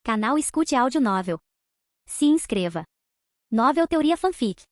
Canal Escute Áudio Novel. Se inscreva. Novel Teoria Fanfic.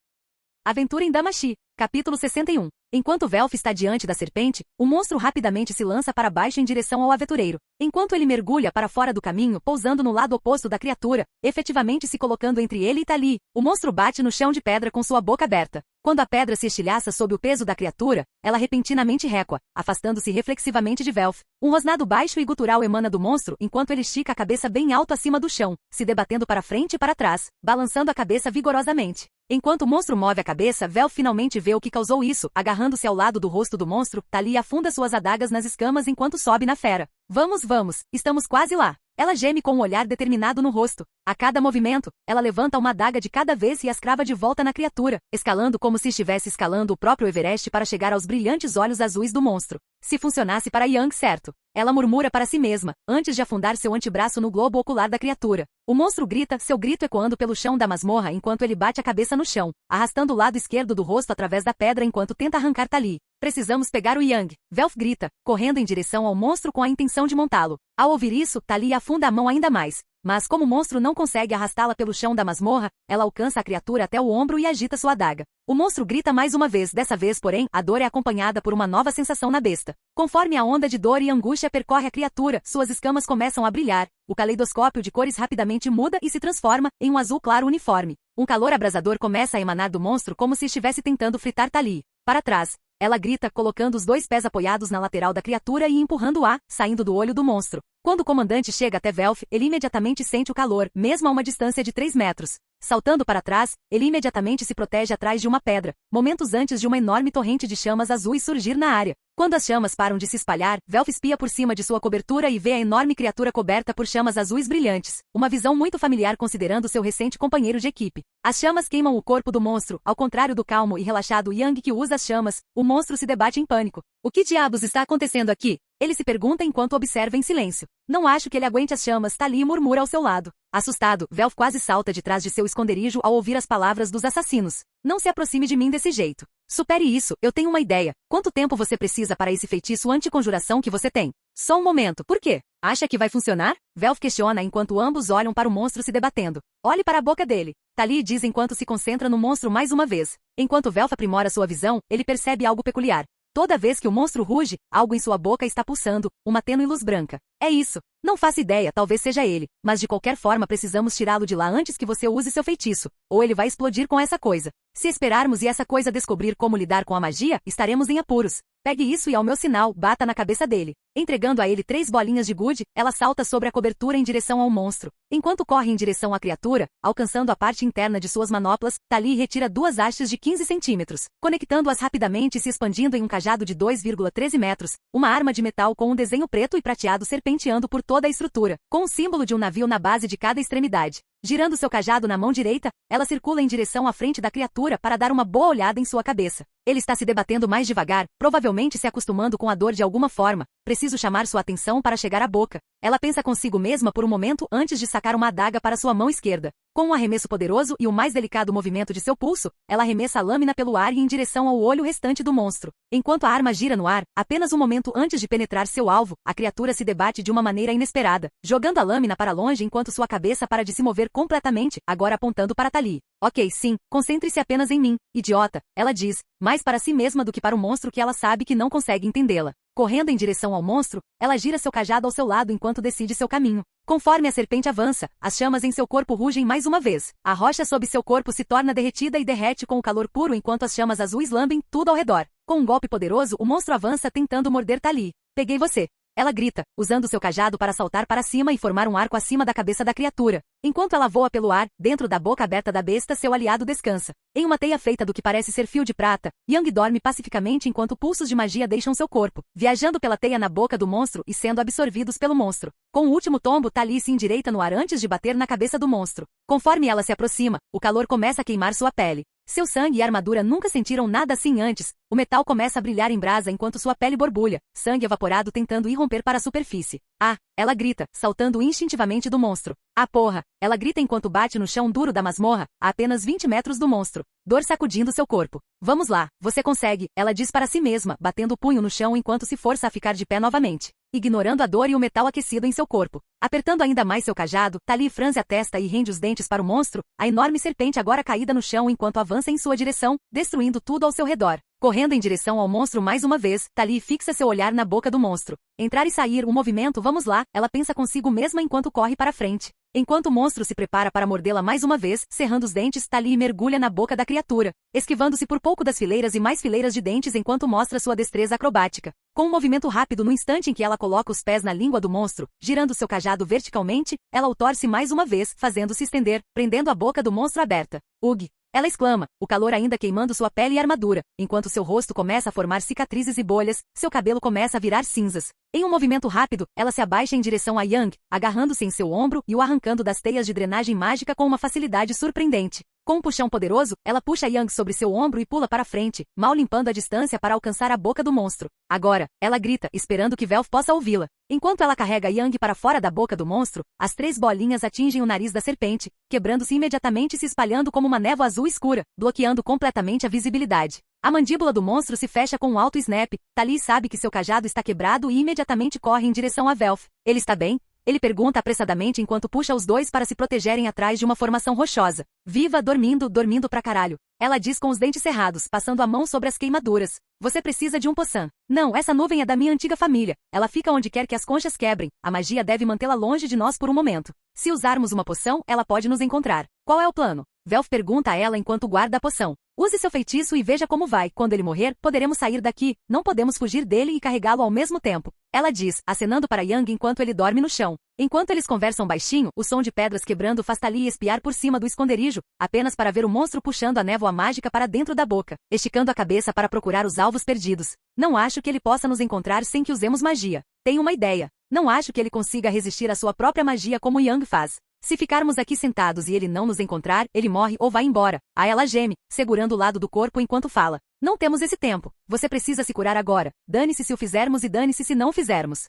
Aventura em Damacy, capítulo 61. Enquanto Velf está diante da serpente, o monstro rapidamente se lança para baixo em direção ao aventureiro. Enquanto ele mergulha para fora do caminho, pousando no lado oposto da criatura, efetivamente se colocando entre ele e Tali, o monstro bate no chão de pedra com sua boca aberta. Quando a pedra se estilhaça sob o peso da criatura, ela repentinamente recua, afastando-se reflexivamente de Velf. Um rosnado baixo e gutural emana do monstro enquanto ele estica a cabeça bem alto acima do chão, se debatendo para frente e para trás, balançando a cabeça vigorosamente. Enquanto o monstro move a cabeça, Velf finalmente vê o que causou isso. Agarrando-se ao lado do rosto do monstro, Tali afunda suas adagas nas escamas enquanto sobe na fera. Vamos, estamos quase lá. Ela geme com um olhar determinado no rosto. A cada movimento, ela levanta uma adaga de cada vez e as crava de volta na criatura, escalando como se estivesse escalando o próprio Everest para chegar aos brilhantes olhos azuis do monstro. Se funcionasse para Yang, certo. Ela murmura para si mesma, antes de afundar seu antebraço no globo ocular da criatura. O monstro grita, seu grito ecoando pelo chão da masmorra enquanto ele bate a cabeça no chão, arrastando o lado esquerdo do rosto através da pedra enquanto tenta arrancar Tali. Precisamos pegar o Yang, Velf grita, correndo em direção ao monstro com a intenção de montá-lo. Ao ouvir isso, Tali afunda a mão ainda mais. Mas como o monstro não consegue arrastá-la pelo chão da masmorra, ela alcança a criatura até o ombro e agita sua adaga. O monstro grita mais uma vez, dessa vez, porém, a dor é acompanhada por uma nova sensação na besta. Conforme a onda de dor e angústia percorre a criatura, suas escamas começam a brilhar. O caleidoscópio de cores rapidamente muda e se transforma em um azul claro uniforme. Um calor abrasador começa a emanar do monstro como se estivesse tentando fritar Tali. Para trás, ela grita, colocando os dois pés apoiados na lateral da criatura e empurrando-a, saindo do olho do monstro. Quando o comandante chega até Velf, ele imediatamente sente o calor, mesmo a uma distância de 3 metros. Saltando para trás, ele imediatamente se protege atrás de uma pedra, momentos antes de uma enorme torrente de chamas azuis surgir na área. Quando as chamas param de se espalhar, Velf espia por cima de sua cobertura e vê a enorme criatura coberta por chamas azuis brilhantes. Uma visão muito familiar considerando seu recente companheiro de equipe. As chamas queimam o corpo do monstro, ao contrário do calmo e relaxado Yang que usa as chamas, o monstro se debate em pânico. O que diabos está acontecendo aqui? Ele se pergunta enquanto observa em silêncio. Não acho que ele aguente as chamas, Tali murmura ao seu lado. Assustado, Velf quase salta de trás de seu esconderijo ao ouvir as palavras dos assassinos. Não se aproxime de mim desse jeito. Supere isso, eu tenho uma ideia. Quanto tempo você precisa para esse feitiço anticonjuração que você tem? Só um momento, por quê? Acha que vai funcionar? Velf questiona enquanto ambos olham para o monstro se debatendo. Olhe para a boca dele. Tali diz enquanto se concentra no monstro mais uma vez. Enquanto Velf aprimora sua visão, ele percebe algo peculiar. Toda vez que o monstro ruge, algo em sua boca está pulsando, uma tênue luz branca. É isso. Não faço ideia, talvez seja ele, mas de qualquer forma precisamos tirá-lo de lá antes que você use seu feitiço, ou ele vai explodir com essa coisa. Se esperarmos e essa coisa descobrir como lidar com a magia, estaremos em apuros. Pegue isso e ao meu sinal, bata na cabeça dele. Entregando a ele 3 bolinhas de gude, ela salta sobre a cobertura em direção ao monstro. Enquanto corre em direção à criatura, alcançando a parte interna de suas manoplas, Tali retira 2 hastes de 15 centímetros, conectando-as rapidamente e se expandindo em um cajado de 2,13 metros, uma arma de metal com um desenho preto e prateado serpenteando por toda a estrutura, com o símbolo de um navio na base de cada extremidade. Girando seu cajado na mão direita, ela circula em direção à frente da criatura para dar uma boa olhada em sua cabeça. Ele está se debatendo mais devagar, provavelmente se acostumando com a dor de alguma forma. Preciso chamar sua atenção para chegar à boca. Ela pensa consigo mesma por um momento antes de sacar uma adaga para sua mão esquerda. Com um arremesso poderoso e o mais delicado movimento de seu pulso, ela arremessa a lâmina pelo ar e em direção ao olho restante do monstro. Enquanto a arma gira no ar, apenas um momento antes de penetrar seu alvo, a criatura se debate de uma maneira inesperada, jogando a lâmina para longe enquanto sua cabeça para de se mover completamente, agora apontando para Tali. Ok, sim, concentre-se apenas em mim, idiota, ela diz, mais para si mesma do que para o monstro que ela sabe que não consegue entendê-la. Correndo em direção ao monstro, ela gira seu cajado ao seu lado enquanto decide seu caminho. Conforme a serpente avança, as chamas em seu corpo rugem mais uma vez. A rocha sob seu corpo se torna derretida e derrete com o calor puro enquanto as chamas azuis lambem tudo ao redor. Com um golpe poderoso, o monstro avança tentando morder Tali. Peguei você. Ela grita, usando seu cajado para saltar para cima e formar um arco acima da cabeça da criatura. Enquanto ela voa pelo ar, dentro da boca aberta da besta, seu aliado descansa. Em uma teia feita do que parece ser fio de prata, Yang dorme pacificamente enquanto pulsos de magia deixam seu corpo, viajando pela teia na boca do monstro e sendo absorvidos pelo monstro. Com o último tombo, Tali se endireita no ar antes de bater na cabeça do monstro. Conforme ela se aproxima, o calor começa a queimar sua pele. Seu sangue e armadura nunca sentiram nada assim antes. O metal começa a brilhar em brasa enquanto sua pele borbulha, sangue evaporado tentando irromper para a superfície. Ah! Ela grita, saltando instintivamente do monstro. Ah porra! Ela grita enquanto bate no chão duro da masmorra, a apenas 20 metros do monstro. Dor sacudindo seu corpo. Vamos lá, você consegue, ela diz para si mesma, batendo o punho no chão enquanto se força a ficar de pé novamente. ignorando a dor e o metal aquecido em seu corpo. Apertando ainda mais seu cajado, Tali franze a testa e rende os dentes para o monstro, a enorme serpente agora caída no chão enquanto avança em sua direção, destruindo tudo ao seu redor. Correndo em direção ao monstro mais uma vez, Tali fixa seu olhar na boca do monstro. Entrar e sair, um movimento, vamos lá, ela pensa consigo mesma enquanto corre para frente. Enquanto o monstro se prepara para mordê-la mais uma vez, cerrando os dentes, Tali mergulha na boca da criatura, esquivando-se por pouco das fileiras e mais fileiras de dentes enquanto mostra sua destreza acrobática. Com um movimento rápido no instante em que ela coloca os pés na língua do monstro, girando seu cajado verticalmente, ela o torce mais uma vez, fazendo-se estender, prendendo a boca do monstro aberta. Ugh! Ela exclama, o calor ainda queimando sua pele e armadura, enquanto seu rosto começa a formar cicatrizes e bolhas, seu cabelo começa a virar cinzas. Em um movimento rápido, ela se abaixa em direção a Yang, agarrando-se em seu ombro e o arrancando das teias de drenagem mágica com uma facilidade surpreendente. Com um puxão poderoso, ela puxa Yang sobre seu ombro e pula para frente, mal limpando a distância para alcançar a boca do monstro. Agora, ela grita, esperando que Velf possa ouvi-la. Enquanto ela carrega Yang para fora da boca do monstro, as 3 bolinhas atingem o nariz da serpente, quebrando-se imediatamente e se espalhando como uma névoa azul escura, bloqueando completamente a visibilidade. A mandíbula do monstro se fecha com um alto snap. Tali sabe que seu cajado está quebrado e imediatamente corre em direção a Velf. Ele está bem? Ele pergunta apressadamente enquanto puxa os dois para se protegerem atrás de uma formação rochosa. Viva, dormindo pra caralho. Ela diz com os dentes cerrados, passando a mão sobre as queimaduras. Você precisa de um poção. Não, essa nuvem é da minha antiga família. Ela fica onde quer que as conchas quebrem. A magia deve mantê-la longe de nós por um momento. Se usarmos uma poção, ela pode nos encontrar. Qual é o plano? Velf pergunta a ela enquanto guarda a poção. Use seu feitiço e veja como vai. Quando ele morrer, poderemos sair daqui. Não podemos fugir dele e carregá-lo ao mesmo tempo. Ela diz, acenando para Yang enquanto ele dorme no chão. Enquanto eles conversam baixinho, o som de pedras quebrando faz Tali espiar por cima do esconderijo, apenas para ver o monstro puxando a névoa mágica para dentro da boca, esticando a cabeça para procurar os alvos perdidos. Não acho que ele possa nos encontrar sem que usemos magia. Tenho uma ideia. Não acho que ele consiga resistir à sua própria magia como Yang faz. Se ficarmos aqui sentados e ele não nos encontrar, ele morre ou vai embora. Aí ela geme, segurando o lado do corpo enquanto fala. Não temos esse tempo. Você precisa se curar agora. Dane-se se o fizermos e dane-se se não fizermos.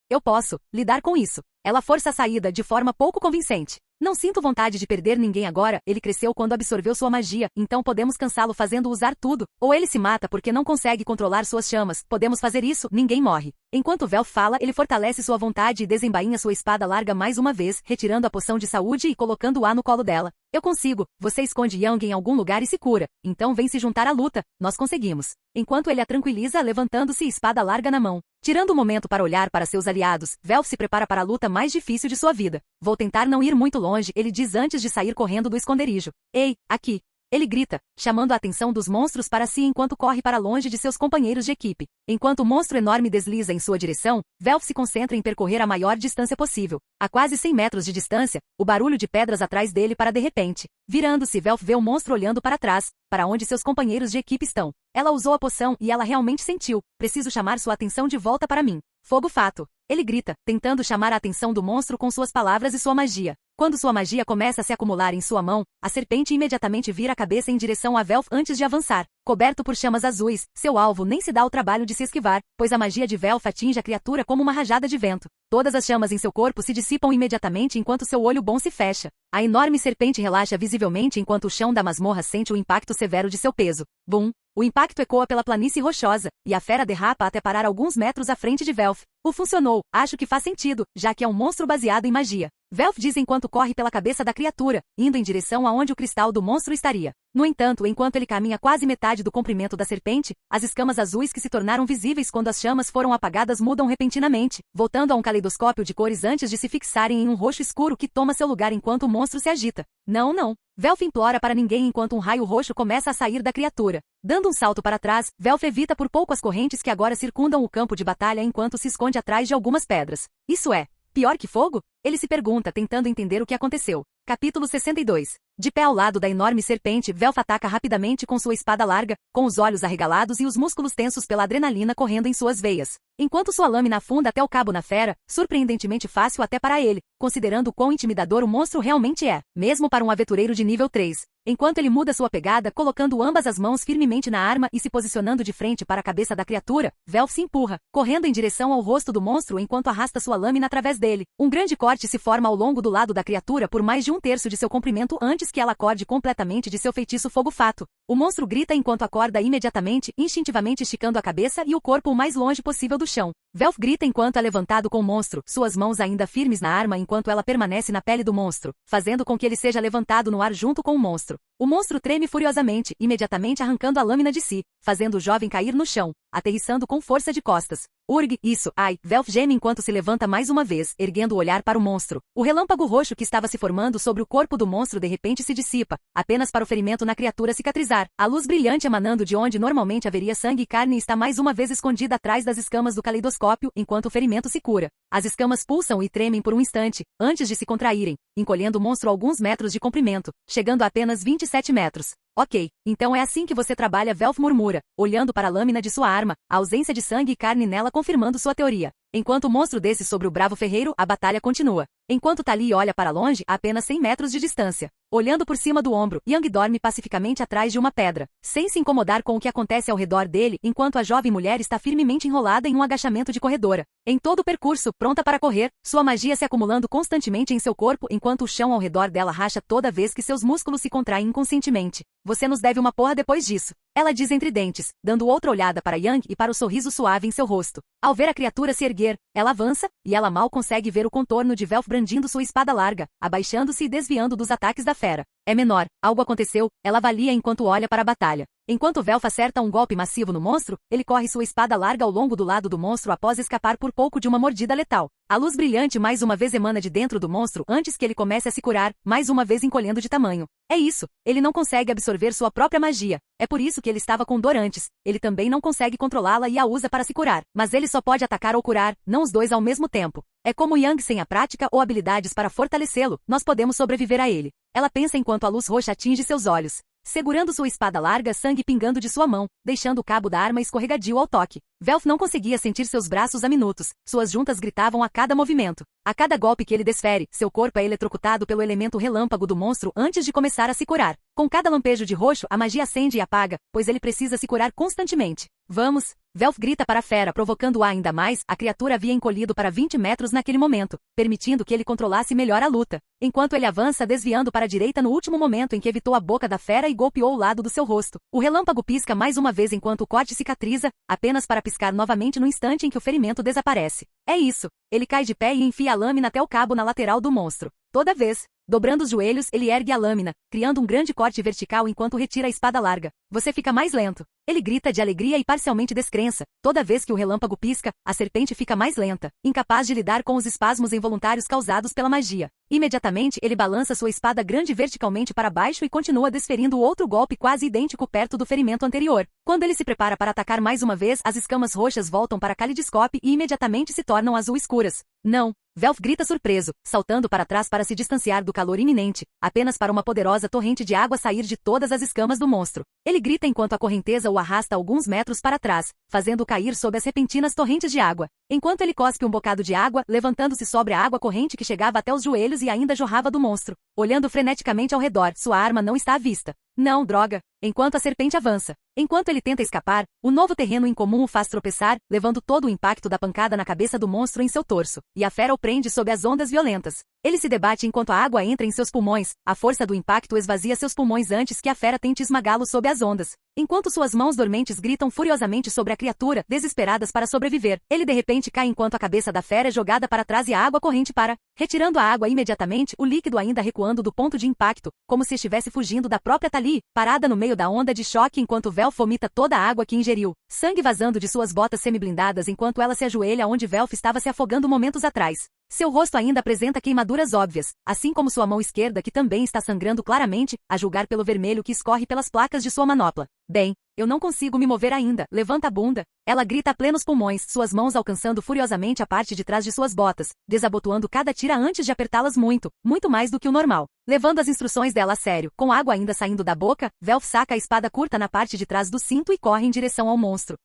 Eu posso lidar com isso. Ela força a saída de forma pouco convincente. Não sinto vontade de perder ninguém agora, ele cresceu quando absorveu sua magia, então podemos cansá-lo fazendo usar tudo. Ou ele se mata porque não consegue controlar suas chamas, podemos fazer isso, ninguém morre. Enquanto Velf fala, ele fortalece sua vontade e desembainha sua espada larga mais uma vez, retirando a poção de saúde e colocando-a no colo dela. Eu consigo, você esconde Yang em algum lugar e se cura, então vem se juntar à luta, nós conseguimos. Enquanto ele a tranquiliza, levantando-se, espada larga na mão. Tirando um momento para olhar para seus aliados, Velf se prepara para a luta mais difícil de sua vida. Vou tentar não ir muito longe, ele diz antes de sair correndo do esconderijo. Ei, aqui! Ele grita, chamando a atenção dos monstros para si enquanto corre para longe de seus companheiros de equipe. Enquanto o monstro enorme desliza em sua direção, Velf se concentra em percorrer a maior distância possível. A quase 100 metros de distância, o barulho de pedras atrás dele para de repente. Virando-se, Velf vê o monstro olhando para trás, para onde seus companheiros de equipe estão. Ela usou a poção e ela realmente sentiu. Preciso chamar sua atenção de volta para mim. Fogo fato. Ele grita, tentando chamar a atenção do monstro com suas palavras e sua magia. Quando sua magia começa a se acumular em sua mão, a serpente imediatamente vira a cabeça em direção a Velf antes de avançar. Coberto por chamas azuis, seu alvo nem se dá o trabalho de se esquivar, pois a magia de Velf atinge a criatura como uma rajada de vento. Todas as chamas em seu corpo se dissipam imediatamente enquanto seu olho bom se fecha. A enorme serpente relaxa visivelmente enquanto o chão da masmorra sente o impacto severo de seu peso. Bum! O impacto ecoa pela planície rochosa, e a fera derrapa até parar alguns metros à frente de Velf. Funcionou, acho que faz sentido, já que é um monstro baseado em magia. Velf diz enquanto corre pela cabeça da criatura, indo em direção aonde o cristal do monstro estaria. No entanto, enquanto ele caminha quase metade do comprimento da serpente, as escamas azuis que se tornaram visíveis quando as chamas foram apagadas mudam repentinamente, voltando a um caleidoscópio de cores antes de se fixarem em um roxo escuro que toma seu lugar enquanto o monstro se agita. Não. Velf implora para ninguém enquanto um raio roxo começa a sair da criatura. Dando um salto para trás, Velf evita por pouco as correntes que agora circundam o campo de batalha enquanto se esconde atrás de algumas pedras. Isso é pior que fogo? Ele se pergunta, tentando entender o que aconteceu. Capítulo 62. De pé ao lado da enorme serpente, Velf ataca rapidamente com sua espada larga, com os olhos arregalados e os músculos tensos pela adrenalina correndo em suas veias. Enquanto sua lâmina afunda até o cabo na fera, surpreendentemente fácil até para ele, considerando quão intimidador o monstro realmente é, mesmo para um aventureiro de nível 3. Enquanto ele muda sua pegada, colocando ambas as mãos firmemente na arma e se posicionando de frente para a cabeça da criatura, Velf se empurra, correndo em direção ao rosto do monstro enquanto arrasta sua lâmina através dele. Um grande corte se forma ao longo do lado da criatura por mais de 1/3 de seu comprimento antes que ela acorde completamente de seu feitiço fogo fato. O monstro grita enquanto acorda imediatamente, instintivamente esticando a cabeça e o corpo o mais longe possível do chão. Velf grita enquanto é levantado com o monstro, suas mãos ainda firmes na arma enquanto ela permanece na pele do monstro, fazendo com que ele seja levantado no ar junto com o monstro. O monstro treme furiosamente, imediatamente arrancando a lâmina de si, fazendo o jovem cair no chão, aterrissando com força de costas. Urg, isso, ai, Velf geme enquanto se levanta mais uma vez, erguendo o olhar para o monstro. O relâmpago roxo que estava se formando sobre o corpo do monstro de repente se dissipa, apenas para o ferimento na criatura cicatrizar. A luz brilhante emanando de onde normalmente haveria sangue e carne está mais uma vez escondida atrás das escamas do caleidoscópio, enquanto o ferimento se cura. As escamas pulsam e tremem por um instante, antes de se contraírem, encolhendo o monstro alguns metros de comprimento, chegando a apenas 27 metros. Ok, então é assim que você trabalha, Velf murmura, olhando para a lâmina de sua arma, a ausência de sangue e carne nela confirmando sua teoria. Enquanto o monstro desce sobre o bravo ferreiro, a batalha continua. Enquanto Tali olha para longe, a apenas 100 metros de distância. Olhando por cima do ombro, Yang dorme pacificamente atrás de uma pedra, sem se incomodar com o que acontece ao redor dele, enquanto a jovem mulher está firmemente enrolada em um agachamento de corredora. Em todo o percurso, pronta para correr, sua magia se acumulando constantemente em seu corpo enquanto o chão ao redor dela racha toda vez que seus músculos se contraem inconscientemente. Você nos deve uma porra depois disso. Ela diz entre dentes, dando outra olhada para Yang e para o sorriso suave em seu rosto. Ao ver a criatura se erguer, ela avança, e ela mal consegue ver o contorno de Velf brandindo sua espada larga, abaixando-se e desviando dos ataques da fera. É menor, algo aconteceu, ela avalia enquanto olha para a batalha. Enquanto Velf acerta um golpe massivo no monstro, ele corre sua espada larga ao longo do lado do monstro após escapar por pouco de uma mordida letal. A luz brilhante mais uma vez emana de dentro do monstro antes que ele comece a se curar, mais uma vez encolhendo de tamanho. É isso, ele não consegue absorver sua própria magia. É por isso que ele estava com dor antes. Ele também não consegue controlá-la e a usa para se curar. Mas ele só pode atacar ou curar, não os dois ao mesmo tempo. É como Yang sem a prática ou habilidades para fortalecê-lo, nós podemos sobreviver a ele. Ela pensa enquanto a luz roxa atinge seus olhos. Segurando sua espada larga, sangue pingando de sua mão, deixando o cabo da arma escorregadio ao toque. Velf não conseguia sentir seus braços há minutos, suas juntas gritavam a cada movimento. A cada golpe que ele desfere, seu corpo é eletrocutado pelo elemento relâmpago do monstro antes de começar a se curar. Com cada lampejo de roxo, a magia acende e apaga, pois ele precisa se curar constantemente. Vamos! Velf grita para a fera, provocando-a ainda mais, a criatura havia encolhido para 20 metros naquele momento, permitindo que ele controlasse melhor a luta. Enquanto ele avança desviando para a direita no último momento em que evitou a boca da fera e golpeou o lado do seu rosto. O relâmpago pisca mais uma vez enquanto o corte cicatriza, apenas para piscar novamente no instante em que o ferimento desaparece. É isso! Ele cai de pé e enfia a lâmina até o cabo na lateral do monstro. Toda vez, dobrando os joelhos, ele ergue a lâmina, criando um grande corte vertical enquanto retira a espada larga. Você fica mais lento. Ele grita de alegria e parcialmente descrença. Toda vez que o relâmpago pisca, a serpente fica mais lenta, incapaz de lidar com os espasmos involuntários causados pela magia. Imediatamente, ele balança sua espada grande verticalmente para baixo e continua desferindo outro golpe quase idêntico perto do ferimento anterior. Quando ele se prepara para atacar mais uma vez, as escamas roxas voltam para Calidoscope e imediatamente se tornam azul escuras. Não! Velf grita surpreso, saltando para trás para se distanciar do calor iminente, apenas para uma poderosa torrente de água sair de todas as escamas do monstro. Ele grita enquanto a correnteza o arrasta alguns metros para trás, fazendo-o cair sob as repentinas torrentes de água. Enquanto ele cospe um bocado de água, levantando-se sobre a água corrente que chegava até os joelhos e ainda jorrava do monstro. Olhando freneticamente ao redor, sua arma não está à vista. Não, droga! Enquanto a serpente avança. Enquanto ele tenta escapar, o novo terreno incomum o faz tropeçar, levando todo o impacto da pancada na cabeça do monstro em seu torso, e a fera o prende sob as ondas violentas. Ele se debate enquanto a água entra em seus pulmões, a força do impacto esvazia seus pulmões antes que a fera tente esmagá-lo sob as ondas. Enquanto suas mãos dormentes gritam furiosamente sobre a criatura, desesperadas para sobreviver, ele de repente cai enquanto a cabeça da fera é jogada para trás e a água corrente para, retirando a água imediatamente, o líquido ainda recuando do ponto de impacto, como se estivesse fugindo da própria Tali, parada no meio da onda de choque enquanto Velf vomita toda a água que ingeriu, sangue vazando de suas botas semi-blindadas enquanto ela se ajoelha onde Velf estava se afogando momentos atrás. Seu rosto ainda apresenta queimaduras óbvias, assim como sua mão esquerda que também está sangrando claramente, a julgar pelo vermelho que escorre pelas placas de sua manopla. Bem, eu não consigo me mover ainda, levanta a bunda. Ela grita a plenos pulmões, suas mãos alcançando furiosamente a parte de trás de suas botas, desabotoando cada tira antes de apertá-las muito, muito mais do que o normal. Levando as instruções dela a sério, com água ainda saindo da boca, Velf saca a espada curta na parte de trás do cinto e corre em direção ao monstro.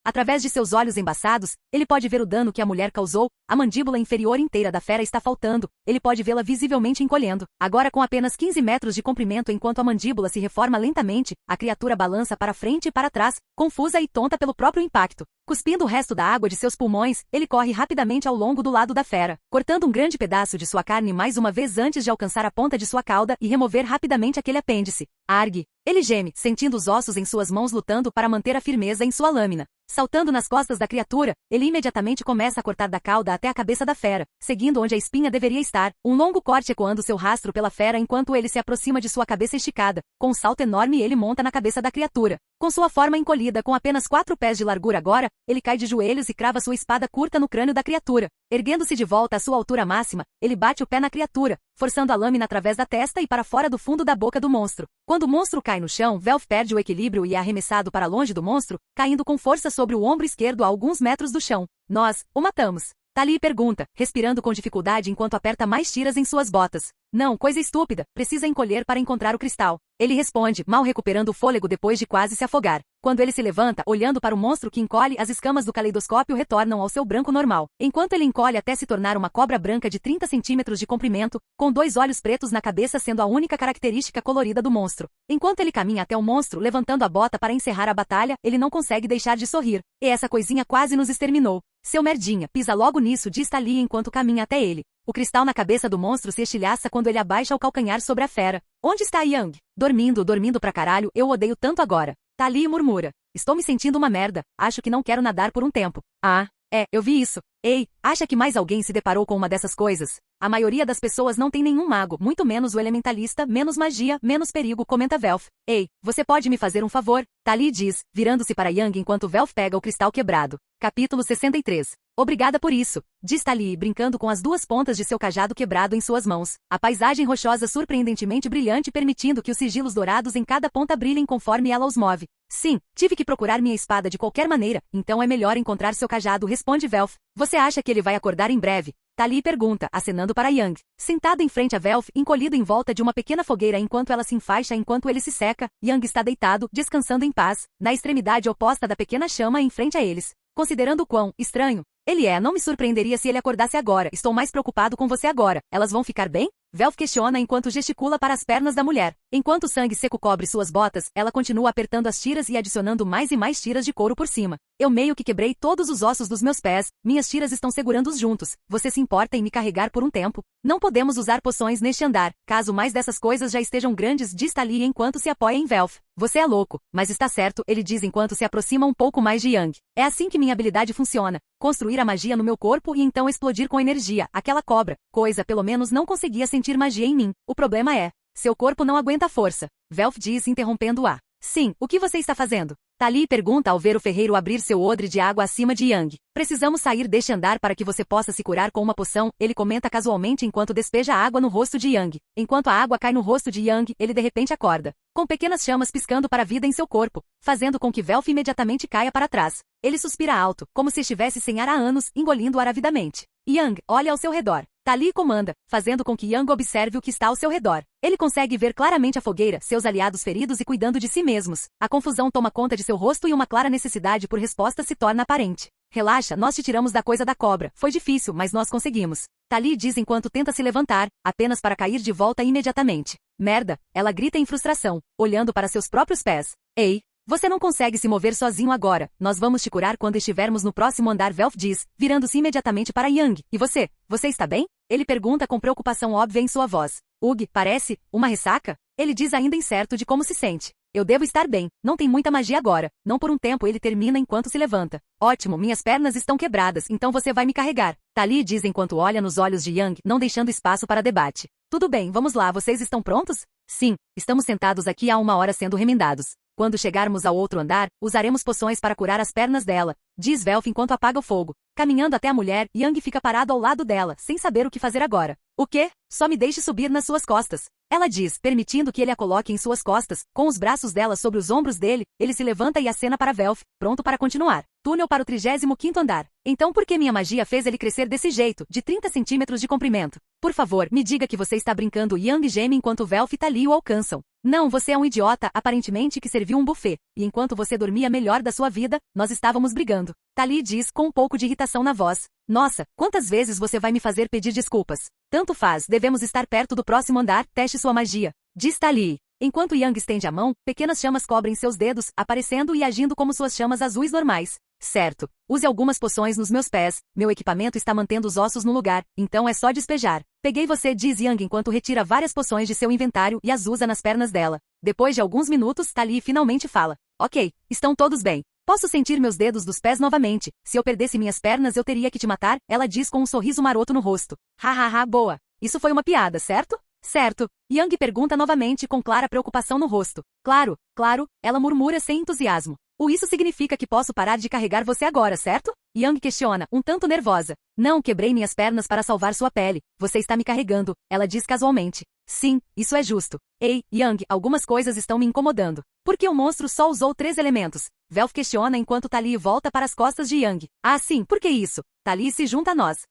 Através de seus olhos embaçados, ele pode ver o dano que a mulher causou, a mandíbula inferior inteira da fera está faltando, ele pode vê-la visivelmente encolhendo. Agora com apenas 15 metros de comprimento enquanto a mandíbula se reforma lentamente, a criatura balança para frente e para trás, confusa e tonta pelo próprio impacto. Cuspindo o resto da água de seus pulmões, ele corre rapidamente ao longo do lado da fera, cortando um grande pedaço de sua carne mais uma vez antes de alcançar a ponta de sua cauda e remover rapidamente aquele apêndice. Argue! Ele geme, sentindo os ossos em suas mãos lutando para manter a firmeza em sua lâmina. Saltando nas costas da criatura, ele imediatamente começa a cortar da cauda até a cabeça da fera, seguindo onde a espinha deveria estar, um longo corte ecoando seu rastro pela fera enquanto ele se aproxima de sua cabeça esticada. Com um salto enorme ele monta na cabeça da criatura. Com sua forma encolhida com apenas 4 pés de largura agora, ele cai de joelhos e crava sua espada curta no crânio da criatura. Erguendo-se de volta à sua altura máxima, ele bate o pé na criatura, forçando a lâmina através da testa e para fora do fundo da boca do monstro. Quando o monstro cai no chão, Velf perde o equilíbrio e é arremessado para longe do monstro, caindo com força sobre o ombro esquerdo a alguns metros do chão. Nós o matamos. Tali pergunta, respirando com dificuldade enquanto aperta mais tiras em suas botas. Não, coisa estúpida, precisa encolher para encontrar o cristal. Ele responde, mal recuperando o fôlego depois de quase se afogar. Quando ele se levanta, olhando para o monstro que encolhe, as escamas do caleidoscópio retornam ao seu branco normal. Enquanto ele encolhe até se tornar uma cobra branca de 30 centímetros de comprimento, com 2 olhos pretos na cabeça sendo a única característica colorida do monstro. Enquanto ele caminha até o monstro, levantando a bota para encerrar a batalha, ele não consegue deixar de sorrir. E essa coisinha quase nos exterminou. Seu merdinha, pisa logo nisso, diz Tali enquanto caminha até ele. O cristal na cabeça do monstro se estilhaça quando ele abaixa o calcanhar sobre a fera. Onde está Yang? Dormindo pra caralho, eu odeio tanto agora. Tali murmura. Estou me sentindo uma merda, acho que não quero nadar por um tempo. Ah, eu vi isso. Ei, acha que mais alguém se deparou com uma dessas coisas? A maioria das pessoas não tem nenhum mago, muito menos o elementalista, menos magia, menos perigo, comenta Velf. Ei, você pode me fazer um favor? Tali diz, virando-se para Yang enquanto Velf pega o cristal quebrado. Capítulo 63. Obrigada por isso, diz Tali, brincando com as 2 pontas de seu cajado quebrado em suas mãos. A paisagem rochosa surpreendentemente brilhante permitindo que os sigilos dourados em cada ponta brilhem conforme ela os move. Sim, tive que procurar minha espada de qualquer maneira, então é melhor encontrar seu cajado, responde Velf. Você acha que ele vai acordar em breve? Tali pergunta, acenando para Yang. Sentado em frente a Velf, encolhido em volta de uma pequena fogueira enquanto ela se enfaixa enquanto ele se seca, Yang está deitado, descansando em paz, na extremidade oposta da pequena chama em frente a eles. Considerando o quão estranho ele não me surpreenderia se ele acordasse agora. Estou mais preocupado com você agora. Elas vão ficar bem? Velf questiona enquanto gesticula para as pernas da mulher. Enquanto o sangue seco cobre suas botas, ela continua apertando as tiras e adicionando mais e mais tiras de couro por cima. Eu meio que quebrei todos os ossos dos meus pés, minhas tiras estão segurando-os juntos. Você se importa em me carregar por um tempo? Não podemos usar poções neste andar, caso mais dessas coisas já estejam grandes, diz Tali enquanto se apoia em Velf. Você é louco, mas está certo, ele diz enquanto se aproxima um pouco mais de Yang. É assim que minha habilidade funciona. Construir a magia no meu corpo e então explodir com energia, aquela cobra. Coisa, pelo menos não conseguia sentir magia em mim. O problema é, seu corpo não aguenta a força. Velf diz interrompendo-a. Sim, o que você está fazendo? Tali pergunta ao ver o ferreiro abrir seu odre de água acima de Yang. Precisamos sair deste andar para que você possa se curar com uma poção, ele comenta casualmente enquanto despeja água no rosto de Yang. Enquanto a água cai no rosto de Yang, ele de repente acorda, com pequenas chamas piscando para a vida em seu corpo, fazendo com que Velf imediatamente caia para trás. Ele suspira alto, como se estivesse sem ar há anos, engolindo-ar avidamente. Yang, olha ao seu redor. Tali comanda, fazendo com que Yang observe o que está ao seu redor. Ele consegue ver claramente a fogueira, seus aliados feridos e cuidando de si mesmos. A confusão toma conta de seu rosto e uma clara necessidade por resposta se torna aparente. Relaxa, nós te tiramos da coisa da cobra. Foi difícil, mas nós conseguimos. Tali diz enquanto tenta se levantar, apenas para cair de volta imediatamente. Merda, ela grita em frustração, olhando para seus próprios pés. Ei, você não consegue se mover sozinho agora. Nós vamos te curar quando estivermos no próximo andar, Velf diz, virando-se imediatamente para Yang. E você? Você está bem? Ele pergunta com preocupação óbvia em sua voz. Ugh, parece uma ressaca? Ele diz ainda incerto de como se sente. Eu devo estar bem, não tem muita magia agora. Não por um tempo, ele termina enquanto se levanta. Ótimo, minhas pernas estão quebradas, então você vai me carregar. Tali diz enquanto olha nos olhos de Yang, não deixando espaço para debate. Tudo bem, vamos lá, vocês estão prontos? Sim, estamos sentados aqui há 1 hora sendo remendados. Quando chegarmos ao outro andar, usaremos poções para curar as pernas dela, diz Velf enquanto apaga o fogo. Caminhando até a mulher, Yang fica parado ao lado dela, sem saber o que fazer agora. O quê? Só me deixe subir nas suas costas. Ela diz, permitindo que ele a coloque em suas costas, com os braços dela sobre os ombros dele, ele se levanta e acena para Velf, pronto para continuar. Túnel para o 35º andar. Então por que minha magia fez ele crescer desse jeito, de 30 centímetros de comprimento? Por favor, me diga que você está brincando. Yang geme enquanto Velf e Tali o alcançam. Não, você é um idiota, aparentemente que serviu um buffet, e enquanto você dormia melhor da sua vida, nós estávamos brigando. Tali diz com um pouco de irritação na voz. Nossa, quantas vezes você vai me fazer pedir desculpas? Tanto faz, devemos estar perto do próximo andar, teste sua magia. Diz Tali. Enquanto Yang estende a mão, pequenas chamas cobrem seus dedos, aparecendo e agindo como suas chamas azuis normais. Certo. Use algumas poções nos meus pés, meu equipamento está mantendo os ossos no lugar, então é só despejar. Peguei você, diz Yang enquanto retira várias poções de seu inventário e as usa nas pernas dela. Depois de alguns minutos, Tali finalmente fala. Ok, estão todos bem. Posso sentir meus dedos dos pés novamente. Se eu perdesse minhas pernas eu teria que te matar, ela diz com um sorriso maroto no rosto. Hahaha, boa. Isso foi uma piada, certo? Certo. Yang pergunta novamente com clara preocupação no rosto. Claro, claro, ela murmura sem entusiasmo. Isso significa que posso parar de carregar você agora, certo? Yang questiona, um tanto nervosa. Não, quebrei minhas pernas para salvar sua pele. Você está me carregando, ela diz casualmente. Sim, isso é justo. Ei, Yang, algumas coisas estão me incomodando. Por que o monstro só usou 3 elementos? Velf questiona enquanto Tali volta para as costas de Yang. Ah, sim, por que isso? Tali se junta a nós.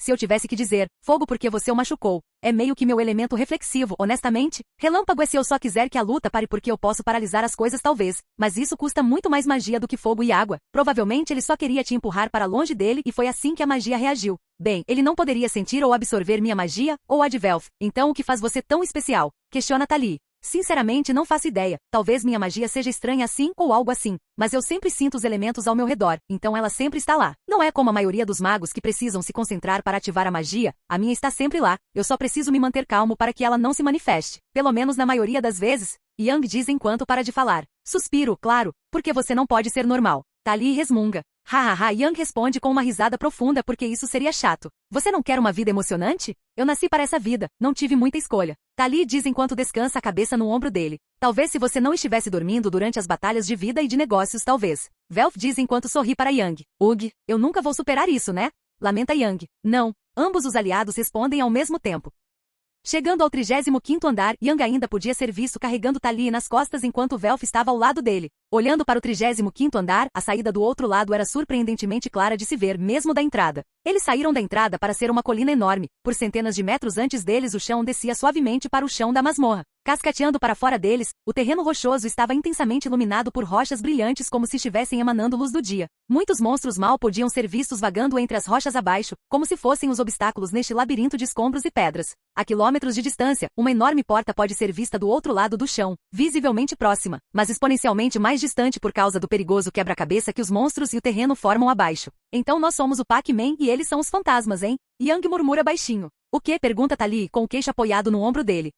Se eu tivesse que dizer, fogo porque você o machucou. É meio que meu elemento reflexivo, honestamente. Relâmpago é se eu só quiser que a luta pare porque eu posso paralisar as coisas talvez. Mas isso custa muito mais magia do que fogo e água. Provavelmente ele só queria te empurrar para longe dele e foi assim que a magia reagiu. Bem, ele não poderia sentir ou absorver minha magia, ou a de Velf. Então o que faz você tão especial? Questiona Tali. Sinceramente não faço ideia, talvez minha magia seja estranha assim ou algo assim, mas eu sempre sinto os elementos ao meu redor, então ela sempre está lá. Não é como a maioria dos magos que precisam se concentrar para ativar a magia, a minha está sempre lá, eu só preciso me manter calmo para que ela não se manifeste, pelo menos na maioria das vezes. Yang diz enquanto para de falar. Suspiro, claro, porque você não pode ser normal. Tali resmunga. Hahaha, Yang responde com uma risada profunda porque isso seria chato. Você não quer uma vida emocionante? Eu nasci para essa vida, não tive muita escolha. Tali diz enquanto descansa a cabeça no ombro dele. Talvez se você não estivesse dormindo durante as batalhas de vida e de negócios, talvez. Velf diz enquanto sorri para Yang. Ugh, eu nunca vou superar isso, né? Lamenta Yang. Não. Ambos os aliados respondem ao mesmo tempo. Chegando ao 35º andar, Yang ainda podia ser visto carregando Tali nas costas enquanto Velf estava ao lado dele. Olhando para o 35º andar, a saída do outro lado era surpreendentemente clara de se ver, mesmo da entrada. Eles saíram da entrada para ser uma colina enorme. Por centenas de metros antes deles o chão descia suavemente para o chão da masmorra. Cascateando para fora deles, o terreno rochoso estava intensamente iluminado por rochas brilhantes como se estivessem emanando luz do dia. Muitos monstros mal podiam ser vistos vagando entre as rochas abaixo, como se fossem os obstáculos neste labirinto de escombros e pedras. A quilômetros de distância, uma enorme porta pode ser vista do outro lado do chão, visivelmente próxima, mas exponencialmente mais distante por causa do perigoso quebra-cabeça que os monstros e o terreno formam abaixo. Então nós somos o Pac-Man e eles são os fantasmas, hein? Yang murmura baixinho. O que? Pergunta Tali com o queixo apoiado no ombro dele.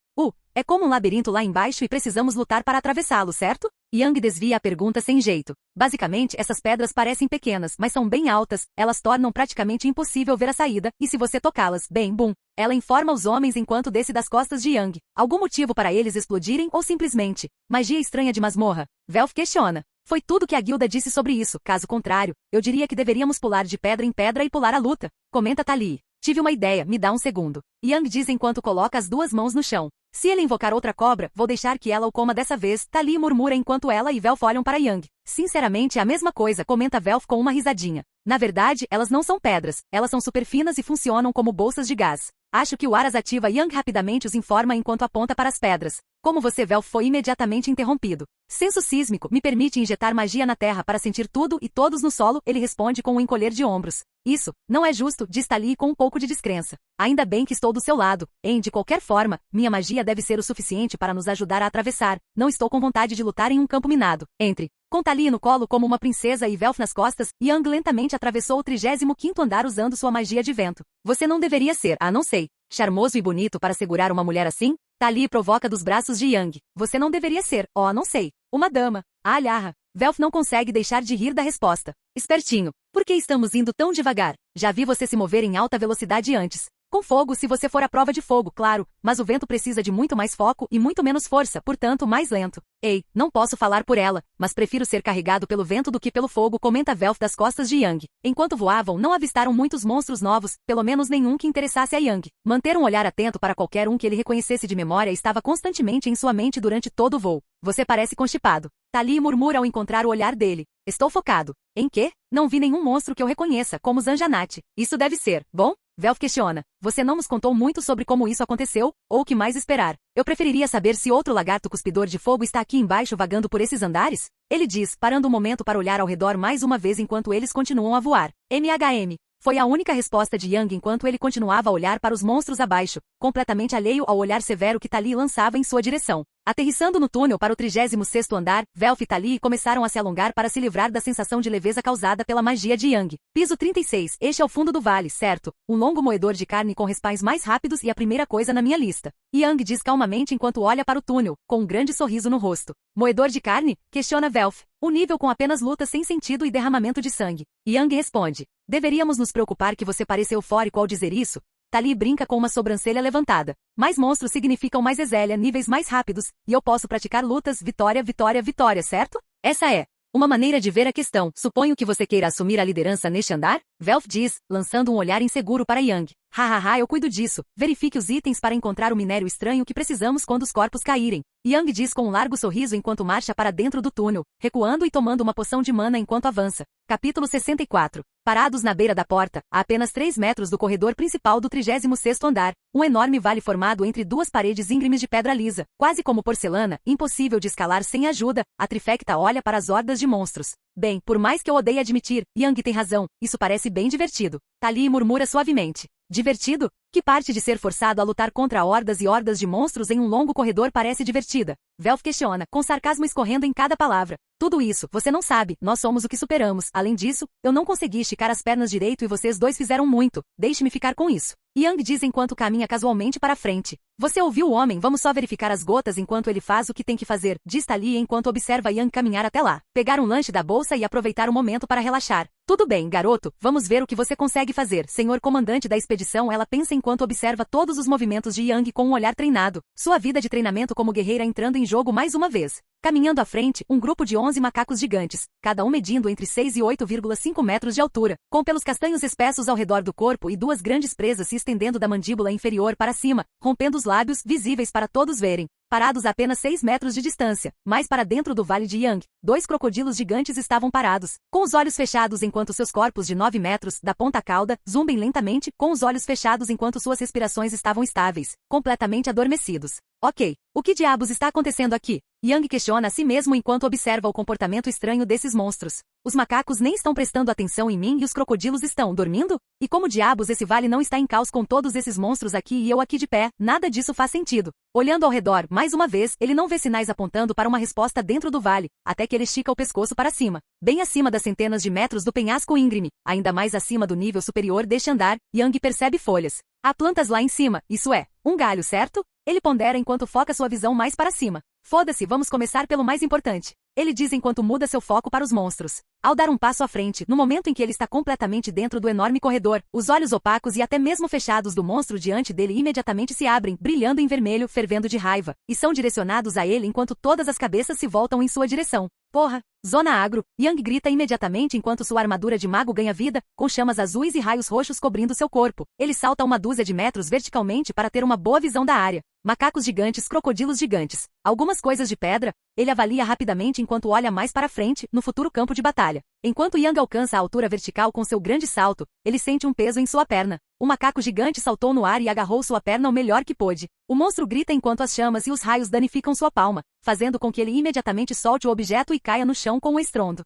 É como um labirinto lá embaixo e precisamos lutar para atravessá-lo, certo? Yang desvia a pergunta sem jeito. Basicamente, essas pedras parecem pequenas, mas são bem altas, elas tornam praticamente impossível ver a saída, e se você tocá-las, bem, bum. Ela informa os homens enquanto desce das costas de Yang. Algum motivo para eles explodirem ou simplesmente magia estranha de masmorra? Velf questiona. Foi tudo que a guilda disse sobre isso, caso contrário, eu diria que deveríamos pular de pedra em pedra e pular a luta. Comenta Tali. Tive uma ideia, me dá um segundo. Yang diz enquanto coloca as 2 mãos no chão. Se ele invocar outra cobra, vou deixar que ela o coma dessa vez, Tali murmura enquanto ela e Velf olham para Yang. Sinceramente é a mesma coisa, comenta Velf com uma risadinha. Na verdade, elas não são pedras, elas são super finas e funcionam como bolsas de gás. Acho que o Aras ativa Yang rapidamente os informa enquanto aponta para as pedras. Como você, Velf, foi imediatamente interrompido. Senso sísmico, me permite injetar magia na terra para sentir tudo e todos no solo, ele responde com um encolher de ombros. Isso, não é justo, diz Tali com um pouco de descrença. Ainda bem que estou do seu lado. De qualquer forma, minha magia deve ser o suficiente para nos ajudar a atravessar. Não estou com vontade de lutar em um campo minado. Entre. Com Tali no colo como uma princesa e Velf nas costas, Yang lentamente atravessou o 35º andar usando sua magia de vento. Você não deveria ser, não sei, charmoso e bonito para segurar uma mulher assim? Tali provoca dos braços de Yang. Você não deveria ser, não sei, uma dama. Alharra. Velf não consegue deixar de rir da resposta. Espertinho. Por que estamos indo tão devagar? Já vi você se mover em alta velocidade antes. Com fogo se você for à prova de fogo, claro, mas o vento precisa de muito mais foco e muito menos força, portanto mais lento. Ei, não posso falar por ela, mas prefiro ser carregado pelo vento do que pelo fogo, comenta Velf das costas de Yang. Enquanto voavam, não avistaram muitos monstros novos, pelo menos nenhum que interessasse a Yang. Manter um olhar atento para qualquer um que ele reconhecesse de memória estava constantemente em sua mente durante todo o voo. Você parece constipado. Tali murmura ao encontrar o olhar dele. Estou focado. Em quê? Não vi nenhum monstro que eu reconheça, como Zanjanate. Isso deve ser, bom? Velf questiona. Você não nos contou muito sobre como isso aconteceu, ou o que mais esperar. Eu preferiria saber se outro lagarto cuspidor de fogo está aqui embaixo vagando por esses andares? Ele diz, parando um momento para olhar ao redor mais uma vez enquanto eles continuam a voar. MHM. Foi a única resposta de Yang enquanto ele continuava a olhar para os monstros abaixo, completamente alheio ao olhar severo que Tali lançava em sua direção. Aterrissando no túnel para o 36º andar, Velf e Tali começaram a se alongar para se livrar da sensação de leveza causada pela magia de Yang. Piso 36, este é o fundo do vale, certo? Um longo moedor de carne com respawns mais rápidos e a primeira coisa na minha lista. Yang diz calmamente enquanto olha para o túnel, com um grande sorriso no rosto. Moedor de carne? Questiona Velf. Um nível com apenas lutas sem sentido e derramamento de sangue. Yang responde. Deveríamos nos preocupar que você parece eufórico ao dizer isso? Tali brinca com uma sobrancelha levantada. Mais monstros significam mais Exélia, níveis mais rápidos, e eu posso praticar lutas, vitória, vitória, vitória, certo? Essa é uma maneira de ver a questão. Suponho que você queira assumir a liderança neste andar? Velf diz, lançando um olhar inseguro para Yang. Hahaha, eu cuido disso. Verifique os itens para encontrar o minério estranho que precisamos quando os corpos caírem. Yang diz com um largo sorriso enquanto marcha para dentro do túnel, recuando e tomando uma poção de mana enquanto avança. Capítulo 64. Parados na beira da porta, a apenas 3 metros do corredor principal do 36º andar, um enorme vale formado entre duas paredes íngremes de pedra lisa, quase como porcelana, impossível de escalar sem ajuda, a trifecta olha para as hordas de monstros. Bem, por mais que eu odeie admitir, Yang tem razão, isso parece bem divertido. Tali murmura suavemente. Divertido? Que parte de ser forçado a lutar contra hordas e hordas de monstros em um longo corredor parece divertida? Velf questiona, com sarcasmo escorrendo em cada palavra. Tudo isso, você não sabe, nós somos o que superamos. Além disso, eu não consegui esticar as pernas direito e vocês dois fizeram muito. Deixe-me ficar com isso. Yang diz enquanto caminha casualmente para a frente. Você ouviu o homem, vamos só verificar as gotas enquanto ele faz o que tem que fazer, diz Tali enquanto observa Yang caminhar até lá. Pegar um lanche da bolsa e aproveitar o momento para relaxar. Tudo bem, garoto, vamos ver o que você consegue fazer. Senhor comandante da expedição, ela pensa enquanto observa todos os movimentos de Yang com um olhar treinado. Sua vida de treinamento como guerreira entrando em jogo mais uma vez. Caminhando à frente, um grupo de 11 macacos gigantes, cada um medindo entre 6 e 8,5 metros de altura, com pelos castanhos espessos ao redor do corpo e duas grandes presas se estendendo da mandíbula inferior para cima, rompendo os lábios, visíveis para todos verem. Parados a apenas 6 metros de distância, mais para dentro do vale de Yang, 2 crocodilos gigantes estavam parados, com os olhos fechados enquanto seus corpos de 9 metros, da ponta à cauda, zumbem lentamente, com os olhos fechados enquanto suas respirações estavam estáveis, completamente adormecidos. Ok, o que diabos está acontecendo aqui? Yang questiona a si mesmo enquanto observa o comportamento estranho desses monstros. Os macacos nem estão prestando atenção em mim e os crocodilos estão dormindo? E como diabos esse vale não está em caos com todos esses monstros aqui e eu aqui de pé? Nada disso faz sentido. Olhando ao redor, mais uma vez, ele não vê sinais apontando para uma resposta dentro do vale, até que ele estica o pescoço para cima. Bem acima das centenas de metros do penhasco íngreme, ainda mais acima do nível superior deste andar, Yang percebe folhas. Há plantas lá em cima, isso é, um galho, certo? Ele pondera enquanto foca sua visão mais para cima. Foda-se, vamos começar pelo mais importante. Ele diz enquanto muda seu foco para os monstros. Ao dar um passo à frente, no momento em que ele está completamente dentro do enorme corredor, os olhos opacos e até mesmo fechados do monstro diante dele imediatamente se abrem, brilhando em vermelho, fervendo de raiva, e são direcionados a ele enquanto todas as cabeças se voltam em sua direção. Porra! Zona agro, Yang grita imediatamente enquanto sua armadura de mago ganha vida, com chamas azuis e raios roxos cobrindo seu corpo. Ele salta uma dúzia de metros verticalmente para ter uma boa visão da área. Macacos gigantes, crocodilos gigantes. Algumas coisas de pedra, ele avalia rapidamente enquanto olha mais para frente, no futuro campo de batalha. Enquanto Yang alcança a altura vertical com seu grande salto, ele sente um peso em sua perna. O macaco gigante saltou no ar e agarrou sua perna o melhor que pôde. O monstro grita enquanto as chamas e os raios danificam sua palma, fazendo com que ele imediatamente solte o objeto e caia no chão com um estrondo.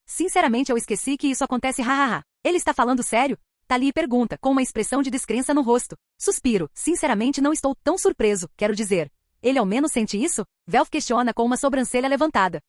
Sinceramente eu esqueci que isso acontece, hahaha. Ele está falando sério? Tali pergunta, com uma expressão de descrença no rosto. Suspiro, sinceramente não estou tão surpreso, quero dizer. Ele ao menos sente isso? Velf questiona com uma sobrancelha levantada.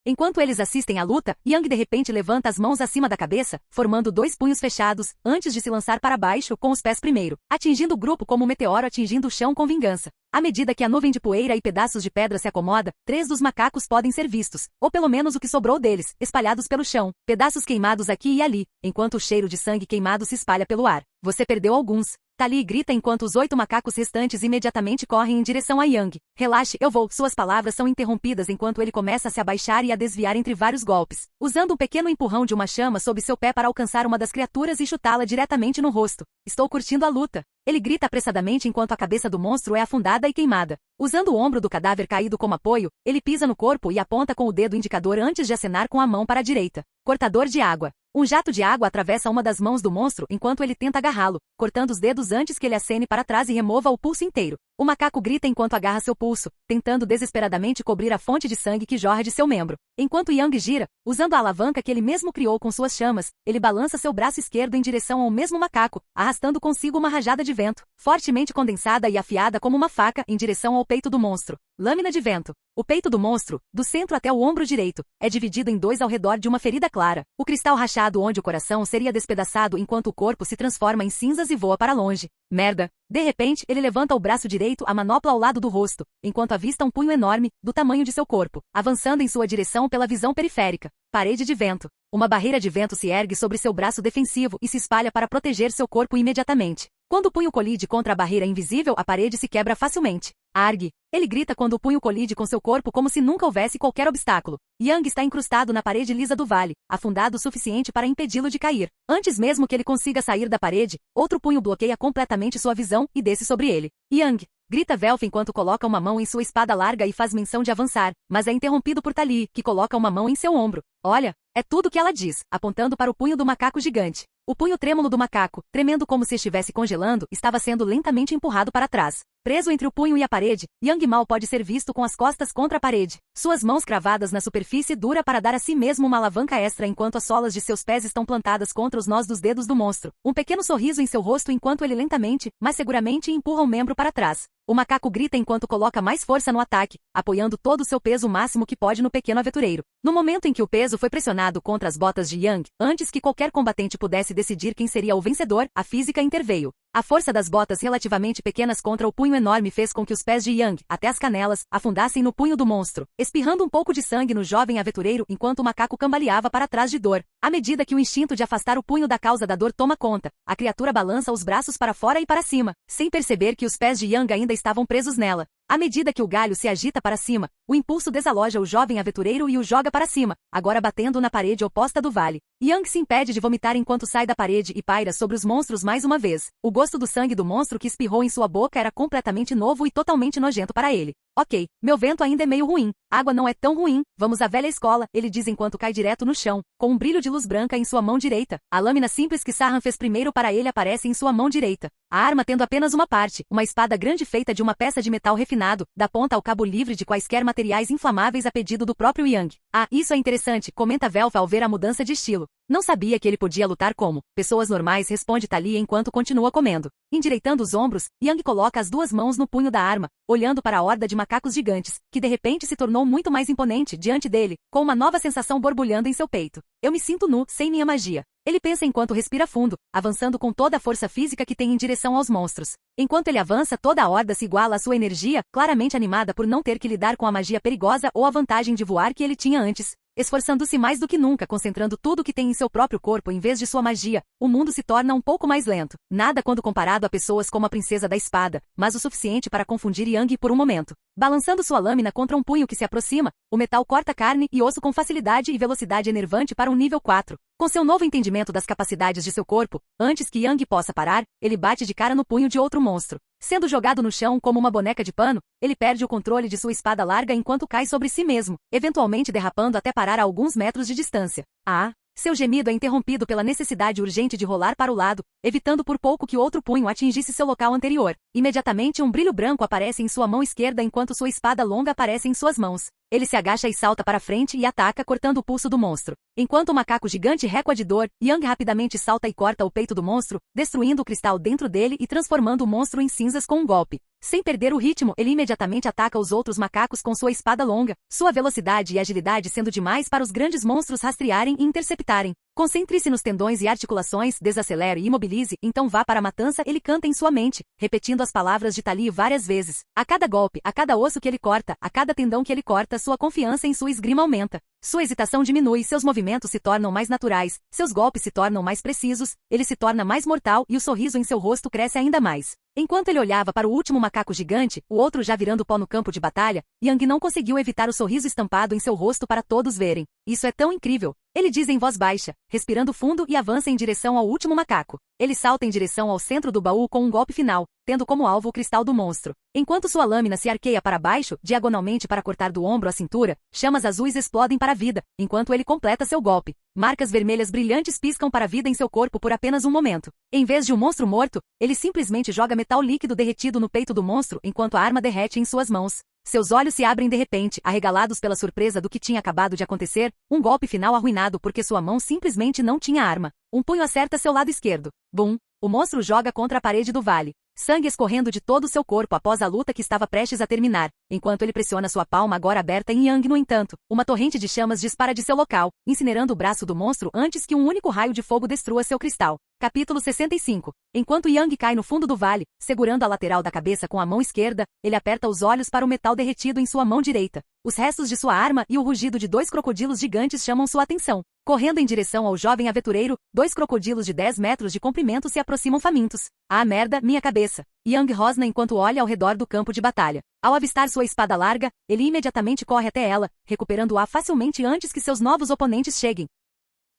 Enquanto eles assistem à luta, Yang de repente levanta as mãos acima da cabeça, formando 2 punhos fechados, antes de se lançar para baixo com os pés primeiro, atingindo o grupo como um meteoro atingindo o chão com vingança. À medida que a nuvem de poeira e pedaços de pedra se acomoda, 3 dos macacos podem ser vistos, ou pelo menos o que sobrou deles, espalhados pelo chão, pedaços queimados aqui e ali, enquanto o cheiro de sangue queimado se espalha pelo ar. Você perdeu alguns. Tali grita enquanto os 8 macacos restantes imediatamente correm em direção a Yang. Relaxe, eu vou. Suas palavras são interrompidas enquanto ele começa a se abaixar e a desviar entre vários golpes, usando um pequeno empurrão de uma chama sob seu pé para alcançar uma das criaturas e chutá-la diretamente no rosto. Estou curtindo a luta. Ele grita apressadamente enquanto a cabeça do monstro é afundada e queimada. Usando o ombro do cadáver caído como apoio, ele pisa no corpo e aponta com o dedo indicador antes de acenar com a mão para a direita. Cortador de água. Um jato de água atravessa uma das mãos do monstro enquanto ele tenta agarrá-lo, cortando os dedos antes que ele acene para trás e remova o pulso inteiro. O macaco grita enquanto agarra seu pulso, tentando desesperadamente cobrir a fonte de sangue que jorra de seu membro. Enquanto Yang gira, usando a alavanca que ele mesmo criou com suas chamas, ele balança seu braço esquerdo em direção ao mesmo macaco, arrastando consigo uma rajada de vento, fortemente condensada e afiada como uma faca, em direção ao peito do monstro. Lâmina de vento. O peito do monstro, do centro até o ombro direito, é dividido em dois ao redor de uma ferida clara. O cristal rachado onde o coração seria despedaçado enquanto o corpo se transforma em cinzas e voa para longe. Merda! De repente, ele levanta o braço direito, a manopla ao lado do rosto, enquanto avista um punho enorme, do tamanho de seu corpo, avançando em sua direção pela visão periférica. Parede de vento. Uma barreira de vento se ergue sobre seu braço defensivo e se espalha para proteger seu corpo imediatamente. Quando o punho colide contra a barreira invisível, a parede se quebra facilmente. Argue! Ele grita quando o punho colide com seu corpo como se nunca houvesse qualquer obstáculo. Yang está incrustado na parede lisa do vale, afundado o suficiente para impedi-lo de cair. Antes mesmo que ele consiga sair da parede, outro punho bloqueia completamente sua visão e desce sobre ele. Yang! Grita Velf enquanto coloca uma mão em sua espada larga e faz menção de avançar, mas é interrompido por Tali, que coloca uma mão em seu ombro. Olha, é tudo o que ela diz, apontando para o punho do macaco gigante. O punho trêmulo do macaco, tremendo como se estivesse congelando, estava sendo lentamente empurrado para trás. Preso entre o punho e a parede, Yang mal pode ser visto com as costas contra a parede. Suas mãos cravadas na superfície dura para dar a si mesmo uma alavanca extra enquanto as solas de seus pés estão plantadas contra os nós dos dedos do monstro. Um pequeno sorriso em seu rosto enquanto ele lentamente, mas seguramente empurra o membro para trás. O macaco grita enquanto coloca mais força no ataque, apoiando todo o seu peso máximo que pode no pequeno aventureiro. No momento em que o peso foi pressionado contra as botas de Yang, antes que qualquer combatente pudesse decidir quem seria o vencedor, a física interveio. A força das botas relativamente pequenas contra o punho enorme fez com que os pés de Yang, até as canelas, afundassem no punho do monstro, espirrando um pouco de sangue no jovem aventureiro enquanto o macaco cambaleava para trás de dor. À medida que o instinto de afastar o punho da causa da dor toma conta, a criatura balança os braços para fora e para cima, sem perceber que os pés de Yang ainda estavam presos nela. À medida que o galho se agita para cima, o impulso desaloja o jovem aventureiro e o joga para cima, agora batendo na parede oposta do vale. Yang se impede de vomitar enquanto sai da parede e paira sobre os monstros mais uma vez. O gosto do sangue do monstro que espirrou em sua boca era completamente novo e totalmente nojento para ele. Ok, meu vento ainda é meio ruim. Água não é tão ruim. Vamos à velha escola, ele diz enquanto cai direto no chão, com um brilho de luz branca em sua mão direita. A lâmina simples que Sahan fez primeiro para ele aparece em sua mão direita. A arma tendo apenas uma parte, uma espada grande feita de uma peça de metal refinado, da ponta ao cabo livre de quaisquer materiais inflamáveis a pedido do próprio Yang. Ah, isso é interessante, comenta Velf ao ver a mudança de estilo. Não sabia que ele podia lutar como pessoas normais, responde Tali enquanto continua comendo. Endireitando os ombros, Yang coloca as duas mãos no punho da arma, olhando para a horda de macacos gigantes, que de repente se tornou muito mais imponente diante dele, com uma nova sensação borbulhando em seu peito. Eu me sinto nu, sem minha magia. Ele pensa enquanto respira fundo, avançando com toda a força física que tem em direção aos monstros. Enquanto ele avança, toda a horda se iguala à sua energia, claramente animada por não ter que lidar com a magia perigosa ou a vantagem de voar que ele tinha antes. Esforçando-se mais do que nunca, concentrando tudo o que tem em seu próprio corpo em vez de sua magia, o mundo se torna um pouco mais lento. Nada quando comparado a pessoas como a Princesa da Espada, mas o suficiente para confundir Yang por um momento. Balançando sua lâmina contra um punho que se aproxima, o metal corta carne e osso com facilidade e velocidade enervante para um nível 4. Com seu novo entendimento das capacidades de seu corpo, antes que Yang possa parar, ele bate de cara no punho de outro monstro. Sendo jogado no chão como uma boneca de pano, ele perde o controle de sua espada larga enquanto cai sobre si mesmo, eventualmente derrapando até parar a alguns metros de distância. Ah! Seu gemido é interrompido pela necessidade urgente de rolar para o lado, evitando por pouco que outro punho atingisse seu local anterior. Imediatamente um brilho branco aparece em sua mão esquerda enquanto sua espada longa aparece em suas mãos. Ele se agacha e salta para frente e ataca, cortando o pulso do monstro. Enquanto o macaco gigante recua de dor, Yang rapidamente salta e corta o peito do monstro, destruindo o cristal dentro dele e transformando o monstro em cinzas com um golpe. Sem perder o ritmo, ele imediatamente ataca os outros macacos com sua espada longa, sua velocidade e agilidade sendo demais para os grandes monstros rastrearem e interceptarem. Concentre-se nos tendões e articulações, desacelere e imobilize, então vá para a matança, ele canta em sua mente, repetindo as palavras de Tali várias vezes. A cada golpe, a cada osso que ele corta, a cada tendão que ele corta, sua confiança em sua esgrima aumenta. Sua hesitação diminui, seus movimentos se tornam mais naturais, seus golpes se tornam mais precisos, ele se torna mais mortal e o sorriso em seu rosto cresce ainda mais. Enquanto ele olhava para o último macaco gigante, o outro já virando pó no campo de batalha, Yang não conseguiu evitar o sorriso estampado em seu rosto para todos verem. Isso é tão incrível! Ele diz em voz baixa, respirando fundo e avança em direção ao último macaco. Ele salta em direção ao centro do baú com um golpe final, tendo como alvo o cristal do monstro. Enquanto sua lâmina se arqueia para baixo, diagonalmente para cortar do ombro à cintura, chamas azuis explodem para a vida, enquanto ele completa seu golpe. Marcas vermelhas brilhantes piscam para a vida em seu corpo por apenas um momento. Em vez de um monstro morto, ele simplesmente joga metal líquido derretido no peito do monstro enquanto a arma derrete em suas mãos. Seus olhos se abrem de repente, arregalados pela surpresa do que tinha acabado de acontecer, um golpe final arruinado porque sua mão simplesmente não tinha arma. Um punho acerta seu lado esquerdo. Bum! O monstro joga contra a parede do vale. Sangue escorrendo de todo o seu corpo após a luta que estava prestes a terminar, enquanto ele pressiona sua palma agora aberta em Yang. No entanto, uma torrente de chamas dispara de seu local, incinerando o braço do monstro antes que um único raio de fogo destrua seu cristal. Capítulo 65. Enquanto Yang cai no fundo do vale, segurando a lateral da cabeça com a mão esquerda, ele aperta os olhos para o metal derretido em sua mão direita. Os restos de sua arma e o rugido de 2 crocodilos gigantes chamam sua atenção. Correndo em direção ao jovem aventureiro, 2 crocodilos de 10 metros de comprimento se aproximam famintos. Ah, merda, minha cabeça! Yang rosna enquanto olha ao redor do campo de batalha. Ao avistar sua espada larga, ele imediatamente corre até ela, recuperando-a facilmente antes que seus novos oponentes cheguem.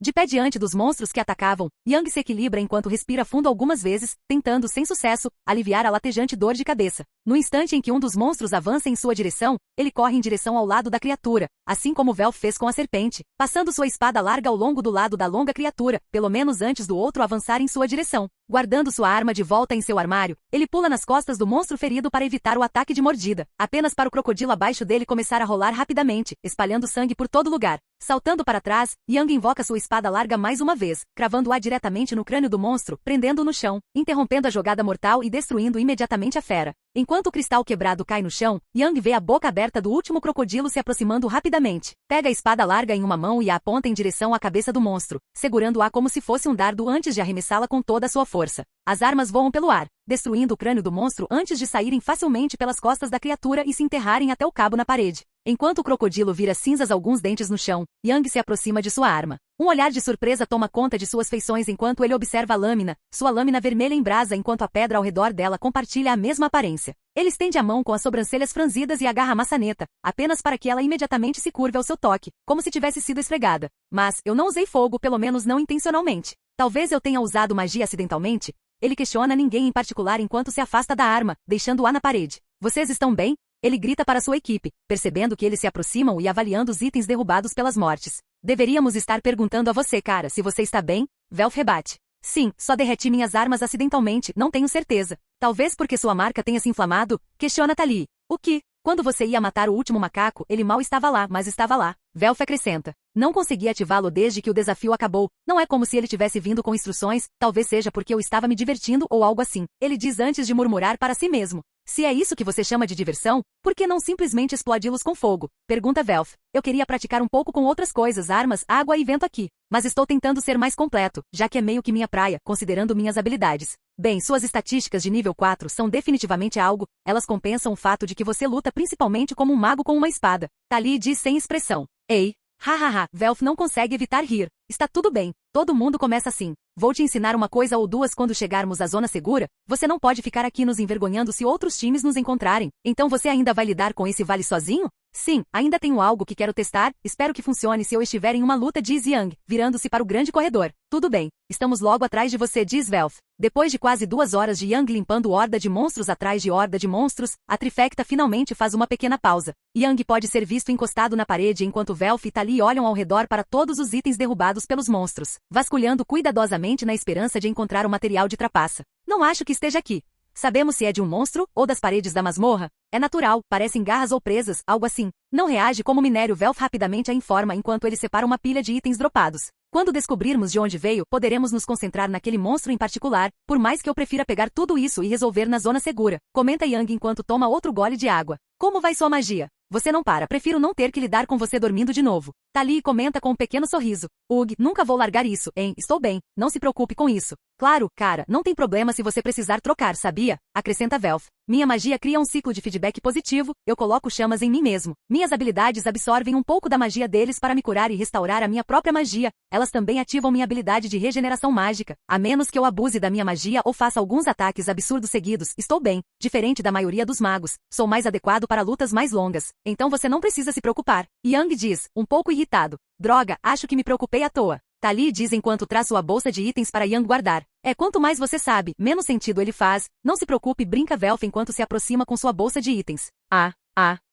De pé diante dos monstros que atacavam, Yang se equilibra enquanto respira fundo algumas vezes, tentando, sem sucesso, aliviar a latejante dor de cabeça. No instante em que um dos monstros avança em sua direção, ele corre em direção ao lado da criatura, assim como Velf fez com a serpente, passando sua espada larga ao longo do lado da longa criatura, pelo menos antes do outro avançar em sua direção. Guardando sua arma de volta em seu armário, ele pula nas costas do monstro ferido para evitar o ataque de mordida, apenas para o crocodilo abaixo dele começar a rolar rapidamente, espalhando sangue por todo lugar. Saltando para trás, Yang invoca sua espada larga mais uma vez, cravando-a diretamente no crânio do monstro, prendendo-o no chão, interrompendo a jogada mortal e destruindo imediatamente a fera. Enquanto o cristal quebrado cai no chão, Yang vê a boca aberta do último crocodilo se aproximando rapidamente. Pega a espada larga em uma mão e a aponta em direção à cabeça do monstro, segurando-a como se fosse um dardo antes de arremessá-la com toda a sua força. As armas voam pelo ar, destruindo o crânio do monstro antes de saírem facilmente pelas costas da criatura e se enterrarem até o cabo na parede. Enquanto o crocodilo vira cinzas alguns dentes no chão, Yang se aproxima de sua arma. Um olhar de surpresa toma conta de suas feições enquanto ele observa a lâmina, sua lâmina vermelha em brasa enquanto a pedra ao redor dela compartilha a mesma aparência. Ele estende a mão com as sobrancelhas franzidas e agarra a maçaneta, apenas para que ela imediatamente se curve ao seu toque, como se tivesse sido esfregada. Mas, eu não usei fogo, pelo menos não intencionalmente. Talvez eu tenha usado magia acidentalmente? Ele questiona ninguém em particular enquanto se afasta da arma, deixando-a na parede. Vocês estão bem? Ele grita para sua equipe, percebendo que eles se aproximam e avaliando os itens derrubados pelas mortes. Deveríamos estar perguntando a você, cara, se você está bem? Velf rebate. Sim, só derreti minhas armas acidentalmente, não tenho certeza. Talvez porque sua marca tenha se inflamado? Questiona Tali. O que? Quando você ia matar o último macaco, ele mal estava lá, mas estava lá. Velf acrescenta. Não consegui ativá-lo desde que o desafio acabou. Não é como se ele tivesse vindo com instruções, talvez seja porque eu estava me divertindo ou algo assim. Ele diz antes de murmurar para si mesmo. Se é isso que você chama de diversão, por que não simplesmente explodi-los com fogo? Pergunta Velf. Eu queria praticar um pouco com outras coisas, armas, água e vento aqui. Mas estou tentando ser mais completo, já que é meio que minha praia, considerando minhas habilidades. Bem, suas estatísticas de nível 4 são definitivamente algo, elas compensam o fato de que você luta principalmente como um mago com uma espada. Tali diz sem expressão. Ei. Hahaha, Velf não consegue evitar rir. Está tudo bem, todo mundo começa assim. Vou te ensinar uma coisa ou duas quando chegarmos à zona segura. Você não pode ficar aqui nos envergonhando se outros times nos encontrarem. Então você ainda vai lidar com esse vale sozinho? Sim, ainda tenho algo que quero testar, espero que funcione se eu estiver em uma luta, diz Yang, virando-se para o grande corredor. Tudo bem, estamos logo atrás de você, diz Velf. Depois de quase 2 horas de Yang limpando horda de monstros atrás de horda de monstros, a trifecta finalmente faz uma pequena pausa. Yang pode ser visto encostado na parede enquanto Velf e Tali olham ao redor para todos os itens derrubados pelos monstros, vasculhando cuidadosamente na esperança de encontrar o material de trapaça. Não acho que esteja aqui. Sabemos se é de um monstro ou das paredes da masmorra? É natural, parecem garras ou presas, algo assim. Não reage como minério, Velf rapidamente a informa enquanto ele separa uma pilha de itens dropados. Quando descobrirmos de onde veio, poderemos nos concentrar naquele monstro em particular, por mais que eu prefira pegar tudo isso e resolver na zona segura. Comenta Yang enquanto toma outro gole de água. Como vai sua magia? Você não para, prefiro não ter que lidar com você dormindo de novo. Tali comenta com um pequeno sorriso. Ugh, nunca vou largar isso, hein? Estou bem, não se preocupe com isso. Claro, cara, não tem problema se você precisar trocar, sabia? Acrescenta Velf. Minha magia cria um ciclo de feedback positivo, eu coloco chamas em mim mesmo. Minhas habilidades absorvem um pouco da magia deles para me curar e restaurar a minha própria magia. Elas também ativam minha habilidade de regeneração mágica. A menos que eu abuse da minha magia ou faça alguns ataques absurdos seguidos, estou bem. Diferente da maioria dos magos, sou mais adequado para lutas mais longas. Então você não precisa se preocupar. Yang diz, um pouco irritado. Droga, acho que me preocupei à toa. Tali diz enquanto traz sua bolsa de itens para Yang guardar. Quanto mais você sabe, menos sentido ele faz. Não se preocupe, brinca Velf enquanto se aproxima com sua bolsa de itens.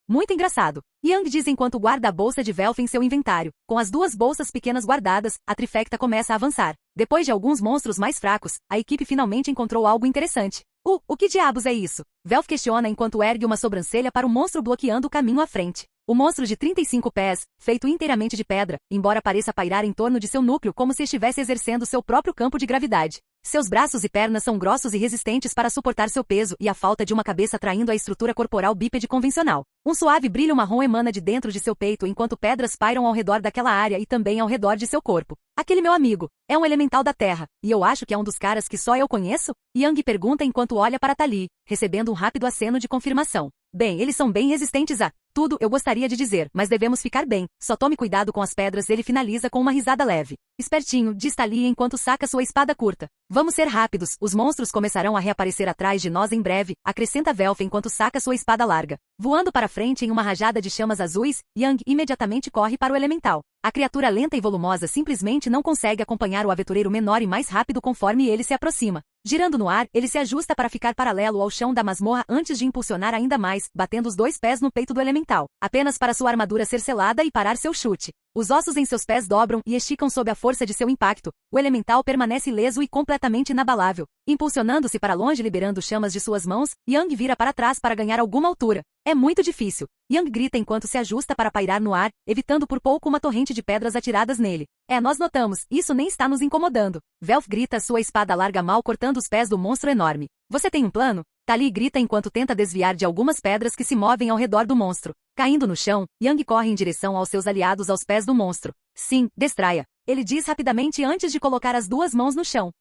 Muito engraçado. Yang diz enquanto guarda a bolsa de Velf em seu inventário. Com as duas bolsas pequenas guardadas, a trifecta começa a avançar. Depois de alguns monstros mais fracos, a equipe finalmente encontrou algo interessante. O que diabos é isso? Velf questiona enquanto ergue uma sobrancelha para o monstro bloqueando o caminho à frente. O monstro de 35 pés, feito inteiramente de pedra, embora pareça pairar em torno de seu núcleo como se estivesse exercendo seu próprio campo de gravidade. Seus braços e pernas são grossos e resistentes para suportar seu peso e a falta de uma cabeça traindo a estrutura corporal bípede convencional. Um suave brilho marrom emana de dentro de seu peito enquanto pedras pairam ao redor daquela área e também ao redor de seu corpo. Aquele meu amigo é um elemental da terra, e eu acho que é um dos caras que só eu conheço? Yang pergunta enquanto olha para Tali, recebendo um rápido aceno de confirmação. Bem, eles são bem resistentes a tudo, eu gostaria de dizer, mas devemos ficar bem. Só tome cuidado com as pedras, ele finaliza com uma risada leve. Espertinho, diz Tali enquanto saca sua espada curta. Vamos ser rápidos, os monstros começarão a reaparecer atrás de nós em breve, acrescenta Velf enquanto saca sua espada larga. Voando para frente em uma rajada de chamas azuis, Yang imediatamente corre para o elemental. A criatura lenta e volumosa simplesmente não consegue acompanhar o aventureiro menor e mais rápido conforme ele se aproxima. Girando no ar, ele se ajusta para ficar paralelo ao chão da masmorra antes de impulsionar ainda mais, batendo os dois pés no peito do elemental, apenas para sua armadura ser selada e parar seu chute. Os ossos em seus pés dobram e esticam sob a força de seu impacto. O elemental permanece ileso e completamente inabalável. Impulsionando-se para longe liberando chamas de suas mãos, Yang vira para trás para ganhar alguma altura. É muito difícil. Yang grita enquanto se ajusta para pairar no ar, evitando por pouco uma torrente de pedras atiradas nele. Nós notamos, isso nem está nos incomodando. Velf grita sua espada larga mal cortando os pés do monstro enorme. Você tem um plano? Tali grita enquanto tenta desviar de algumas pedras que se movem ao redor do monstro. Caindo no chão, Yang corre em direção aos seus aliados aos pés do monstro. Sim, distraia. Ele diz rapidamente antes de colocar as duas mãos no chão.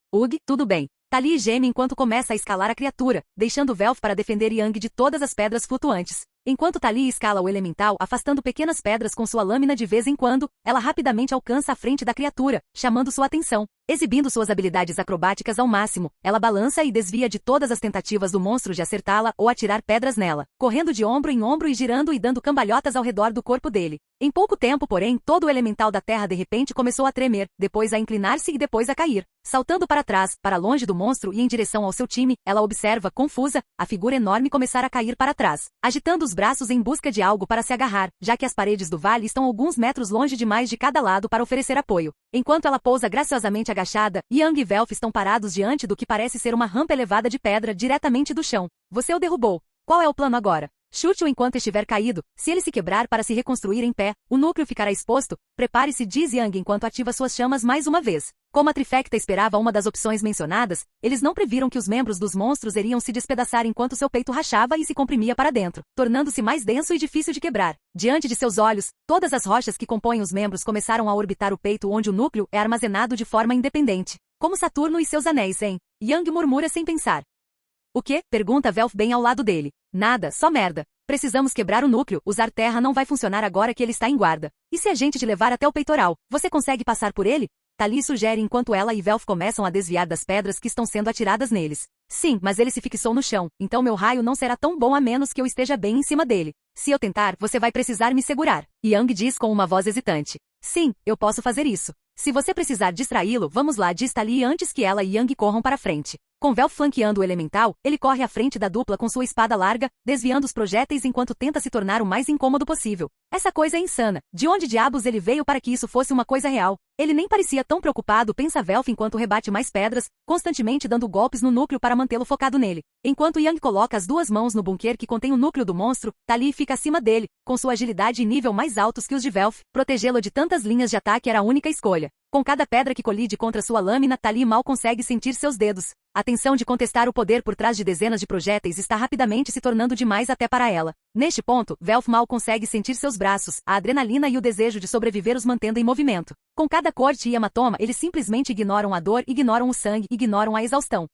Tudo bem. Tali geme enquanto começa a escalar a criatura, deixando Velf para defender Yang de todas as pedras flutuantes. Enquanto Tali escala o elemental, afastando pequenas pedras com sua lâmina de vez em quando, ela rapidamente alcança a frente da criatura, chamando sua atenção. Exibindo suas habilidades acrobáticas ao máximo, ela balança e desvia de todas as tentativas do monstro de acertá-la ou atirar pedras nela, correndo de ombro em ombro e girando e dando cambalhotas ao redor do corpo dele. Em pouco tempo, porém, todo o elemental da terra de repente começou a tremer, depois a inclinar-se e depois a cair. Saltando para trás, para longe do monstro e em direção ao seu time, ela observa, confusa, a figura enorme começar a cair para trás, agitando os braços em busca de algo para se agarrar, já que as paredes do vale estão alguns metros longe demais de cada lado para oferecer apoio. Enquanto ela pousa graciosamente agachada, Yang e Velf estão parados diante do que parece ser uma rampa elevada de pedra diretamente do chão. Você o derrubou. Qual é o plano agora? Chute-o enquanto estiver caído. Se ele se quebrar para se reconstruir em pé, o núcleo ficará exposto. Prepare-se, diz Yang enquanto ativa suas chamas mais uma vez. Como a trifecta esperava uma das opções mencionadas, eles não previram que os membros dos monstros iriam se despedaçar enquanto seu peito rachava e se comprimia para dentro, tornando-se mais denso e difícil de quebrar. Diante de seus olhos, todas as rochas que compõem os membros começaram a orbitar o peito onde o núcleo é armazenado de forma independente. Como Saturno e seus anéis, hein? Yang murmura sem pensar. O quê? Pergunta Velf bem ao lado dele. Nada, só merda. Precisamos quebrar o núcleo, usar terra não vai funcionar agora que ele está em guarda. E se a gente te levar até o peitoral, você consegue passar por ele? Tali sugere enquanto ela e Velf começam a desviar das pedras que estão sendo atiradas neles. Sim, mas ele se fixou no chão, então meu raio não será tão bom a menos que eu esteja bem em cima dele. Se eu tentar, você vai precisar me segurar. Yang diz com uma voz hesitante. Sim, eu posso fazer isso. Se você precisar distraí-lo, vamos lá, diz Tali antes que ela e Yang corram para frente. Com Velf flanqueando o elemental, ele corre à frente da dupla com sua espada larga, desviando os projéteis enquanto tenta se tornar o mais incômodo possível. Essa coisa é insana. De onde diabos ele veio para que isso fosse uma coisa real? Ele nem parecia tão preocupado, pensa Velf enquanto rebate mais pedras, constantemente dando golpes no núcleo para mantê-lo focado nele. Enquanto Yang coloca as duas mãos no bunker que contém o núcleo do monstro, Tali fica acima dele, com sua agilidade e nível mais altos que os de Velf. Protegê-lo de tantas linhas de ataque era a única escolha. Com cada pedra que colide contra sua lâmina, Tali mal consegue sentir seus dedos. A tensão de contestar o poder por trás de dezenas de projéteis está rapidamente se tornando demais até para ela. Neste ponto, Velf mal consegue sentir seus braços, a adrenalina e o desejo de sobreviver os mantendo em movimento. Com cada corte e hematoma, eles simplesmente ignoram a dor, ignoram o sangue, ignoram a exaustão.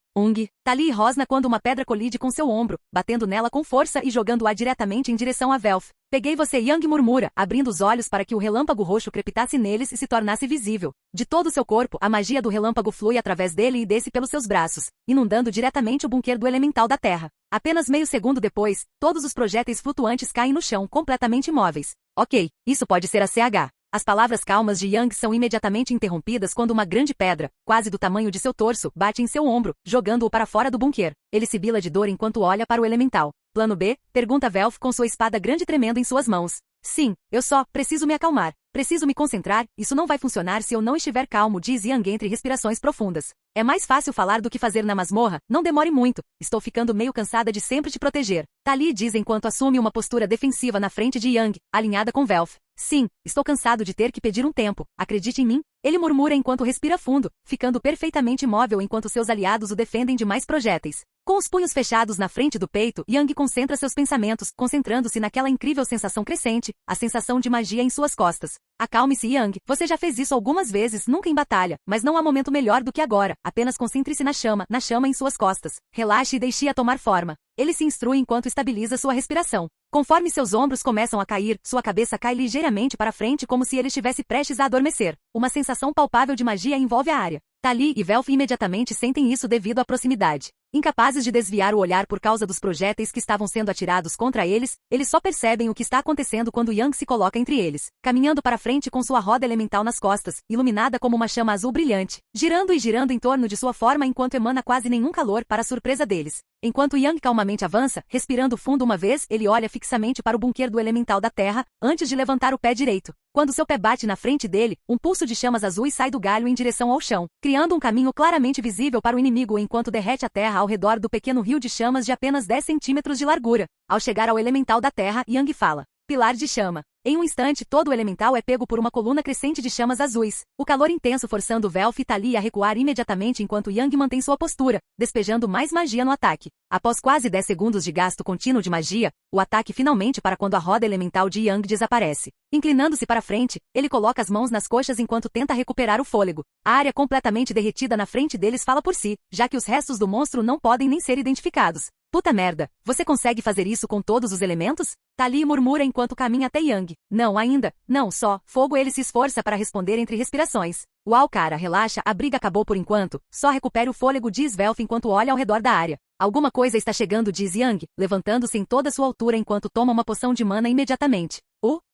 Tali rosna quando uma pedra colide com seu ombro, batendo nela com força e jogando-a diretamente em direção a Velf. Peguei você, Yang murmura, abrindo os olhos para que o relâmpago roxo crepitasse neles e se tornasse visível. De todo o seu corpo, a magia do relâmpago flui através dele e desce pelos seus braços, inundando diretamente o bunker do elemental da terra. Apenas meio segundo depois, todos os projéteis flutuantes caem no chão completamente imóveis. Ok, isso pode ser a CH. As palavras calmas de Yang são imediatamente interrompidas quando uma grande pedra, quase do tamanho de seu torso, bate em seu ombro, jogando-o para fora do bunker. Ele sibila de dor enquanto olha para o elemental. Plano B? Pergunta Velf com sua espada grande tremendo em suas mãos. Sim, eu só preciso me acalmar. Preciso me concentrar, isso não vai funcionar se eu não estiver calmo, diz Yang entre respirações profundas. É mais fácil falar do que fazer na masmorra, não demore muito, estou ficando meio cansada de sempre te proteger. Tali diz enquanto assume uma postura defensiva na frente de Yang, alinhada com Velf. Sim, estou cansado de ter que pedir um tempo, acredite em mim. Ele murmura enquanto respira fundo, ficando perfeitamente imóvel enquanto seus aliados o defendem de mais projéteis. Com os punhos fechados na frente do peito, Yang concentra seus pensamentos, concentrando-se naquela incrível sensação crescente, a sensação de magia em suas costas. Acalme-se, Yang, você já fez isso algumas vezes, nunca em batalha, mas não há momento melhor do que agora, apenas concentre-se na chama em suas costas. Relaxe e deixe-a tomar forma. Ele se instrui enquanto estabiliza sua respiração. Conforme seus ombros começam a cair, sua cabeça cai ligeiramente para frente como se ele estivesse prestes a adormecer. Uma sensação palpável de magia envolve a área. Tali e Velf imediatamente sentem isso devido à proximidade. Incapazes de desviar o olhar por causa dos projéteis que estavam sendo atirados contra eles só percebem o que está acontecendo quando Yang se coloca entre eles, caminhando para frente com sua roda elemental nas costas, iluminada como uma chama azul brilhante, girando e girando em torno de sua forma enquanto emana quase nenhum calor para a surpresa deles. Enquanto Yang calmamente avança, respirando fundo uma vez, ele olha fixamente para o bunker do elemental da terra, antes de levantar o pé direito. Quando seu pé bate na frente dele, um pulso de chamas azuis sai do galho em direção ao chão, criando um caminho claramente visível para o inimigo enquanto derrete a terra ao redor do pequeno rio de chamas de apenas 10 centímetros de largura. Ao chegar ao elemental da terra, Yang fala: pilar de chama. Em um instante, todo o elemental é pego por uma coluna crescente de chamas azuis. O calor intenso forçando Velf e Tali a recuar imediatamente enquanto Yang mantém sua postura, despejando mais magia no ataque. Após quase 10 segundos de gasto contínuo de magia, o ataque finalmente para quando a roda elemental de Yang desaparece. Inclinando-se para frente, ele coloca as mãos nas coxas enquanto tenta recuperar o fôlego. A área completamente derretida na frente deles fala por si, já que os restos do monstro não podem nem ser identificados. Puta merda, você consegue fazer isso com todos os elementos? Tali murmura enquanto caminha até Yang. Não ainda, não só, fogo. Ele se esforça para responder entre respirações. Uau cara, relaxa, a briga acabou por enquanto, só recupere o fôlego, diz Velf enquanto olha ao redor da área. Alguma coisa está chegando, diz Yang, levantando-se em toda sua altura enquanto toma uma poção de mana imediatamente.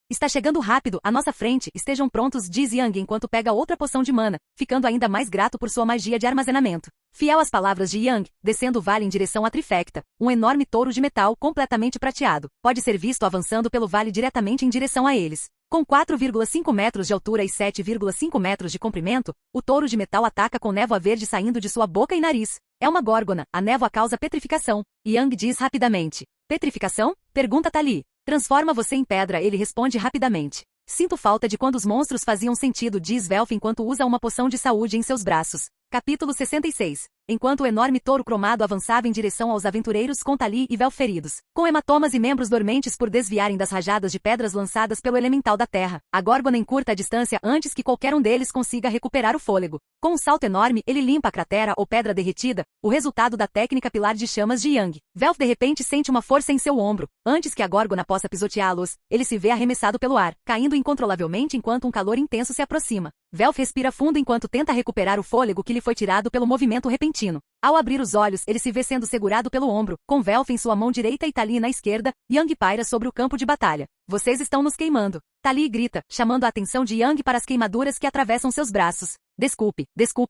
Está chegando rápido, à nossa frente, estejam prontos, diz Yang enquanto pega outra poção de mana, ficando ainda mais grato por sua magia de armazenamento. Fiel às palavras de Yang, descendo o vale em direção à trifecta, um enorme touro de metal completamente prateado, pode ser visto avançando pelo vale diretamente em direção a eles. Com 4,5 metros de altura e 7,5 metros de comprimento, o touro de metal ataca com névoa verde saindo de sua boca e nariz. É uma górgona, a névoa causa petrificação. Yang diz rapidamente. Petrificação? Pergunta Tali. Transforma você em pedra, ele responde rapidamente. Sinto falta de quando os monstros faziam sentido, diz Velf enquanto usa uma poção de saúde em seus braços. Capítulo 66. Enquanto o enorme touro cromado avançava em direção aos aventureiros com Tali e Velf feridos, com hematomas e membros dormentes por desviarem das rajadas de pedras lançadas pelo elemental da terra, a górgona encurta a distância antes que qualquer um deles consiga recuperar o fôlego. Com um salto enorme, ele limpa a cratera ou pedra derretida, o resultado da técnica pilar de chamas de Yang. Velf de repente sente uma força em seu ombro. Antes que a górgona possa pisoteá-los, ele se vê arremessado pelo ar, caindo incontrolavelmente enquanto um calor intenso se aproxima. Velf respira fundo enquanto tenta recuperar o fôlego que lhe foi tirado pelo movimento repentino. Ao abrir os olhos, ele se vê sendo segurado pelo ombro, com Velf em sua mão direita e Tali na esquerda. Yang paira sobre o campo de batalha. Vocês estão nos queimando. Tali grita, chamando a atenção de Yang para as queimaduras que atravessam seus braços. Desculpe,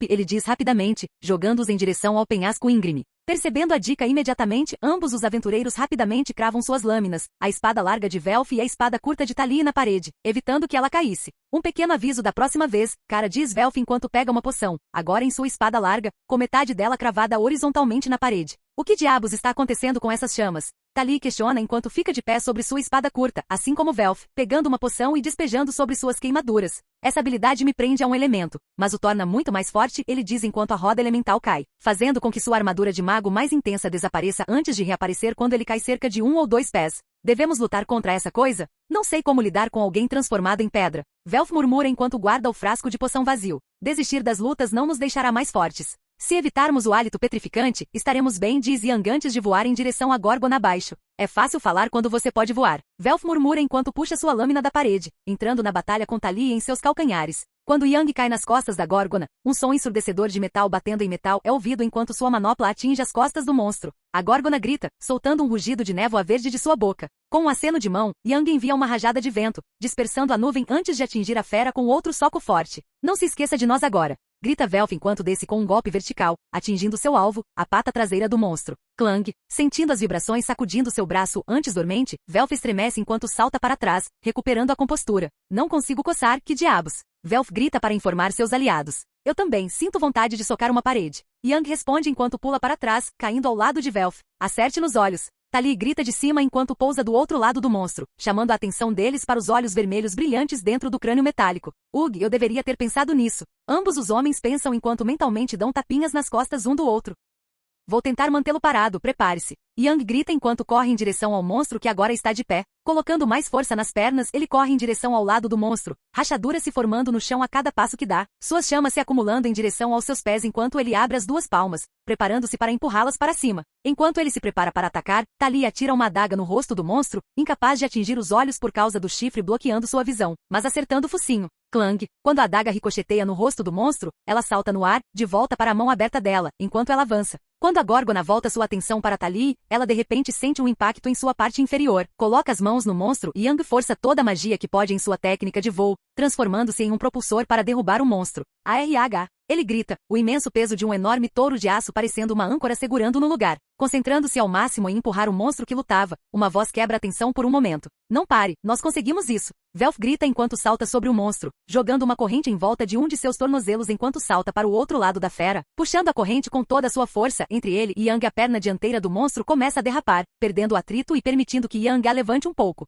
ele diz rapidamente, jogando-os em direção ao penhasco íngreme. Percebendo a dica imediatamente, ambos os aventureiros rapidamente cravam suas lâminas, a espada larga de Velf e a espada curta de Tali na parede, evitando que ela caísse. Um pequeno aviso da próxima vez, cara, diz Velf enquanto pega uma poção, agora em sua espada larga, com metade dela cravada horizontalmente na parede. O que diabos está acontecendo com essas chamas? Tali questiona enquanto fica de pé sobre sua espada curta, assim como Velf, pegando uma poção e despejando sobre suas queimaduras. Essa habilidade me prende a um elemento, mas o torna muito mais forte, ele diz enquanto a roda elemental cai, fazendo com que sua armadura de mago mais intensa desapareça antes de reaparecer quando ele cai cerca de 1 ou 2 pés. Devemos lutar contra essa coisa? Não sei como lidar com alguém transformado em pedra. Velf murmura enquanto guarda o frasco de poção vazio. Desistir das lutas não nos deixará mais fortes. Se evitarmos o hálito petrificante, estaremos bem, diz Yang antes de voar em direção à górgona abaixo. É fácil falar quando você pode voar. Velf murmura enquanto puxa sua lâmina da parede, entrando na batalha com Tali em seus calcanhares. Quando Yang cai nas costas da Górgona, um som ensurdecedor de metal batendo em metal é ouvido enquanto sua manopla atinge as costas do monstro. A Górgona grita, soltando um rugido de névoa verde de sua boca. Com um aceno de mão, Yang envia uma rajada de vento, dispersando a nuvem antes de atingir a fera com outro soco forte. Não se esqueça de nós agora! Grita Velf enquanto desce com um golpe vertical, atingindo seu alvo, a pata traseira do monstro. Clang! Sentindo as vibrações sacudindo seu braço antes dormente, Velf estremece enquanto salta para trás, recuperando a compostura. Não consigo coçar, que diabos! Velf grita para informar seus aliados. Eu também sinto vontade de socar uma parede. Yang responde enquanto pula para trás, caindo ao lado de Velf. Acerte nos olhos. Tali grita de cima enquanto pousa do outro lado do monstro, chamando a atenção deles para os olhos vermelhos brilhantes dentro do crânio metálico. Ugh, eu deveria ter pensado nisso. Ambos os homens pensam enquanto mentalmente dão tapinhas nas costas um do outro. Vou tentar mantê-lo parado, prepare-se. Yang grita enquanto corre em direção ao monstro que agora está de pé. Colocando mais força nas pernas, ele corre em direção ao lado do monstro, rachaduras se formando no chão a cada passo que dá, suas chamas se acumulando em direção aos seus pés enquanto ele abre as duas palmas, preparando-se para empurrá-las para cima. Enquanto ele se prepara para atacar, Tali atira uma adaga no rosto do monstro, incapaz de atingir os olhos por causa do chifre bloqueando sua visão, mas acertando o focinho. Clang! Quando a adaga ricocheteia no rosto do monstro, ela salta no ar, de volta para a mão aberta dela, enquanto ela avança. Quando a Górgona volta sua atenção para Tali, ela de repente sente um impacto em sua parte inferior. Coloca as mãos no monstro e Yang força toda a magia que pode em sua técnica de voo, transformando-se em um propulsor para derrubar o monstro. ARH! Ele grita, o imenso peso de um enorme touro de aço parecendo uma âncora segurando no lugar. Concentrando-se ao máximo em empurrar o monstro que lutava, uma voz quebra a tensão por um momento. Não pare, nós conseguimos isso! Velf grita enquanto salta sobre o monstro, jogando uma corrente em volta de um de seus tornozelos enquanto salta para o outro lado da fera, puxando a corrente com toda a sua força. Entre ele e Yang, a perna dianteira do monstro começa a derrapar, perdendo o atrito e permitindo que Yang a levante um pouco.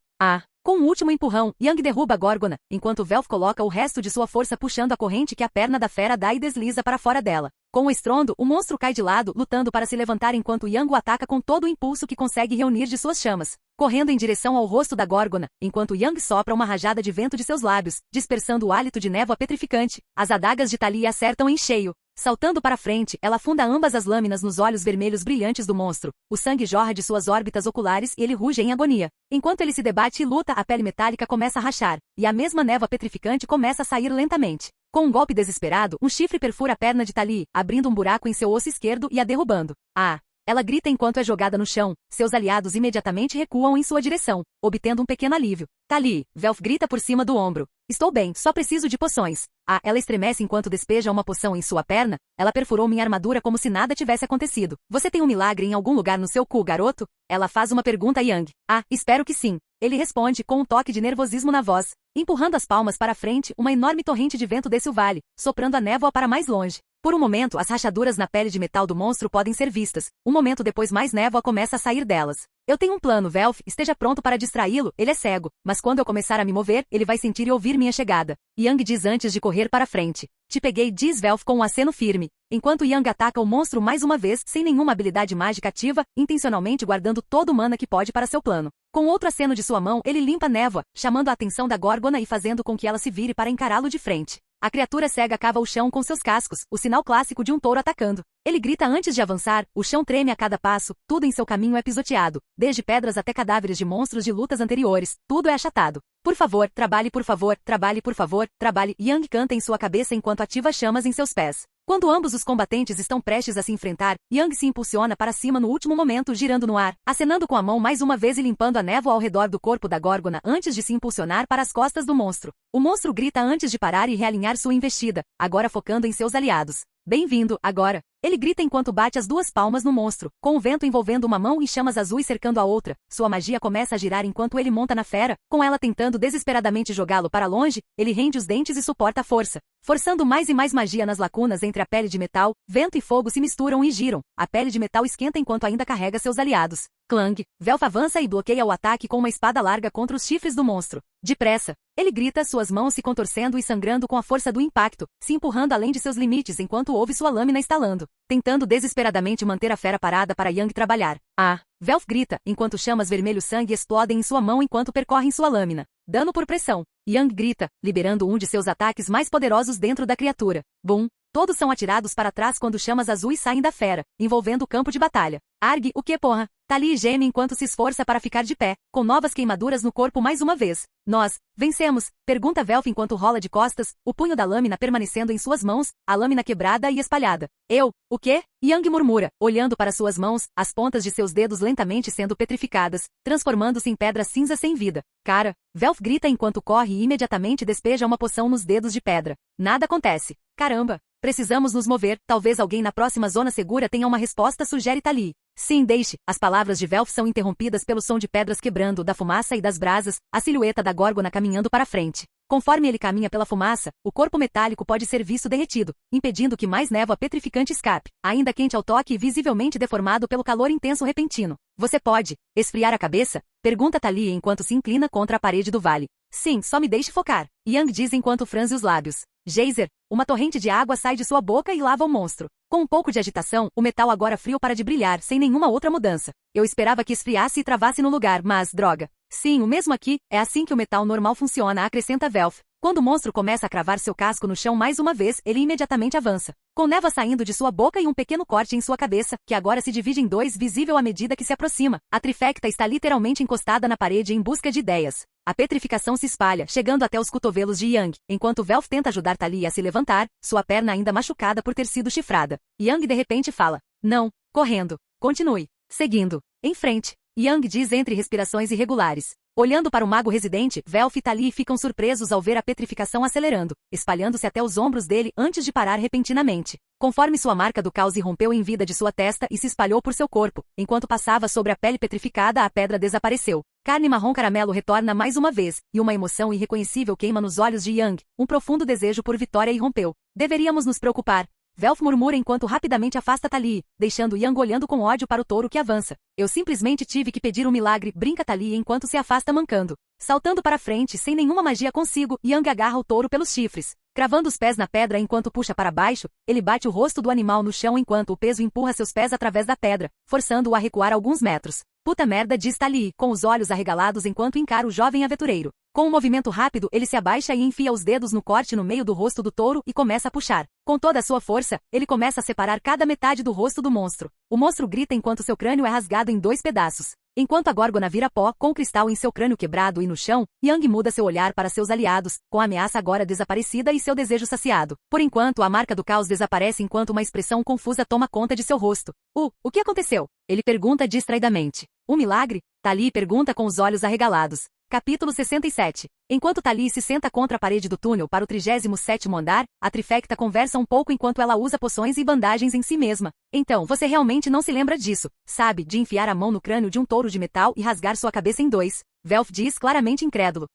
Com um último empurrão, Yang derruba a Górgona, enquanto Velf coloca o resto de sua força puxando a corrente que a perna da fera dá e desliza para fora dela. Com o estrondo, o monstro cai de lado, lutando para se levantar enquanto Yang o ataca com todo o impulso que consegue reunir de suas chamas, correndo em direção ao rosto da Górgona, enquanto Yang sopra uma rajada de vento de seus lábios, dispersando o hálito de névoa petrificante. As adagas de Tali acertam em cheio. Saltando para frente, ela afunda ambas as lâminas nos olhos vermelhos brilhantes do monstro. O sangue jorra de suas órbitas oculares e ele ruge em agonia. Enquanto ele se debate e luta, a pele metálica começa a rachar, e a mesma névoa petrificante começa a sair lentamente. Com um golpe desesperado, um chifre perfura a perna de Tali, abrindo um buraco em seu osso esquerdo e a derrubando. Ela grita enquanto é jogada no chão. Seus aliados imediatamente recuam em sua direção, obtendo um pequeno alívio. Tali, Velf grita por cima do ombro. Estou bem, só preciso de poções. Ela estremece enquanto despeja uma poção em sua perna. Ela perfurou minha armadura como se nada tivesse acontecido. Você tem um milagre em algum lugar no seu cu, garoto? Ela faz uma pergunta a Yang. Espero que sim. Ele responde com um toque de nervosismo na voz. Empurrando as palmas para frente, uma enorme torrente de vento desce o vale, soprando a névoa para mais longe. Por um momento, as rachaduras na pele de metal do monstro podem ser vistas. Um momento depois, mais névoa começa a sair delas. Eu tenho um plano, Velf, esteja pronto para distraí-lo, ele é cego, mas quando eu começar a me mover, ele vai sentir e ouvir minha chegada. Yang diz antes de correr para frente. Te peguei, diz Velf com um aceno firme. Enquanto Yang ataca o monstro mais uma vez, sem nenhuma habilidade mágica ativa, intencionalmente guardando todo o mana que pode para seu plano. Com outro aceno de sua mão, ele limpa a névoa, chamando a atenção da Górgona e fazendo com que ela se vire para encará-lo de frente. A criatura cega cava o chão com seus cascos, o sinal clássico de um touro atacando. Ele grita antes de avançar, o chão treme a cada passo, tudo em seu caminho é pisoteado, desde pedras até cadáveres de monstros de lutas anteriores, tudo é achatado. Por favor, trabalhe por favor, trabalhe por favor, trabalhe. Yang canta em sua cabeça enquanto ativa chamas em seus pés. Quando ambos os combatentes estão prestes a se enfrentar, Yang se impulsiona para cima no último momento, girando no ar, acenando com a mão mais uma vez e limpando a névoa ao redor do corpo da Górgona antes de se impulsionar para as costas do monstro. O monstro grita antes de parar e realinhar sua investida, agora focando em seus aliados. Bem-vindo, agora! Ele grita enquanto bate as duas palmas no monstro, com o vento envolvendo uma mão e chamas azuis cercando a outra. Sua magia começa a girar enquanto ele monta na fera, com ela tentando desesperadamente jogá-lo para longe. Ele rende os dentes e suporta a força, forçando mais e mais magia nas lacunas entre a pele de metal. Vento e fogo se misturam e giram. A pele de metal esquenta enquanto ainda carrega seus aliados. Clang! Velf avança e bloqueia o ataque com uma espada larga contra os chifres do monstro. Depressa! Ele grita, suas mãos se contorcendo e sangrando com a força do impacto, se empurrando além de seus limites enquanto ouve sua lâmina estalando, tentando desesperadamente manter a fera parada para Yang trabalhar. Velf grita, enquanto chamas vermelho sangue explodem em sua mão enquanto percorrem sua lâmina. Dano por pressão. Yang grita, liberando um de seus ataques mais poderosos dentro da criatura. Boom! Todos são atirados para trás quando chamas azuis saem da fera, envolvendo o campo de batalha. Arg, o que porra? Tali geme enquanto se esforça para ficar de pé, com novas queimaduras no corpo mais uma vez. Nós vencemos? Pergunta Velf enquanto rola de costas, o punho da lâmina permanecendo em suas mãos, a lâmina quebrada e espalhada. O quê? Yang murmura, olhando para suas mãos, as pontas de seus dedos lentamente sendo petrificadas, transformando-se em pedra cinza sem vida. Cara, Velf grita enquanto corre e imediatamente despeja uma poção nos dedos de pedra. Nada acontece. Caramba! Precisamos nos mover, talvez alguém na próxima zona segura tenha uma resposta, sugere Tali. Sim, deixe. As palavras de Velf são interrompidas pelo som de pedras quebrando, da fumaça e das brasas, a silhueta da górgona caminhando para frente. Conforme ele caminha pela fumaça, o corpo metálico pode ser visto derretido, impedindo que mais névoa petrificante escape, ainda quente ao toque e visivelmente deformado pelo calor intenso repentino. Você pode esfriar a cabeça? Pergunta Tali enquanto se inclina contra a parede do vale. Sim, só me deixe focar. Yang diz enquanto franze os lábios. Geyser, uma torrente de água sai de sua boca e lava o monstro. Com um pouco de agitação, o metal agora frio para de brilhar, sem nenhuma outra mudança. Eu esperava que esfriasse e travasse no lugar, mas, droga. Sim, o mesmo aqui, é assim que o metal normal funciona, acrescenta Velf. Quando o monstro começa a cravar seu casco no chão mais uma vez, ele imediatamente avança. Com névoa saindo de sua boca e um pequeno corte em sua cabeça, que agora se divide em dois, visível à medida que se aproxima, a trifecta está literalmente encostada na parede em busca de ideias. A petrificação se espalha, chegando até os cotovelos de Yang, enquanto Velf tenta ajudar Tali a se levantar, sua perna ainda machucada por ter sido chifrada. Yang de repente fala. Não, correndo. Continue. Seguindo. Em frente. Yang diz entre respirações irregulares. Olhando para o mago residente, Velf e Tali ficam surpresos ao ver a petrificação acelerando, espalhando-se até os ombros dele antes de parar repentinamente. Conforme sua marca do caos irrompeu em vida de sua testa e se espalhou por seu corpo, enquanto passava sobre a pele petrificada, a pedra desapareceu. Carne marrom caramelo retorna mais uma vez, e uma emoção irreconhecível queima nos olhos de Yang, um profundo desejo por vitória irrompeu. Deveríamos nos preocupar. Velf murmura enquanto rapidamente afasta Tali, deixando Yang olhando com ódio para o touro que avança. Eu simplesmente tive que pedir um milagre, brinca Tali enquanto se afasta mancando. Saltando para frente, sem nenhuma magia consigo, Yang agarra o touro pelos chifres. Cravando os pés na pedra enquanto puxa para baixo, ele bate o rosto do animal no chão enquanto o peso empurra seus pés através da pedra, forçando-o a recuar alguns metros. Puta merda, diz Tali, com os olhos arregalados enquanto encara o jovem aventureiro. Com um movimento rápido, ele se abaixa e enfia os dedos no corte no meio do rosto do touro e começa a puxar. Com toda a sua força, ele começa a separar cada metade do rosto do monstro. O monstro grita enquanto seu crânio é rasgado em 2 pedaços. Enquanto a górgona vira pó, com o cristal em seu crânio quebrado e no chão, Yang muda seu olhar para seus aliados, com a ameaça agora desaparecida e seu desejo saciado. Por enquanto, a marca do caos desaparece enquanto uma expressão confusa toma conta de seu rosto. O que aconteceu? Ele pergunta distraidamente. Um milagre? Tali pergunta com os olhos arregalados. Capítulo 67. Enquanto Tali se senta contra a parede do túnel para o 37º andar, a trifecta conversa um pouco enquanto ela usa poções e bandagens em si mesma. Então, você realmente não se lembra disso, sabe, de enfiar a mão no crânio de um touro de metal e rasgar sua cabeça em 2. Velf diz claramente incrédulo.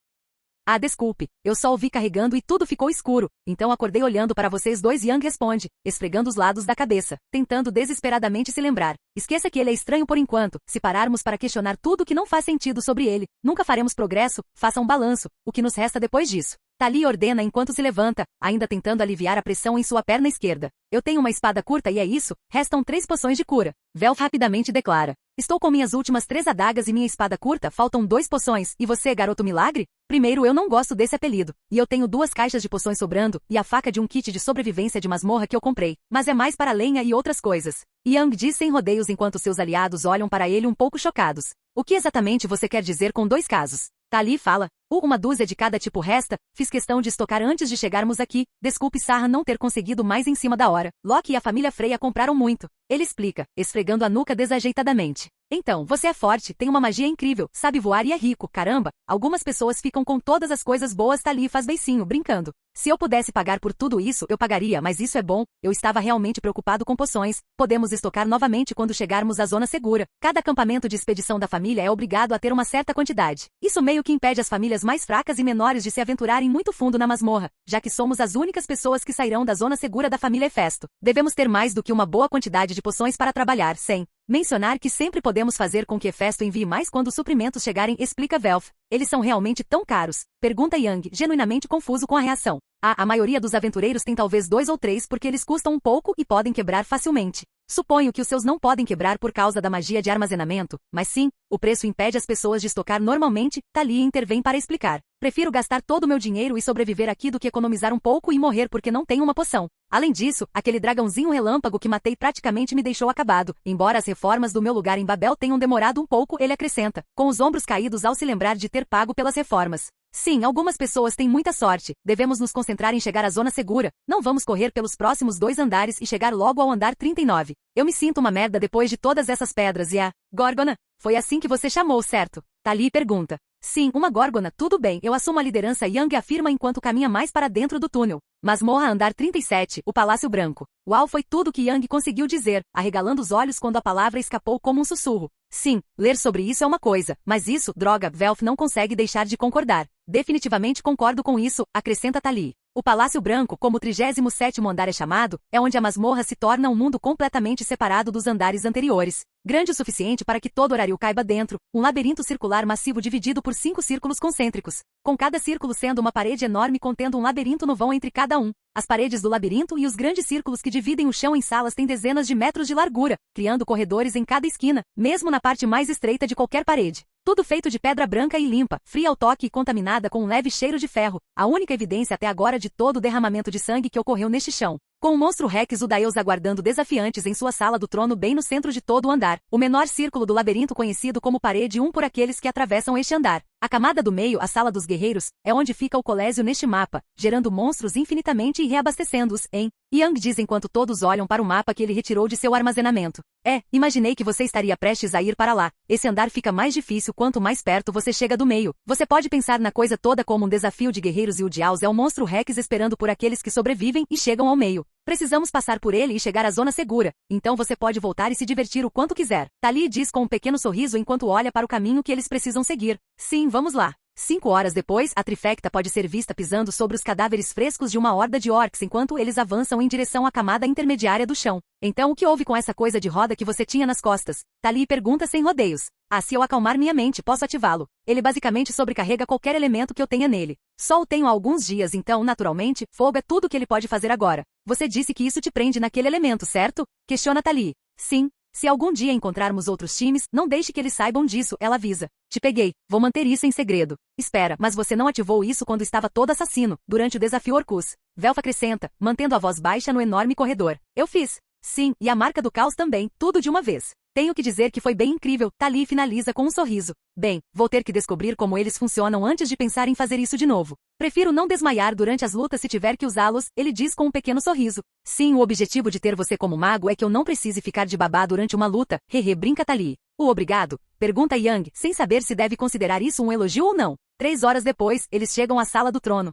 Ah, desculpe, eu só o vi carregando e tudo ficou escuro, então acordei olhando para vocês dois. Yang responde, esfregando os lados da cabeça, tentando desesperadamente se lembrar. Esqueça que ele é estranho por enquanto, se pararmos para questionar tudo que não faz sentido sobre ele, nunca faremos progresso, faça um balanço, o que nos resta depois disso. Tali ordena enquanto se levanta, ainda tentando aliviar a pressão em sua perna esquerda. Eu tenho uma espada curta e é isso, restam 3 poções de cura. Velf rapidamente declara. Estou com minhas últimas 3 adagas e minha espada curta, faltam 2 poções, e você, garoto milagre? Primeiro, eu não gosto desse apelido, e eu tenho 2 caixas de poções sobrando, e a faca de um kit de sobrevivência de masmorra que eu comprei, mas é mais para lenha e outras coisas. Yang diz sem rodeios enquanto seus aliados olham para ele um pouco chocados. O que exatamente você quer dizer com 2 casos? Tali fala. Uma dúzia de cada tipo resta, fiz questão de estocar antes de chegarmos aqui, desculpe Sarah não ter conseguido mais em cima da hora. Loki e a família Freya compraram muito. Ele explica, esfregando a nuca desajeitadamente. Então, você é forte, tem uma magia incrível, sabe voar e é rico, caramba. Algumas pessoas ficam com todas as coisas boas. Tali faz beicinho, brincando. Se eu pudesse pagar por tudo isso, eu pagaria, mas isso é bom, eu estava realmente preocupado com poções. Podemos estocar novamente quando chegarmos à zona segura. Cada acampamento de expedição da família é obrigado a ter uma certa quantidade. Isso meio que impede as famílias mais fracas e menores de se aventurarem muito fundo na masmorra, já que somos as únicas pessoas que sairão da zona segura da família Hefesto. Devemos ter mais do que uma boa quantidade de poções para trabalhar, sem mencionar que sempre podemos fazer com que Hefesto envie mais quando os suprimentos chegarem, explica Velf. Eles são realmente tão caros? Pergunta Yang, genuinamente confuso com a reação. A maioria dos aventureiros tem talvez 2 ou 3 porque eles custam um pouco e podem quebrar facilmente. Suponho que os seus não podem quebrar por causa da magia de armazenamento, mas sim, o preço impede as pessoas de estocar normalmente. Talia intervém para explicar. Prefiro gastar todo o meu dinheiro e sobreviver aqui do que economizar um pouco e morrer porque não tenho uma poção. Além disso, aquele dragãozinho relâmpago que matei praticamente me deixou acabado. Embora as reformas do meu lugar em Babel tenham demorado um pouco, ele acrescenta, com os ombros caídos ao se lembrar de ter pago pelas reformas. Sim, algumas pessoas têm muita sorte. Devemos nos concentrar em chegar à zona segura. Não vamos correr pelos próximos 2 andares e chegar logo ao andar 39. Eu me sinto uma merda depois de todas essas pedras e a... Górgona? Foi assim que você chamou, certo? Talia pergunta. Sim, uma górgona, tudo bem, eu assumo a liderança, Yang afirma enquanto caminha mais para dentro do túnel. Masmorra andar 37, o Palácio Branco. Uau, foi tudo que Yang conseguiu dizer, arregalando os olhos quando a palavra escapou como um sussurro. Sim, ler sobre isso é uma coisa, mas isso, droga, Velf não consegue deixar de concordar. Definitivamente concordo com isso, acrescenta Talia. O Palácio Branco, como o 37º andar é chamado, é onde a masmorra se torna um mundo completamente separado dos andares anteriores. Grande o suficiente para que todo horário caiba dentro, um labirinto circular massivo dividido por 5 círculos concêntricos, com cada círculo sendo uma parede enorme contendo um labirinto no vão entre cada um. As paredes do labirinto e os grandes círculos que dividem o chão em salas têm dezenas de metros de largura, criando corredores em cada esquina, mesmo na parte mais estreita de qualquer parede. Tudo feito de pedra branca e limpa, fria ao toque e contaminada com um leve cheiro de ferro, a única evidência até agora de todo o derramamento de sangue que ocorreu neste chão. Com o monstro Rex Udaeus aguardando desafiantes em sua sala do trono bem no centro de todo o andar, o menor círculo do labirinto conhecido como parede 1 por aqueles que atravessam este andar. A camada do meio, a sala dos guerreiros, é onde fica o colésio neste mapa, gerando monstros infinitamente e reabastecendo-os, hein? Yang diz enquanto todos olham para o mapa que ele retirou de seu armazenamento. Imaginei que você estaria prestes a ir para lá. Esse andar fica mais difícil quanto mais perto você chega do meio. Você pode pensar na coisa toda como um desafio de guerreiros e o Diaus é o monstro Rex esperando por aqueles que sobrevivem e chegam ao meio. Precisamos passar por ele e chegar à zona segura, então você pode voltar e se divertir o quanto quiser. Talia diz com um pequeno sorriso enquanto olha para o caminho que eles precisam seguir. Sim, vamos lá. 5 horas depois, a trifecta pode ser vista pisando sobre os cadáveres frescos de uma horda de orcs enquanto eles avançam em direção à camada intermediária do chão. Então o que houve com essa coisa de roda que você tinha nas costas? Talia pergunta sem rodeios. Se eu acalmar minha mente, posso ativá-lo. Ele basicamente sobrecarrega qualquer elemento que eu tenha nele. Só o tenho há alguns dias, então, naturalmente, fogo é tudo que ele pode fazer agora. Você disse que isso te prende naquele elemento, certo? Questiona Talia. Sim. Se algum dia encontrarmos outros times, não deixe que eles saibam disso, ela avisa. Te peguei. Vou manter isso em segredo. Espera, mas você não ativou isso quando estava todo assassino, durante o desafio Orcus. Velf acrescenta, mantendo a voz baixa no enorme corredor. Eu fiz. Sim, e a marca do caos também, tudo de uma vez. Tenho que dizer que foi bem incrível, Talia finaliza com um sorriso. Bem, vou ter que descobrir como eles funcionam antes de pensar em fazer isso de novo. Prefiro não desmaiar durante as lutas se tiver que usá-los, ele diz com um pequeno sorriso. Sim, o objetivo de ter você como mago é que eu não precise ficar de babá durante uma luta, brinca Talia. O obrigado? Pergunta Yang, sem saber se deve considerar isso um elogio ou não. 3 horas depois, eles chegam à sala do trono.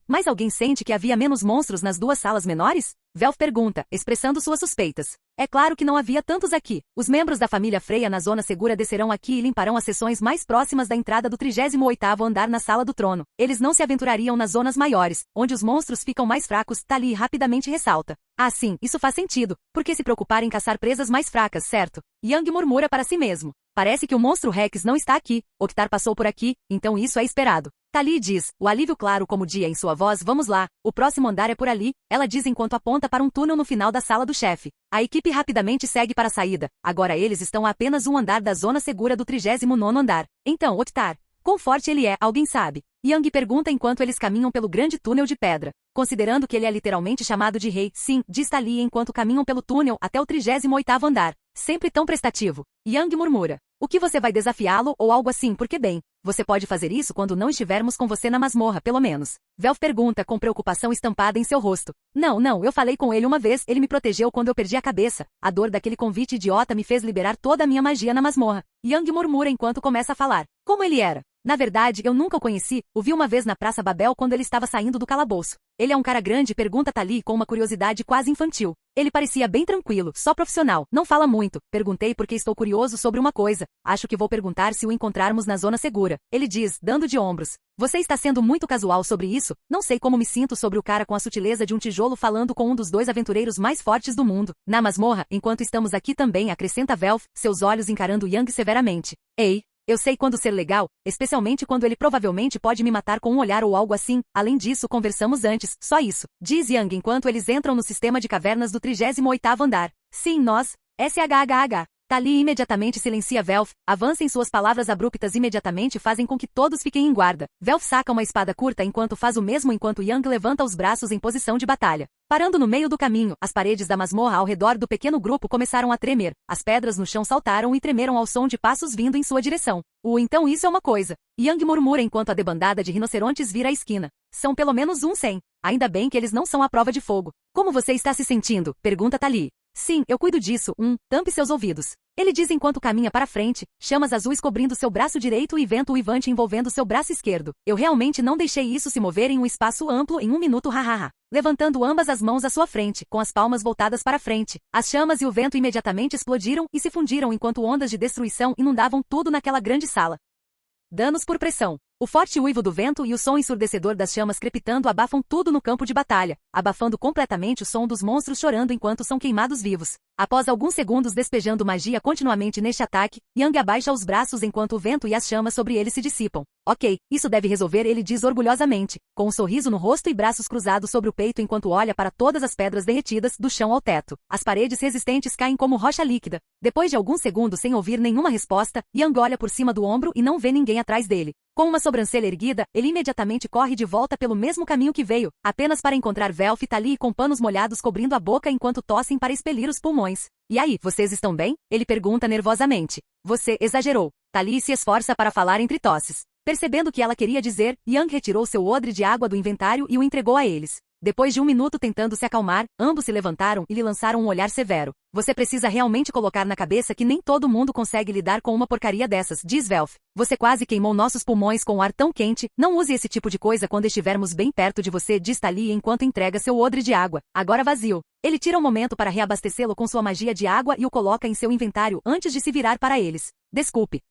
Mas alguém sente que havia menos monstros nas 2 salas menores? Velf pergunta, expressando suas suspeitas. É claro que não havia tantos aqui. Os membros da família Freya na zona segura descerão aqui e limparão as seções mais próximas da entrada do 38º andar na sala do trono. Eles não se aventurariam nas zonas maiores, onde os monstros ficam mais fracos, Talia rapidamente ressalta. Sim, isso faz sentido. Por que se preocupar em caçar presas mais fracas, certo? Yang murmura para si mesmo. Parece que o monstro Rex não está aqui. Oktar passou por aqui, então isso é esperado. Talia diz, o alívio claro como dia em sua voz, vamos lá, o próximo andar é por ali, ela diz enquanto aponta para um túnel no final da sala do chefe. A equipe rapidamente segue para a saída, agora eles estão a apenas um andar da zona segura do 39º andar. Então, Oktar, quão forte ele é, alguém sabe? Yang pergunta enquanto eles caminham pelo grande túnel de pedra. Considerando que ele é literalmente chamado de rei, sim, diz Talia enquanto caminham pelo túnel até o 38º andar. Sempre tão prestativo. Yang murmura. O que você vai desafiá-lo ou algo assim porque bem, você pode fazer isso quando não estivermos com você na masmorra, pelo menos. Velf pergunta com preocupação estampada em seu rosto. Não, eu falei com ele uma vez, ele me protegeu quando eu perdi a cabeça. A dor daquele convite idiota me fez liberar toda a minha magia na masmorra. Yang murmura enquanto começa a falar. Como ele era? Na verdade, eu nunca o conheci, o vi uma vez na Praça Babel quando ele estava saindo do calabouço. Ele é um cara grande, pergunta Talia com uma curiosidade quase infantil. Ele parecia bem tranquilo, só profissional, não fala muito. Perguntei porque estou curioso sobre uma coisa. Acho que vou perguntar se o encontrarmos na zona segura. Ele diz, dando de ombros. Você está sendo muito casual sobre isso? Não sei como me sinto sobre o cara com a sutileza de um tijolo falando com um dos 2 aventureiros mais fortes do mundo. Na masmorra, enquanto estamos aqui também, acrescenta Velf, seus olhos encarando Yang severamente. Ei, Eu sei quando ser legal, especialmente quando ele provavelmente pode me matar com um olhar ou algo assim. Além disso, conversamos antes, só isso. Diz Yang enquanto eles entram no sistema de cavernas do 38º andar. Sim, nós. SHHH. Tali imediatamente silencia Velf, avança em suas palavras abruptas imediatamente fazem com que todos fiquem em guarda. Velf saca uma espada curta enquanto faz o mesmo enquanto Yang levanta os braços em posição de batalha. Parando no meio do caminho, as paredes da masmorra ao redor do pequeno grupo começaram a tremer. As pedras no chão saltaram e tremeram ao som de passos vindo em sua direção. Então isso é uma coisa. Yang murmura enquanto a debandada de rinocerontes vira a esquina. São pelo menos 100. Ainda bem que eles não são à prova de fogo. Como você está se sentindo? Pergunta Tali. Sim, eu cuido disso. Tampe seus ouvidos. Ele diz enquanto caminha para frente, chamas azuis cobrindo seu braço direito e vento uivante envolvendo seu braço esquerdo. Eu realmente não deixei isso se mover em um espaço amplo em 1 minuto, hahaha. Levantando ambas as mãos à sua frente, com as palmas voltadas para frente. As chamas e o vento imediatamente explodiram e se fundiram enquanto ondas de destruição inundavam tudo naquela grande sala. Danos por pressão. O forte uivo do vento e o som ensurdecedor das chamas crepitando abafam tudo no campo de batalha, abafando completamente o som dos monstros chorando enquanto são queimados vivos. Após alguns segundos despejando magia continuamente neste ataque, Yang abaixa os braços enquanto o vento e as chamas sobre ele se dissipam. Ok, isso deve resolver, ele diz orgulhosamente, com um sorriso no rosto e braços cruzados sobre o peito enquanto olha para todas as pedras derretidas do chão ao teto. As paredes resistentes caem como rocha líquida. Depois de alguns segundos sem ouvir nenhuma resposta, Yang olha por cima do ombro e não vê ninguém atrás dele. Com uma sobrancelha erguida, ele imediatamente corre de volta pelo mesmo caminho que veio, apenas para encontrar Velf e Tali com panos molhados cobrindo a boca enquanto tossem para expelir os pulmões. E aí, vocês estão bem? Ele pergunta nervosamente. Você exagerou. Tali se esforça para falar entre tosses. Percebendo o que ela queria dizer, Yang retirou seu odre de água do inventário e o entregou a eles. Depois de 1 minuto tentando se acalmar, ambos se levantaram e lhe lançaram um olhar severo. Você precisa realmente colocar na cabeça que nem todo mundo consegue lidar com uma porcaria dessas, diz Velf. Você quase queimou nossos pulmões com um ar tão quente, não use esse tipo de coisa quando estivermos bem perto de você, diz Tali enquanto entrega seu odre de água, agora vazio. Ele tira um momento para reabastecê-lo com sua magia de água e o coloca em seu inventário antes de se virar para eles. Desculpe,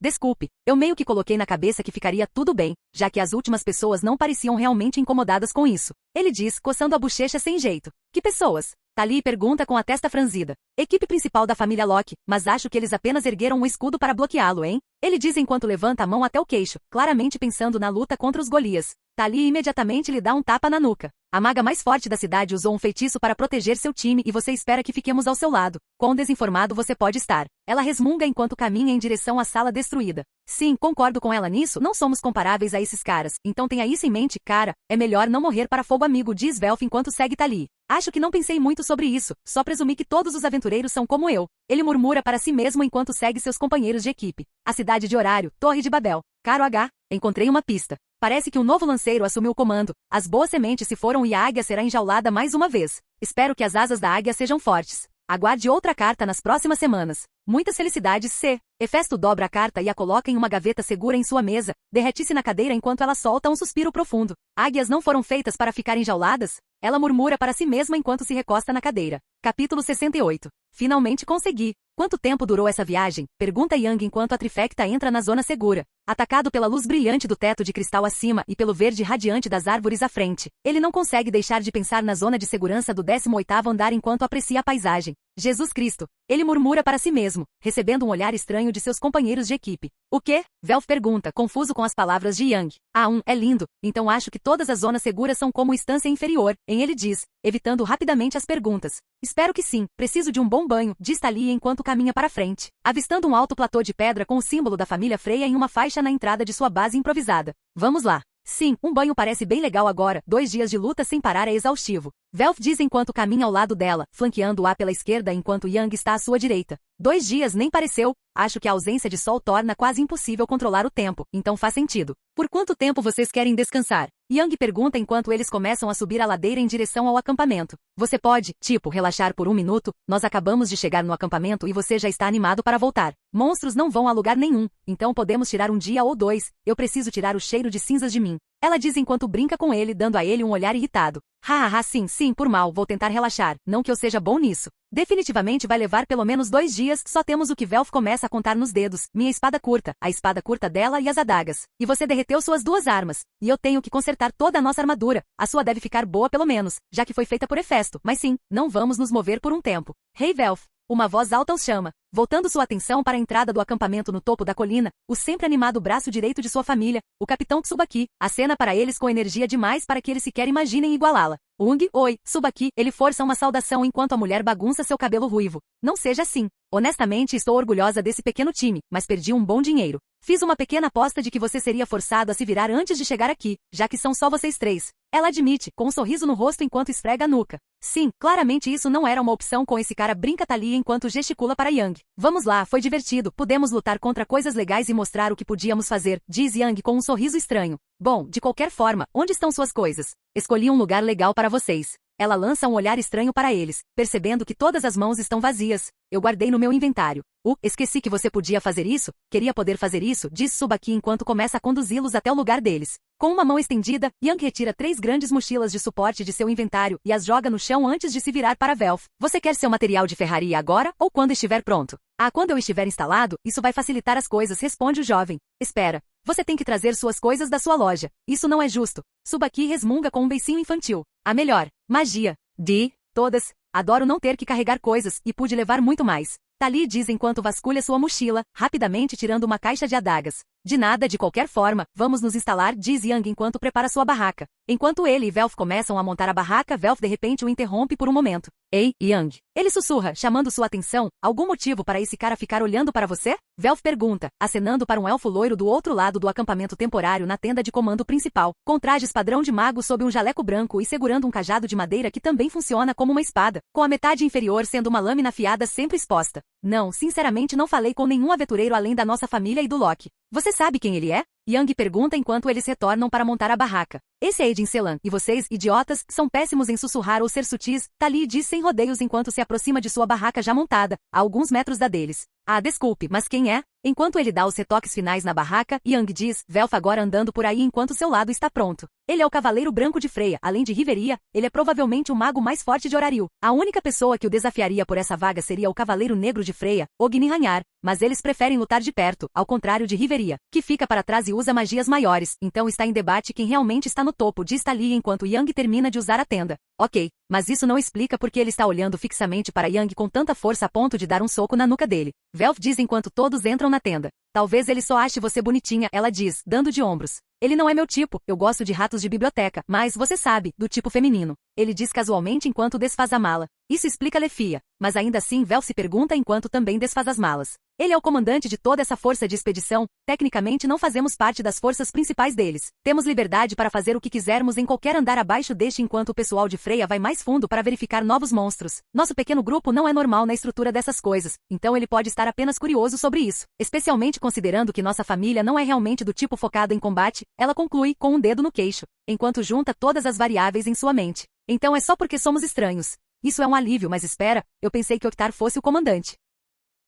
eu meio que coloquei na cabeça que ficaria tudo bem, já que as últimas pessoas não pareciam realmente incomodadas com isso. Ele diz, coçando a bochecha sem jeito. Que pessoas? Tali pergunta com a testa franzida. Equipe principal da família Locke, mas acho que eles apenas ergueram um escudo para bloqueá-lo, hein? Ele diz enquanto levanta a mão até o queixo, claramente pensando na luta contra os Golias. Tali imediatamente lhe dá um tapa na nuca. A maga mais forte da cidade usou um feitiço para proteger seu time e você espera que fiquemos ao seu lado. Quão desinformado você pode estar. Ela resmunga enquanto caminha em direção à sala destruída. Sim, concordo com ela nisso, não somos comparáveis a esses caras. Então tenha isso em mente, cara. É melhor não morrer para fogo amigo, diz Velf enquanto segue Tali. Acho que não pensei muito sobre isso, só presumi que todos os aventureiros são como eu. Ele murmura para si mesmo enquanto segue seus companheiros de equipe. A cidade de Horário, Torre de Babel. Caro H, encontrei uma pista. Parece que um novo lanceiro assumiu o comando. As boas sementes se foram e a águia será enjaulada mais uma vez. Espero que as asas da águia sejam fortes. Aguarde outra carta nas próximas semanas. Muitas felicidades, C. Hefesto dobra a carta e a coloca em uma gaveta segura em sua mesa. Derrete-se na cadeira enquanto ela solta um suspiro profundo. Águias não foram feitas para ficar enjauladas? Ela murmura para si mesma enquanto se recosta na cadeira. Capítulo 68. Finalmente consegui. Quanto tempo durou essa viagem? Pergunta Yang enquanto a trifecta entra na zona segura. Atacado pela luz brilhante do teto de cristal acima e pelo verde radiante das árvores à frente, ele não consegue deixar de pensar na zona de segurança do 18º andar enquanto aprecia a paisagem. Jesus Cristo! Ele murmura para si mesmo, recebendo um olhar estranho de seus companheiros de equipe. O quê? Velf pergunta, confuso com as palavras de Yang. É lindo, então acho que todas as zonas seguras são como instância inferior, ele diz, evitando rapidamente as perguntas. Espero que sim, preciso de um bom banho, diz Tali enquanto caminha para frente, avistando um alto platô de pedra com o símbolo da família Freya em uma faixa na entrada de sua base improvisada. Vamos lá. Sim, um banho parece bem legal agora, 2 dias de luta sem parar é exaustivo. Velf diz enquanto caminha ao lado dela, flanqueando-a pela esquerda enquanto Yang está à sua direita. 2 dias nem pareceu, acho que a ausência de sol torna quase impossível controlar o tempo, então faz sentido. Por quanto tempo vocês querem descansar? Yang pergunta enquanto eles começam a subir a ladeira em direção ao acampamento. Você pode, relaxar por 1 minuto, nós acabamos de chegar no acampamento e você já está animado para voltar. Monstros não vão a lugar nenhum, então podemos tirar 1 dia ou 2, eu preciso tirar o cheiro de cinzas de mim. Ela diz enquanto brinca com ele, dando a ele um olhar irritado. Sim, por mal, vou tentar relaxar, não que eu seja bom nisso. Definitivamente vai levar pelo menos 2 dias, só temos o que Velf começa a contar nos dedos, minha espada curta, a espada curta dela e as adagas. E você derreteu suas 2 armas, e eu tenho que consertar toda a nossa armadura, a sua deve ficar boa pelo menos, já que foi feita por Hefesto, mas sim, não vamos nos mover por um tempo. Rei Velf, uma voz alta os chama. Voltando sua atenção para a entrada do acampamento no topo da colina, o sempre animado braço direito de sua família, o Capitão Tsubaki, acena para eles com energia demais para que eles sequer imaginem igualá-la. Ung, oi, Tsubaki, ele força uma saudação enquanto a mulher bagunça seu cabelo ruivo. Não seja assim. Honestamente, estou orgulhosa desse pequeno time, mas perdi um bom dinheiro. Fiz uma pequena aposta de que você seria forçado a se virar antes de chegar aqui, já que são só vocês três. Ela admite, com um sorriso no rosto enquanto esfrega a nuca. Sim, claramente isso não era uma opção com esse cara, brinca Thalia enquanto gesticula para Yang. Vamos lá, foi divertido, pudemos lutar contra coisas legais e mostrar o que podíamos fazer, diz Yang com um sorriso estranho. Bom, de qualquer forma, onde estão suas coisas? Escolhi um lugar legal para vocês. Ela lança um olhar estranho para eles, percebendo que todas as mãos estão vazias. Eu guardei no meu inventário. Esqueci que você podia fazer isso? Queria poder fazer isso, diz Tsubaki enquanto começa a conduzi-los até o lugar deles. Com uma mão estendida, Yang retira 3 grandes mochilas de suporte de seu inventário e as joga no chão antes de se virar para Velf. Você quer seu material de ferraria agora ou quando estiver pronto? Quando eu estiver instalado, isso vai facilitar as coisas, responde o jovem. Espera. Você tem que trazer suas coisas da sua loja. Isso não é justo. Tsubaki resmunga com um beicinho infantil. A melhor. Magia. Todas. Adoro não ter que carregar coisas e pude levar muito mais. Thalia diz enquanto vasculha sua mochila, rapidamente tirando uma caixa de adagas. De nada, de qualquer forma, vamos nos instalar, diz Yang enquanto prepara sua barraca. Enquanto ele e Velf começam a montar a barraca, Velf de repente o interrompe por um momento. Ei, Yang. Ele sussurra, chamando sua atenção. Algum motivo para esse cara ficar olhando para você? Velf pergunta, acenando para um elfo loiro do outro lado do acampamento temporário na tenda de comando principal, com trajes padrão de mago sob um jaleco branco e segurando um cajado de madeira que também funciona como uma espada, com a metade inferior sendo uma lâmina afiada sempre exposta. Não, sinceramente não falei com nenhum aventureiro além da nossa família e do Loki. Você sabe quem ele é? Yang pergunta enquanto eles retornam para montar a barraca. Esse é Aiden Selan, e vocês, idiotas, são péssimos em sussurrar ou ser sutis, Thalia diz sem rodeios enquanto se aproxima de sua barraca já montada, a alguns metros da deles. Desculpe, mas quem é? Enquanto ele dá os retoques finais na barraca, Yang diz, Velf agora andando por aí enquanto seu lado está pronto. Ele é o Cavaleiro Branco de Freya, além de Riveria, ele é provavelmente o mago mais forte de Orariu. A única pessoa que o desafiaria por essa vaga seria o Cavaleiro Negro de Freya, Ogni Ranhar, mas eles preferem lutar de perto, ao contrário de Riveria, que fica para trás e usa magias maiores, então está em debate quem realmente está no topo, diz Thalia enquanto Yang termina de usar a tenda. Ok, mas isso não explica porque ele está olhando fixamente para Yang com tanta força a ponto de dar um soco na nuca dele. Velf diz enquanto todos entram na tenda. Talvez ele só ache você bonitinha, ela diz, dando de ombros. Ele não é meu tipo, eu gosto de ratos de biblioteca, mas você sabe, do tipo feminino. Ele diz casualmente enquanto desfaz a mala. Isso explica Lefia, mas ainda assim Velf se pergunta enquanto também desfaz as malas. Ele é o comandante de toda essa força de expedição, tecnicamente não fazemos parte das forças principais deles. Temos liberdade para fazer o que quisermos em qualquer andar abaixo deste enquanto o pessoal de Freya vai mais fundo para verificar novos monstros. Nosso pequeno grupo não é normal na estrutura dessas coisas, então ele pode estar apenas curioso sobre isso. Especialmente considerando que nossa família não é realmente do tipo focado em combate, ela conclui com um dedo no queixo, enquanto junta todas as variáveis em sua mente. Então é só porque somos estranhos. Isso é um alívio, mas espera, eu pensei que Oktar fosse o comandante.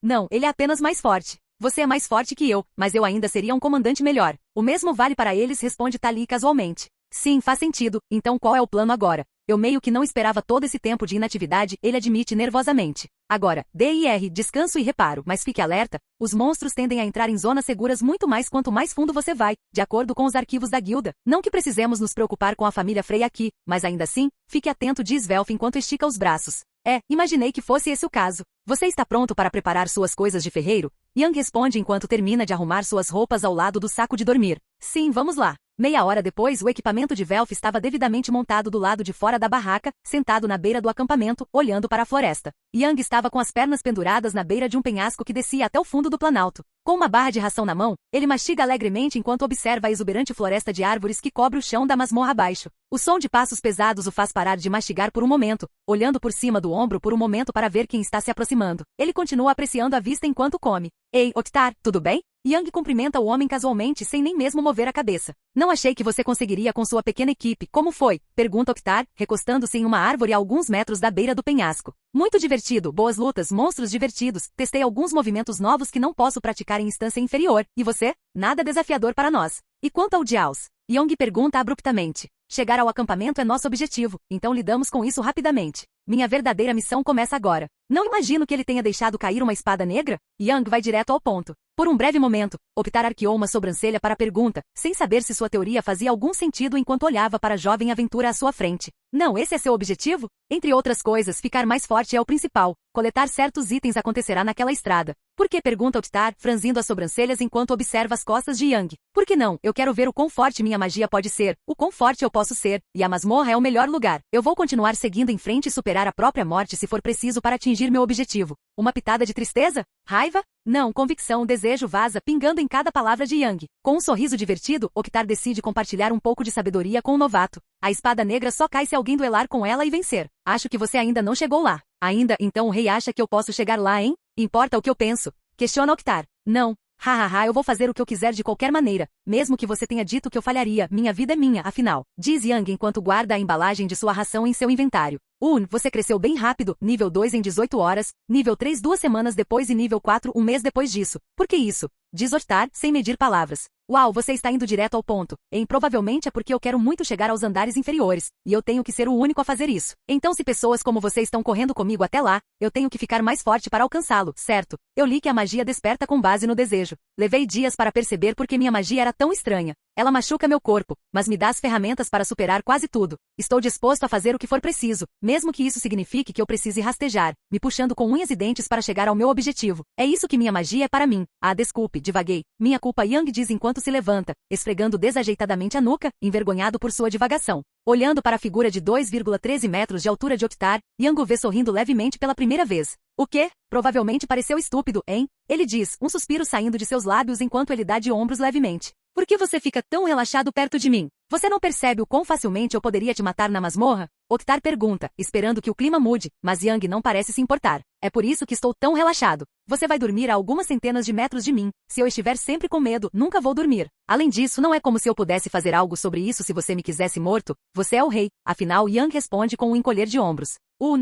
Não, ele é apenas mais forte. Você é mais forte que eu, mas eu ainda seria um comandante melhor. O mesmo vale para eles, responde Thalia casualmente. Sim, faz sentido, então qual é o plano agora? Eu meio que não esperava todo esse tempo de inatividade, ele admite nervosamente. Agora, DIR, descanso e reparo, mas fique alerta, os monstros tendem a entrar em zonas seguras muito mais quanto mais fundo você vai, de acordo com os arquivos da guilda. Não que precisemos nos preocupar com a família Freya aqui, mas ainda assim, fique atento, diz Velf enquanto estica os braços. Imaginei que fosse esse o caso. Você está pronto para preparar suas coisas de ferreiro? Yang responde enquanto termina de arrumar suas roupas ao lado do saco de dormir. Sim, vamos lá. Meia hora depois, o equipamento de Velf estava devidamente montado do lado de fora da barraca, sentado na beira do acampamento, olhando para a floresta. Yang estava com as pernas penduradas na beira de um penhasco que descia até o fundo do planalto. Com uma barra de ração na mão, ele mastiga alegremente enquanto observa a exuberante floresta de árvores que cobre o chão da masmorra abaixo. O som de passos pesados o faz parar de mastigar por um momento, olhando por cima do ombro por um momento para ver quem está se aproximando. Ele continua apreciando a vista enquanto come. Ei, Oktar, tudo bem? Yang cumprimenta o homem casualmente sem nem mesmo mover a cabeça. Não achei que você conseguiria com sua pequena equipe. Como foi? Pergunta Oktar, recostando-se em uma árvore a alguns metros da beira do penhasco. Muito divertido, boas lutas, monstros divertidos. Testei alguns movimentos novos que não posso praticar em instância inferior. E você? Nada desafiador para nós. E quanto ao Diaos? Yang pergunta abruptamente. Chegar ao acampamento é nosso objetivo, então lidamos com isso rapidamente. Minha verdadeira missão começa agora. Não imagino que ele tenha deixado cair uma espada negra? Yang vai direto ao ponto. Por um breve momento, Oktar arqueou uma sobrancelha para a pergunta, sem saber se sua teoria fazia algum sentido enquanto olhava para a jovem aventura à sua frente. Não, esse é seu objetivo? Entre outras coisas, ficar mais forte é o principal. Coletar certos itens acontecerá naquela estrada. Por que? Pergunta Oktar, franzindo as sobrancelhas enquanto observa as costas de Yang. Por que não? Eu quero ver o quão forte minha magia pode ser, o quão forte eu posso ser, e a masmorra é o melhor lugar. Eu vou continuar seguindo em frente e superar a própria morte se for preciso para atingir meu objetivo. Uma pitada de tristeza? Raiva? Não, convicção, desejo vaza, pingando em cada palavra de Yang. Com um sorriso divertido, Oktar decide compartilhar um pouco de sabedoria com o novato. A espada negra só cai se alguém duelar com ela e vencer. Acho que você ainda não chegou lá. Ainda, então o rei acha que eu posso chegar lá, hein? Importa o que eu penso. Questiona Oktar. Não. Hahaha, eu vou fazer o que eu quiser de qualquer maneira, mesmo que você tenha dito que eu falharia, minha vida é minha, afinal. Diz Yang enquanto guarda a embalagem de sua ração em seu inventário. Você cresceu bem rápido, nível 2 em 18 horas, nível 3 2 semanas depois e nível 4 um mês depois disso. Por que isso? Diz Oktar, sem medir palavras. Uau, você está indo direto ao ponto. Provavelmente é porque eu quero muito chegar aos andares inferiores, e eu tenho que ser o único a fazer isso. Então se pessoas como você estão correndo comigo até lá, eu tenho que ficar mais forte para alcançá-lo, certo? Eu li que a magia desperta com base no desejo. Levei dias para perceber porque minha magia era tão estranha. Ela machuca meu corpo, mas me dá as ferramentas para superar quase tudo. Estou disposto a fazer o que for preciso, mesmo que isso signifique que eu precise rastejar, me puxando com unhas e dentes para chegar ao meu objetivo. É isso que minha magia é para mim. Ah, desculpe, divaguei. Minha culpa, Yang diz enquanto se levanta, esfregando desajeitadamente a nuca, envergonhado por sua divagação. Olhando para a figura de 2,13 metros de altura de Oktar, Yang o vê sorrindo levemente pela primeira vez. O quê? Provavelmente pareceu estúpido, hein? Ele diz, um suspiro saindo de seus lábios enquanto ele dá de ombros levemente. Por que você fica tão relaxado perto de mim? Você não percebe o quão facilmente eu poderia te matar na masmorra? Oktar pergunta, esperando que o clima mude, mas Yang não parece se importar. É por isso que estou tão relaxado. Você vai dormir a algumas centenas de metros de mim. Se eu estiver sempre com medo, nunca vou dormir. Além disso, não é como se eu pudesse fazer algo sobre isso se você me quisesse morto. Você é o rei. Afinal, Yang responde com um encolher de ombros.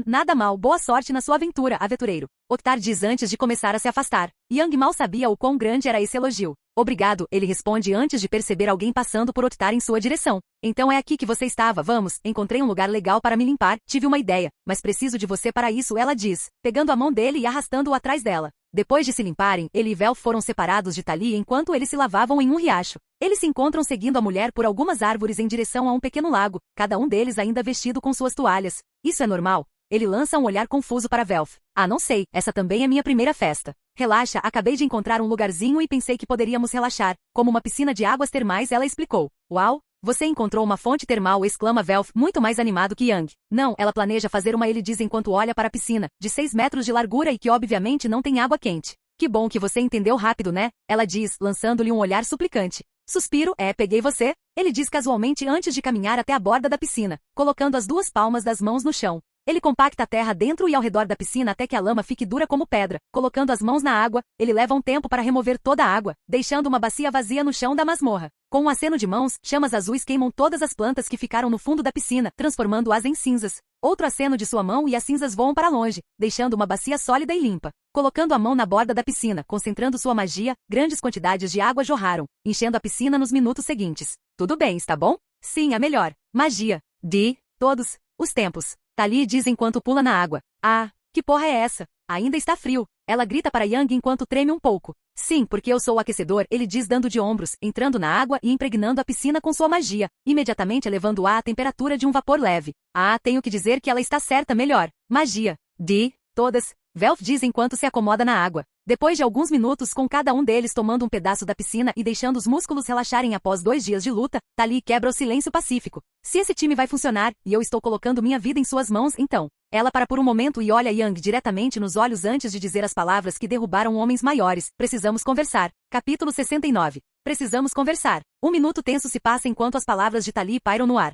Nada mal, boa sorte na sua aventura, aventureiro. Oktar diz antes de começar a se afastar. Yang mal sabia o quão grande era esse elogio. Obrigado, ele responde antes de perceber alguém passando por Oktar em sua direção. Então é aqui que você estava, vamos, encontrei um lugar legal para me limpar, tive uma ideia, mas preciso de você para isso, ela diz, pegando a mão dele e arrastando-o atrás dela. Depois de se limparem, ele e Velf foram separados de Tali enquanto eles se lavavam em um riacho. Eles se encontram seguindo a mulher por algumas árvores em direção a um pequeno lago, cada um deles ainda vestido com suas toalhas. Isso é normal? Ele lança um olhar confuso para Velf. Ah, não sei, essa também é minha primeira festa. Relaxa, acabei de encontrar um lugarzinho e pensei que poderíamos relaxar. Como uma piscina de águas termais, ela explicou. Uau! Você encontrou uma fonte termal, exclama Velf, muito mais animado que Yang. Não, ela planeja fazer uma, ele diz enquanto olha para a piscina, de 6 metros de largura e que obviamente não tem água quente. Que bom que você entendeu rápido, né? Ela diz, lançando-lhe um olhar suplicante. Suspiro, peguei você? Ele diz casualmente antes de caminhar até a borda da piscina, colocando as duas palmas das mãos no chão. Ele compacta a terra dentro e ao redor da piscina até que a lama fique dura como pedra. Colocando as mãos na água, ele leva um tempo para remover toda a água, deixando uma bacia vazia no chão da masmorra. Com um aceno de mãos, chamas azuis queimam todas as plantas que ficaram no fundo da piscina, transformando-as em cinzas. Outro aceno de sua mão e as cinzas voam para longe, deixando uma bacia sólida e limpa. Colocando a mão na borda da piscina, concentrando sua magia, grandes quantidades de água jorraram, enchendo a piscina nos minutos seguintes. Tudo bem, está bom? Sim, a melhor. Magia. De todos os tempos. Tali diz enquanto pula na água. Ah, que porra é essa? Ainda está frio. Ela grita para Yang enquanto treme um pouco. Sim, porque eu sou o aquecedor, ele diz dando de ombros, entrando na água e impregnando a piscina com sua magia, imediatamente elevando-a à temperatura de um vapor leve. Ah, tenho que dizer que ela está certa melhor. Magia. De todas. Velf diz enquanto se acomoda na água. Depois de alguns minutos com cada um deles tomando um pedaço da piscina e deixando os músculos relaxarem após 2 dias de luta, Tali quebra o silêncio pacífico. Se esse time vai funcionar, e eu estou colocando minha vida em suas mãos, então. Ela para por um momento e olha Yang diretamente nos olhos antes de dizer as palavras que derrubaram homens maiores. Precisamos conversar. Capítulo 69. Precisamos conversar. Um minuto tenso se passa enquanto as palavras de Tali pairam no ar.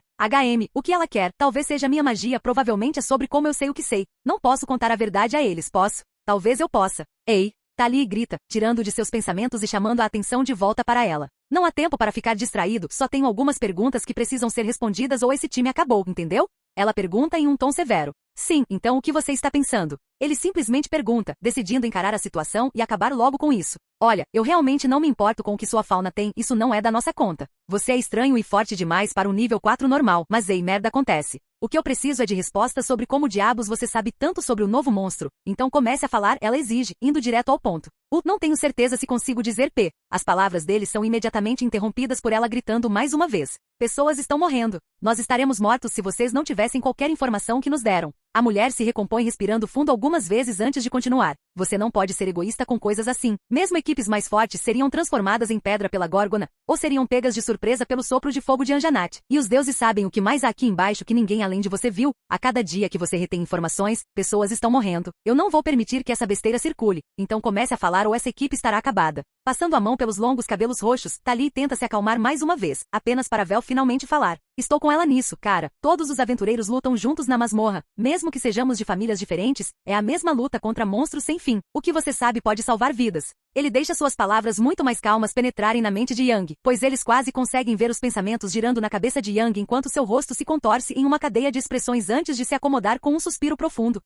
O que ela quer? Talvez seja minha magia, provavelmente é sobre como eu sei o que sei. Não posso contar a verdade a eles, posso? Talvez eu possa. Ei! Tali grita, tirando de seus pensamentos e chamando a atenção de volta para ela. Não há tempo para ficar distraído, só tenho algumas perguntas que precisam ser respondidas ou esse time acabou, entendeu? Ela pergunta em um tom severo. Sim, então o que você está pensando? Ele simplesmente pergunta, decidindo encarar a situação e acabar logo com isso. Olha, eu realmente não me importo com o que sua fauna tem, isso não é da nossa conta. Você é estranho e forte demais para um nível 4 normal, mas merda acontece. O que eu preciso é de respostas sobre como diabos você sabe tanto sobre o novo monstro. Então comece a falar, ela exige, indo direto ao ponto. Não tenho certeza se consigo dizer P. As palavras dele são imediatamente interrompidas por ela gritando mais uma vez. Pessoas estão morrendo. Nós estaremos mortos se vocês não tivessem qualquer informação que nos deram. A mulher se recompõe respirando fundo algumas vezes antes de continuar. Você não pode ser egoísta com coisas assim. Mesmo equipes mais fortes seriam transformadas em pedra pela Górgona, ou seriam pegas de surpresa pelo sopro de fogo de Anjanat. E os deuses sabem o que mais há aqui embaixo que ninguém além de você viu. A cada dia que você retém informações, pessoas estão morrendo. Eu não vou permitir que essa besteira circule. Então comece a falar ou essa equipe estará acabada. Passando a mão pelos longos cabelos roxos, Tali tenta se acalmar mais uma vez, apenas para Vel finalmente falar. Estou com ela nisso, cara. Todos os aventureiros lutam juntos na masmorra. Mesmo que sejamos de famílias diferentes, é a mesma luta contra monstros sem fim. O que você sabe pode salvar vidas. Ele deixa suas palavras muito mais calmas penetrarem na mente de Yang, pois eles quase conseguem ver os pensamentos girando na cabeça de Yang enquanto seu rosto se contorce em uma cadeia de expressões antes de se acomodar com um suspiro profundo.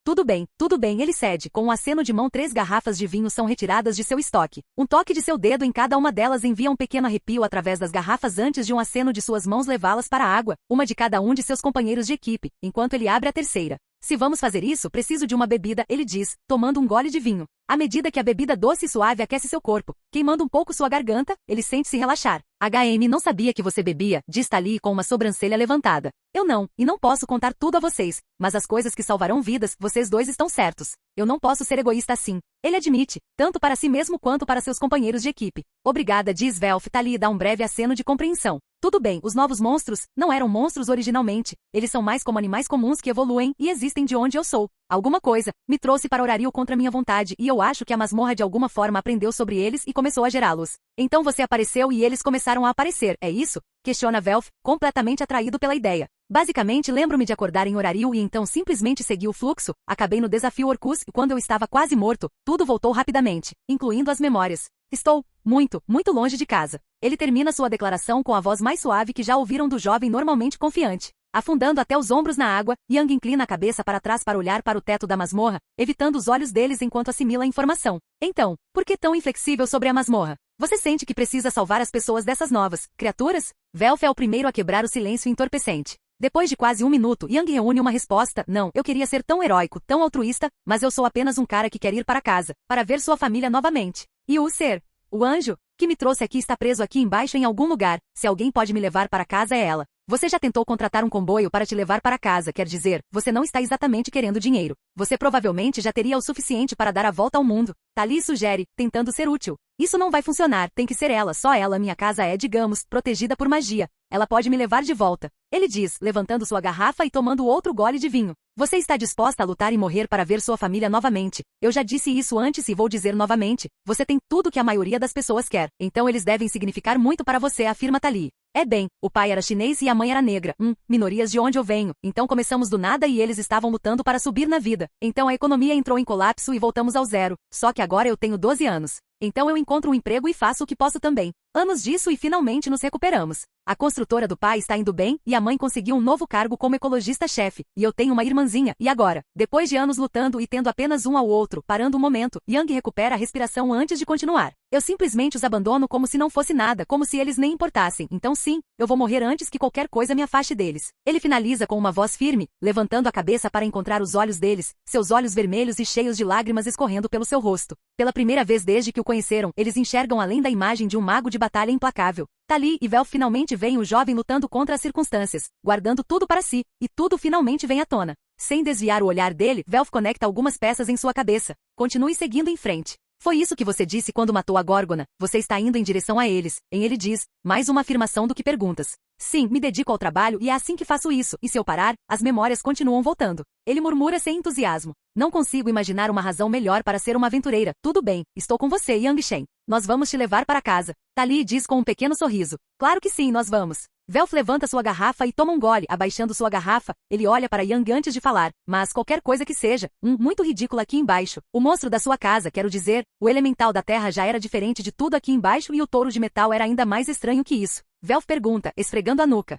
Tudo bem, ele cede. Com um aceno de mão 3 garrafas de vinho são retiradas de seu estoque. Um toque de seu dedo em cada uma delas envia um pequeno arrepio através das garrafas antes de um aceno de suas mãos levá-las para a água, uma de cada um de seus companheiros de equipe, enquanto ele abre a terceira. Se vamos fazer isso, preciso de uma bebida, ele diz, tomando um gole de vinho. À medida que a bebida doce e suave aquece seu corpo, queimando um pouco sua garganta, ele sente-se relaxar. HM não sabia que você bebia, diz Tali com uma sobrancelha levantada. Eu não, e não posso contar tudo a vocês, mas as coisas que salvarão vidas, vocês dois estão certos. Eu não posso ser egoísta assim. Ele admite, tanto para si mesmo quanto para seus companheiros de equipe. Obrigada, diz Velf. Tali dá um breve aceno de compreensão. Tudo bem, os novos monstros não eram monstros originalmente. Eles são mais como animais comuns que evoluem e existem de onde eu sou. Alguma coisa me trouxe para Orario contra minha vontade e eu acho que a masmorra de alguma forma aprendeu sobre eles e começou a gerá-los. Então você apareceu e eles começaram a aparecer, é isso? Questiona Velf, completamente atraído pela ideia. Basicamente, lembro-me de acordar em Orario e então simplesmente segui o fluxo. Acabei no desafio Orcus e quando eu estava quase morto, tudo voltou rapidamente, incluindo as memórias. Estou muito longe de casa. Ele termina sua declaração com a voz mais suave que já ouviram do jovem normalmente confiante. Afundando até os ombros na água, Yang inclina a cabeça para trás para olhar para o teto da masmorra, evitando os olhos deles enquanto assimila a informação. Então, por que tão inflexível sobre a masmorra? Você sente que precisa salvar as pessoas dessas novas criaturas? Velf é o primeiro a quebrar o silêncio entorpecente. Depois de quase 1 minuto, Yang reúne uma resposta. Não, eu queria ser tão heróico, tão altruísta, mas eu sou apenas um cara que quer ir para casa, para ver sua família novamente. E o ser, o anjo, que me trouxe aqui está preso aqui embaixo em algum lugar. Se alguém pode me levar para casa é ela. Você já tentou contratar um comboio para te levar para casa, quer dizer, você não está exatamente querendo dinheiro. Você provavelmente já teria o suficiente para dar a volta ao mundo. Tali sugere, tentando ser útil. Isso não vai funcionar, tem que ser ela, só ela. Minha casa é, digamos, protegida por magia. Ela pode me levar de volta. Ele diz, levantando sua garrafa e tomando outro gole de vinho. Você está disposta a lutar e morrer para ver sua família novamente. Eu já disse isso antes e vou dizer novamente. Você tem tudo que a maioria das pessoas quer. Então eles devem significar muito para você, afirma Tali. É bem, o pai era chinês e a mãe era negra. Minorias de onde eu venho. Então começamos do nada e eles estavam lutando para subir na vida. Então a economia entrou em colapso e voltamos ao zero. Só que agora eu tenho 12 anos. Então eu encontro um emprego e faço o que posso também. Anos disso e finalmente nos recuperamos. A construtora do pai está indo bem e a mãe conseguiu um novo cargo como ecologista-chefe. E eu tenho uma irmãzinha. E agora? Depois de anos lutando e tendo apenas um ao outro, parando um momento, Yang recupera a respiração antes de continuar. Eu simplesmente os abandono como se não fosse nada, como se eles nem importassem. Então sim, eu vou morrer antes que qualquer coisa me afaste deles. Ele finaliza com uma voz firme, levantando a cabeça para encontrar os olhos deles, seus olhos vermelhos e cheios de lágrimas escorrendo pelo seu rosto. Pela primeira vez desde que o conheceram, eles enxergam além da imagem de um mago de batalha implacável. Tali e Vel finalmente veem o jovem lutando contra as circunstâncias, guardando tudo para si, e tudo finalmente vem à tona. Sem desviar o olhar dele, Velf conecta algumas peças em sua cabeça. Continue seguindo em frente. Foi isso que você disse quando matou a Górgona. Você está indo em direção a eles. Ele diz, mais uma afirmação do que perguntas. Sim, me dedico ao trabalho e é assim que faço isso. E se eu parar, as memórias continuam voltando. Ele murmura sem entusiasmo. Não consigo imaginar uma razão melhor para ser uma aventureira. Tudo bem, estou com você, Yang Shen. Nós vamos te levar para casa. Tali diz com um pequeno sorriso. Claro que sim, nós vamos. Velf levanta sua garrafa e toma um gole. Abaixando sua garrafa, ele olha para Yang antes de falar. Mas qualquer coisa que seja, muito ridículo aqui embaixo. O monstro da sua casa, quero dizer, o elemental da terra já era diferente de tudo aqui embaixo e o touro de metal era ainda mais estranho que isso. Velf pergunta, esfregando a nuca.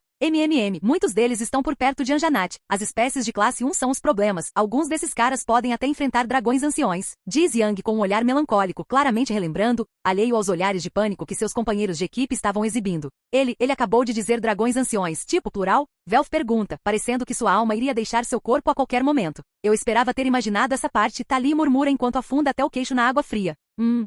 Muitos deles estão por perto de Anjanat. As espécies de classe 1 são os problemas. Alguns desses caras podem até enfrentar dragões anciões. Diz Yang com um olhar melancólico, claramente relembrando, alheio aos olhares de pânico que seus companheiros de equipe estavam exibindo. Ele acabou de dizer dragões anciões, tipo plural? Velf pergunta, parecendo que sua alma iria deixar seu corpo a qualquer momento. Eu esperava ter imaginado essa parte, Tali murmura enquanto afunda até o queixo na água fria.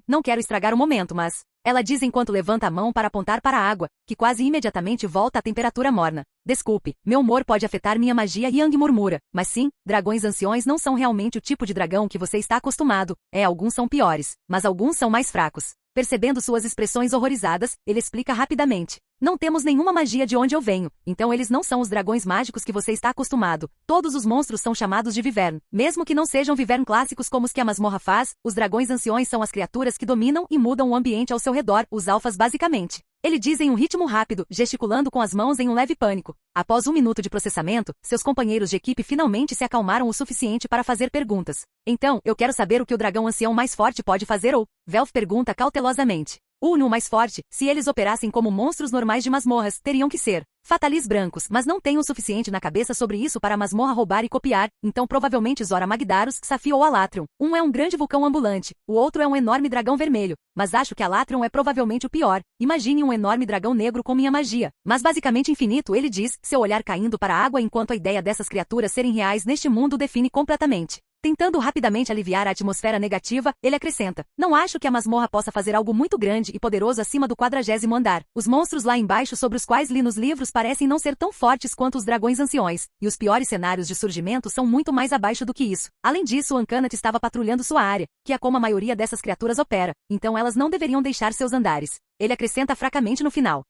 Não quero estragar o momento, mas... Ela diz enquanto levanta a mão para apontar para a água, que quase imediatamente volta à temperatura morna. Desculpe, meu humor pode afetar minha magia, Yang murmura. Mas sim, dragões anciões não são realmente o tipo de dragão que você está acostumado. Alguns são piores, mas alguns são mais fracos. Percebendo suas expressões horrorizadas, ele explica rapidamente. Não temos nenhuma magia de onde eu venho, então eles não são os dragões mágicos que você está acostumado. Todos os monstros são chamados de Vivern. Mesmo que não sejam Vivern clássicos como os que a masmorra faz, os dragões anciões são as criaturas que dominam e mudam o ambiente ao seu redor, os alfas basicamente. Ele diz em um ritmo rápido, gesticulando com as mãos em um leve pânico. Após 1 minuto de processamento, seus companheiros de equipe finalmente se acalmaram o suficiente para fazer perguntas. Então, eu quero saber o que o dragão ancião mais forte pode fazer ou... Velf pergunta cautelosamente. O mais forte, se eles operassem como monstros normais de masmorras, teriam que ser fatalis brancos, mas não tenho o suficiente na cabeça sobre isso para a masmorra roubar e copiar, então provavelmente Zora Magdaros, Safi ou Alatrion. Um é um grande vulcão ambulante, o outro é um enorme dragão vermelho, mas acho que Alatrion é provavelmente o pior. Imagine um enorme dragão negro com minha magia. Mas basicamente infinito, ele diz, seu olhar caindo para a água enquanto a ideia dessas criaturas serem reais neste mundo o define completamente. Tentando rapidamente aliviar a atmosfera negativa, ele acrescenta, não acho que a masmorra possa fazer algo muito grande e poderoso acima do 40º andar. Os monstros lá embaixo sobre os quais li nos livros parecem não ser tão fortes quanto os dragões anciões, e os piores cenários de surgimento são muito mais abaixo do que isso. Além disso, o Ancanat estava patrulhando sua área, que é como a maioria dessas criaturas opera, então elas não deveriam deixar seus andares. Ele acrescenta fracamente no final.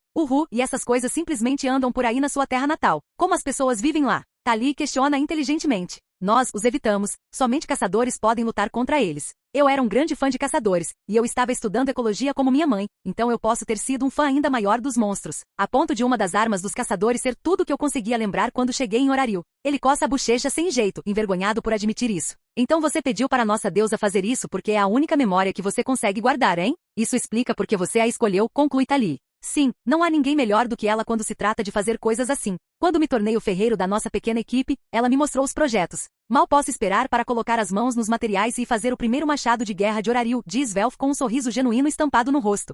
E essas coisas simplesmente andam por aí na sua terra natal. Como as pessoas vivem lá? Tali questiona inteligentemente. Nós os evitamos, somente caçadores podem lutar contra eles. Eu era um grande fã de caçadores, e eu estava estudando ecologia como minha mãe, então eu posso ter sido um fã ainda maior dos monstros, a ponto de uma das armas dos caçadores ser tudo que eu conseguia lembrar quando cheguei em Orariu. Ele coça a bochecha sem jeito, envergonhado por admitir isso. Então você pediu para nossa deusa fazer isso porque é a única memória que você consegue guardar, hein? Isso explica porque você a escolheu, conclui Tali. Sim, não há ninguém melhor do que ela quando se trata de fazer coisas assim. Quando me tornei o ferreiro da nossa pequena equipe, ela me mostrou os projetos. Mal posso esperar para colocar as mãos nos materiais e fazer o primeiro machado de guerra de Orariu, diz Velf com um sorriso genuíno estampado no rosto.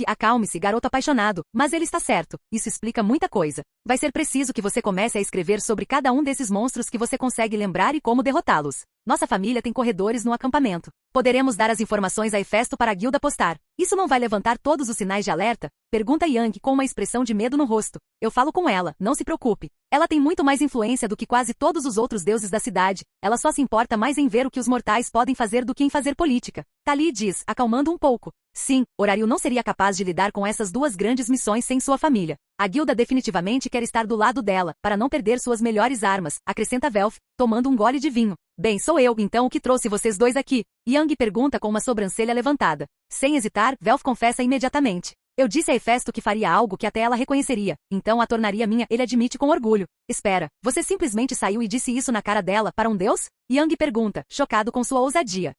Acalme-se, garoto apaixonado, mas ele está certo. Isso explica muita coisa. Vai ser preciso que você comece a escrever sobre cada um desses monstros que você consegue lembrar e como derrotá-los. Nossa família tem corredores no acampamento. Poderemos dar as informações a Hefesto para a guilda postar. Isso não vai levantar todos os sinais de alerta? Pergunta Yang com uma expressão de medo no rosto. Eu falo com ela, não se preocupe. Ela tem muito mais influência do que quase todos os outros deuses da cidade. Ela só se importa mais em ver o que os mortais podem fazer do que em fazer política. Tali diz, acalmando um pouco. Sim, Orariu não seria capaz de lidar com essas duas grandes missões sem sua família. A guilda definitivamente quer estar do lado dela, para não perder suas melhores armas, acrescenta Velf, tomando um gole de vinho. Bem, sou eu, então, o que trouxe vocês dois aqui? Yang pergunta com uma sobrancelha levantada. Sem hesitar, Velf confessa imediatamente. Eu disse a Hefesto que faria algo que até ela reconheceria, então a tornaria minha, ele admite com orgulho. Espera, você simplesmente saiu e disse isso na cara dela, para um deus? Yang pergunta, chocado com sua ousadia.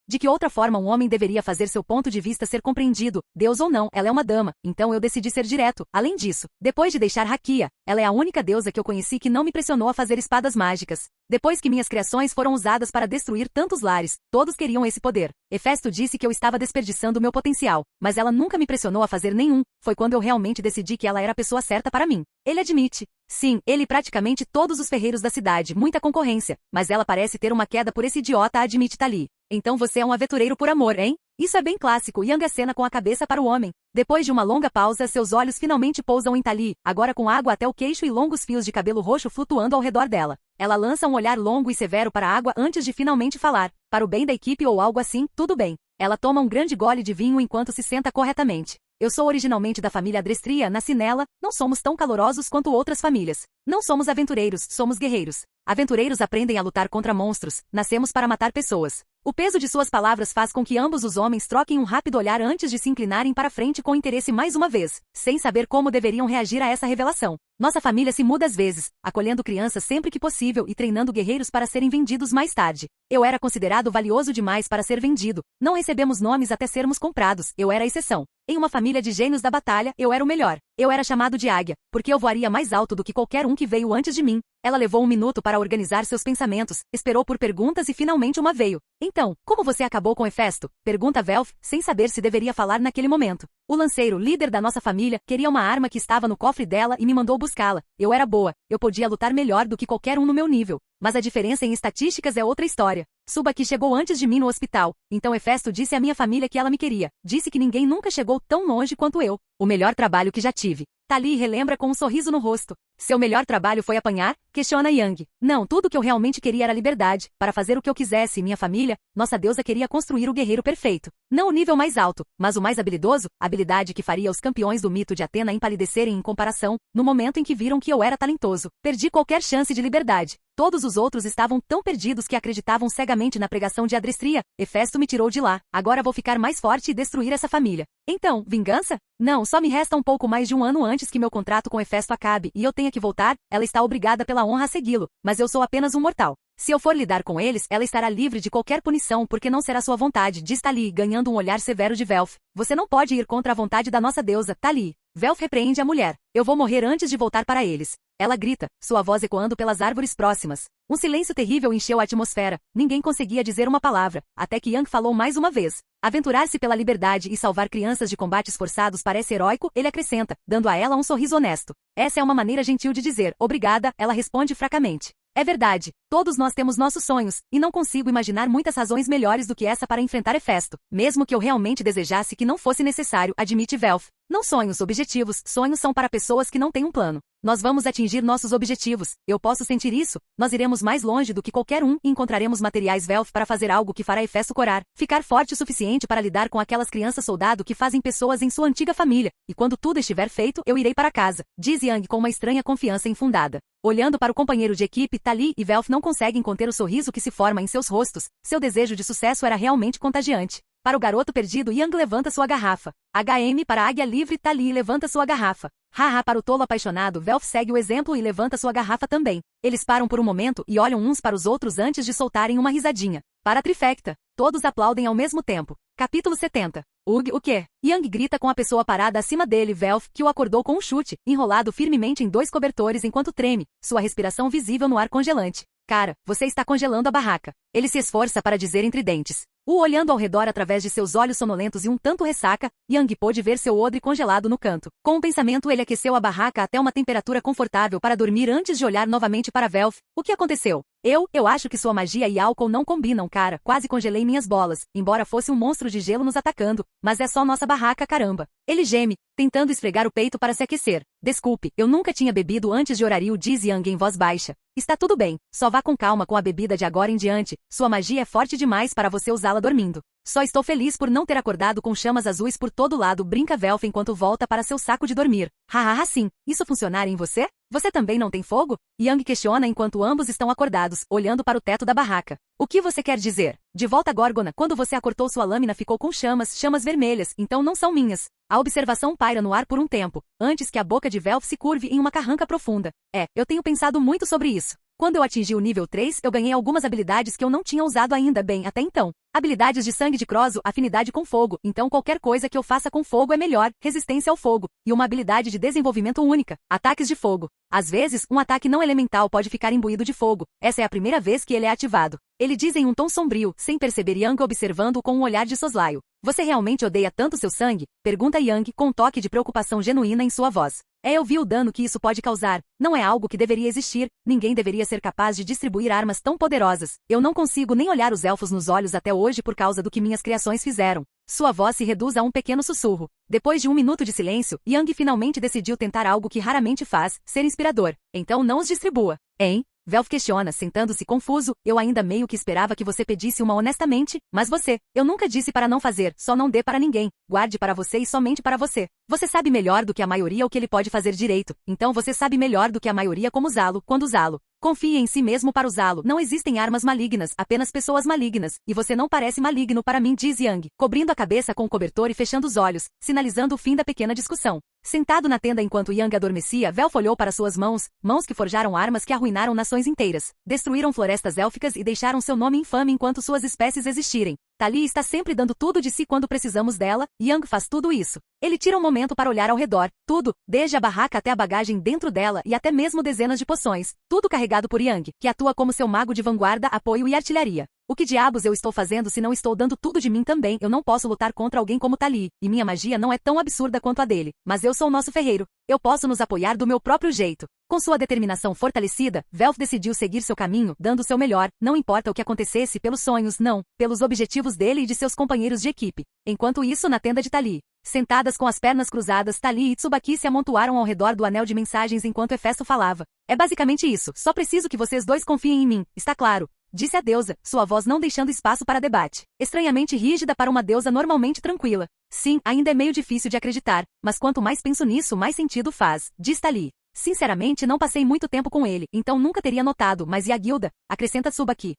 De que outra forma um homem deveria fazer seu ponto de vista ser compreendido, deus ou não, ela é uma dama, então eu decidi ser direto. Além disso, depois de deixar Hakia, ela é a única deusa que eu conheci que não me pressionou a fazer espadas mágicas. Depois que minhas criações foram usadas para destruir tantos lares, todos queriam esse poder. Hefesto disse que eu estava desperdiçando meu potencial, mas ela nunca me pressionou a fazer nenhum, foi quando eu realmente decidi que ela era a pessoa certa para mim. Ele admite. Sim, ele e praticamente todos os ferreiros da cidade, muita concorrência, mas ela parece ter uma queda por esse idiota, admite Tali. Então você é um aventureiro por amor, hein? Isso é bem clássico, Yang acena com a cabeça para o homem. Depois de uma longa pausa, seus olhos finalmente pousam em Tali, agora com água até o queixo e longos fios de cabelo roxo flutuando ao redor dela. Ela lança um olhar longo e severo para a água antes de finalmente falar. Para o bem da equipe ou algo assim, tudo bem. Ela toma um grande gole de vinho enquanto se senta corretamente. Eu sou originalmente da família Adrestria, nasci nela, não somos tão calorosos quanto outras famílias. Não somos aventureiros, somos guerreiros. Aventureiros aprendem a lutar contra monstros, nascemos para matar pessoas. O peso de suas palavras faz com que ambos os homens troquem um rápido olhar antes de se inclinarem para frente com interesse mais uma vez, sem saber como deveriam reagir a essa revelação. Nossa família se muda às vezes, acolhendo crianças sempre que possível e treinando guerreiros para serem vendidos mais tarde. Eu era considerado valioso demais para ser vendido. Não recebemos nomes até sermos comprados. Eu era a exceção. Em uma família de gênios da batalha, eu era o melhor. Eu era chamado de águia, porque eu voaria mais alto do que qualquer um que veio antes de mim. Ela levou um minuto para organizar seus pensamentos, esperou por perguntas e finalmente uma veio. Então, como você acabou com Hefesto? Pergunta Velf, sem saber se deveria falar naquele momento. O lanceiro, líder da nossa família, queria uma arma que estava no cofre dela e me mandou buscá-la. Eu era boa, eu podia lutar melhor do que qualquer um no meu nível. Mas a diferença em estatísticas é outra história. Subaki chegou antes de mim no hospital, então Hefesto disse à minha família que ela me queria. Disse que ninguém nunca chegou tão longe quanto eu. O melhor trabalho que já tive. Tali relembra com um sorriso no rosto. Seu melhor trabalho foi apanhar? Questiona Yang. Não, tudo que eu realmente queria era liberdade, para fazer o que eu quisesse e minha família, nossa deusa queria construir o guerreiro perfeito. Não o nível mais alto, mas o mais habilidoso, habilidade que faria os campeões do mito de Atena empalidecerem em comparação, no momento em que viram que eu era talentoso. Perdi qualquer chance de liberdade. Todos os outros estavam tão perdidos que acreditavam cegamente na pregação de Adrestria. Hefesto me tirou de lá. Agora vou ficar mais forte e destruir essa família. Então, vingança? Não, só me resta um pouco mais de um ano antes que meu contrato com Hefesto acabe e eu tenha que voltar. Ela está obrigada pela honra a segui-lo, mas eu sou apenas um mortal. Se eu for lidar com eles, ela estará livre de qualquer punição porque não será sua vontade, diz Tali, ganhando um olhar severo de Velf. Você não pode ir contra a vontade da nossa deusa, Tali. Velf repreende a mulher. Eu vou morrer antes de voltar para eles. Ela grita, sua voz ecoando pelas árvores próximas. Um silêncio terrível encheu a atmosfera. Ninguém conseguia dizer uma palavra, até que Yang falou mais uma vez. Aventurar-se pela liberdade e salvar crianças de combates forçados parece heróico, ele acrescenta, dando a ela um sorriso honesto. Essa é uma maneira gentil de dizer, obrigada, ela responde fracamente. É verdade, todos nós temos nossos sonhos, e não consigo imaginar muitas razões melhores do que essa para enfrentar Hefesto, mesmo que eu realmente desejasse que não fosse necessário, admite Velf. Não sonhos, objetivos, sonhos são para pessoas que não têm um plano. Nós vamos atingir nossos objetivos, eu posso sentir isso, nós iremos mais longe do que qualquer um e encontraremos materiais Velf para fazer algo que fará Hefesto corar, ficar forte o suficiente para lidar com aquelas crianças soldado que fazem pessoas em sua antiga família, e quando tudo estiver feito eu irei para casa, diz Yang com uma estranha confiança infundada. Olhando para o companheiro de equipe, Tali e Velf não conseguem conter o sorriso que se forma em seus rostos, seu desejo de sucesso era realmente contagiante. Para o garoto perdido, Yang levanta sua garrafa. HM para a águia livre, Tali levanta sua garrafa. Haha para o tolo apaixonado, Velf segue o exemplo e levanta sua garrafa também. Eles param por um momento e olham uns para os outros antes de soltarem uma risadinha. Para a trifecta, todos aplaudem ao mesmo tempo. Capítulo 70. Ugh, o quê? Yang grita com a pessoa parada acima dele, Velf, que o acordou com um chute, enrolado firmemente em 2 cobertores enquanto treme, sua respiração visível no ar congelante. Cara, você está congelando a barraca. Ele se esforça para dizer entre dentes. Olhando ao redor através de seus olhos sonolentos e um tanto ressaca, Yang pôde ver seu odre congelado no canto. Com um pensamento ele aqueceu a barraca até uma temperatura confortável para dormir antes de olhar novamente para Velf. O que aconteceu? Eu acho que sua magia e álcool não combinam, cara. Quase congelei minhas bolas, embora fosse um monstro de gelo nos atacando. Mas é só nossa barraca, caramba. Ele geme, tentando esfregar o peito para se aquecer. Desculpe, eu nunca tinha bebido antes de horário, diz Yang em voz baixa. Está tudo bem, só vá com calma com a bebida de agora em diante. Sua magia é forte demais para você usá-la dormindo. Só estou feliz por não ter acordado com chamas azuis por todo lado, brinca Velf enquanto volta para seu saco de dormir. Hahaha, sim. Isso funcionar em você? Você também não tem fogo? Yang questiona enquanto ambos estão acordados, olhando para o teto da barraca. O que você quer dizer? De volta, Górgona, quando você acortou sua lâmina ficou com chamas vermelhas, então não são minhas. A observação paira no ar por um tempo, antes que a boca de Velf se curve em uma carranca profunda. Eu tenho pensado muito sobre isso. Quando eu atingi o nível 3, eu ganhei algumas habilidades que eu não tinha usado ainda bem até então. Habilidades de sangue de Crozo, afinidade com fogo, então qualquer coisa que eu faça com fogo é melhor, resistência ao fogo, e uma habilidade de desenvolvimento única, ataques de fogo. Às vezes, um ataque não elemental pode ficar imbuído de fogo, essa é a primeira vez que ele é ativado. Ele diz em um tom sombrio, sem perceber Yang observando-o com um olhar de soslaio. Você realmente odeia tanto seu sangue? Pergunta Yang com um toque de preocupação genuína em sua voz. Eu vi o dano que isso pode causar. Não é algo que deveria existir. Ninguém deveria ser capaz de distribuir armas tão poderosas. Eu não consigo nem olhar os elfos nos olhos até hoje por causa do que minhas criações fizeram. Sua voz se reduz a um pequeno sussurro. Depois de um minuto de silêncio, Yang finalmente decidiu tentar algo que raramente faz, ser inspirador. Então não os distribua. Hein? Velf questiona, sentando-se confuso. Eu ainda meio que esperava que você pedisse uma honestamente, mas eu nunca disse para não fazer, só não dê para ninguém. Guarde para você e somente para você. Você sabe melhor do que a maioria o que ele pode fazer direito, então você sabe melhor do que a maioria como usá-lo, quando usá-lo. Confie em si mesmo para usá-lo. Não existem armas malignas, apenas pessoas malignas. E você não parece maligno para mim, diz Yang, cobrindo a cabeça com o cobertor e fechando os olhos, sinalizando o fim da pequena discussão. Sentado na tenda enquanto Yang adormecia, Velf olhou para suas mãos, mãos que forjaram armas que arruinaram nações inteiras, destruíram florestas élficas e deixaram seu nome infame enquanto suas espécies existirem. Tali está sempre dando tudo de si quando precisamos dela, Yang faz tudo isso. Ele tira um momento para olhar ao redor, tudo, desde a barraca até a bagagem dentro dela e até mesmo dezenas de poções, tudo carregado por Yang, que atua como seu mago de vanguarda, apoio e artilharia. O que diabos eu estou fazendo se não estou dando tudo de mim também? Eu não posso lutar contra alguém como Tali, e minha magia não é tão absurda quanto a dele, mas eu sou o nosso ferreiro. Eu posso nos apoiar do meu próprio jeito. Com sua determinação fortalecida, Velf decidiu seguir seu caminho, dando o seu melhor, não importa o que acontecesse pelos sonhos, não, pelos objetivos dele e de seus companheiros de equipe. Enquanto isso, na tenda de Tali, sentadas com as pernas cruzadas, Tali e Tsubaki se amontoaram ao redor do anel de mensagens enquanto Hefesto falava. É basicamente isso, só preciso que vocês dois confiem em mim, está claro? Disse a deusa, sua voz não deixando espaço para debate. Estranhamente rígida para uma deusa normalmente tranquila. Sim, ainda é meio difícil de acreditar, mas quanto mais penso nisso, mais sentido faz, diz Tali. Sinceramente não passei muito tempo com ele, então nunca teria notado, mas e a guilda? Acrescenta Tsubaki.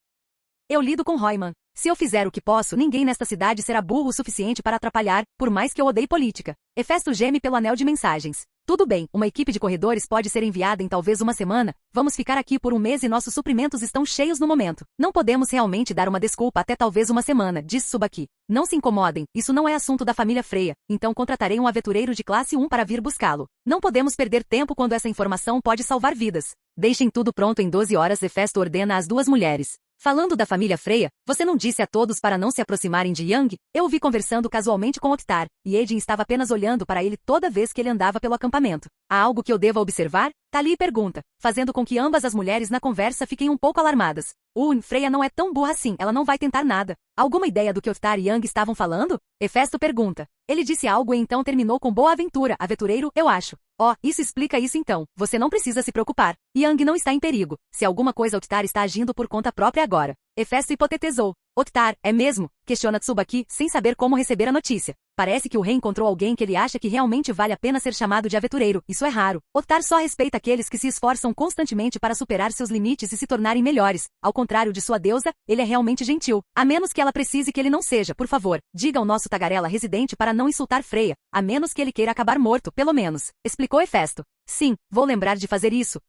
Eu lido com Royman. Se eu fizer o que posso, ninguém nesta cidade será burro o suficiente para atrapalhar, por mais que eu odeie política. Hefesto geme pelo anel de mensagens. Tudo bem, uma equipe de corredores pode ser enviada em talvez uma semana, vamos ficar aqui por um mês e nossos suprimentos estão cheios no momento. Não podemos realmente dar uma desculpa até talvez uma semana, diz Tsubaki. Não se incomodem, isso não é assunto da família Freya, então contratarei um aventureiro de classe 1 para vir buscá-lo. Não podemos perder tempo quando essa informação pode salvar vidas. Deixem tudo pronto em 12 horas, Hefesto ordena às duas mulheres. Falando da família Freya, você não disse a todos para não se aproximarem de Yang? Eu o vi conversando casualmente com Oktar, e Edin estava apenas olhando para ele toda vez que ele andava pelo acampamento. Há algo que eu deva observar? Tali pergunta, fazendo com que ambas as mulheres na conversa fiquem um pouco alarmadas. Freya não é tão burra assim, ela não vai tentar nada. Alguma ideia do que Oktar e Yang estavam falando? Hefesto pergunta. Ele disse algo e então terminou com boa aventura, aventureiro, eu acho. Isso explica isso então. Você não precisa se preocupar. Yang não está em perigo. Se alguma coisa Oktar está agindo por conta própria agora. Hefesto hipotetizou. Oktar, é mesmo? Questiona Tsubaki, sem saber como receber a notícia. Parece que o rei encontrou alguém que ele acha que realmente vale a pena ser chamado de aventureiro. Isso é raro. Oktar só respeita aqueles que se esforçam constantemente para superar seus limites e se tornarem melhores. Ao contrário de sua deusa, ele é realmente gentil. A menos que ela precise que ele não seja, por favor. Diga ao nosso tagarela residente para não insultar Freya. A menos que ele queira acabar morto, pelo menos. Explicou Hefesto. Sim, vou lembrar de fazer isso.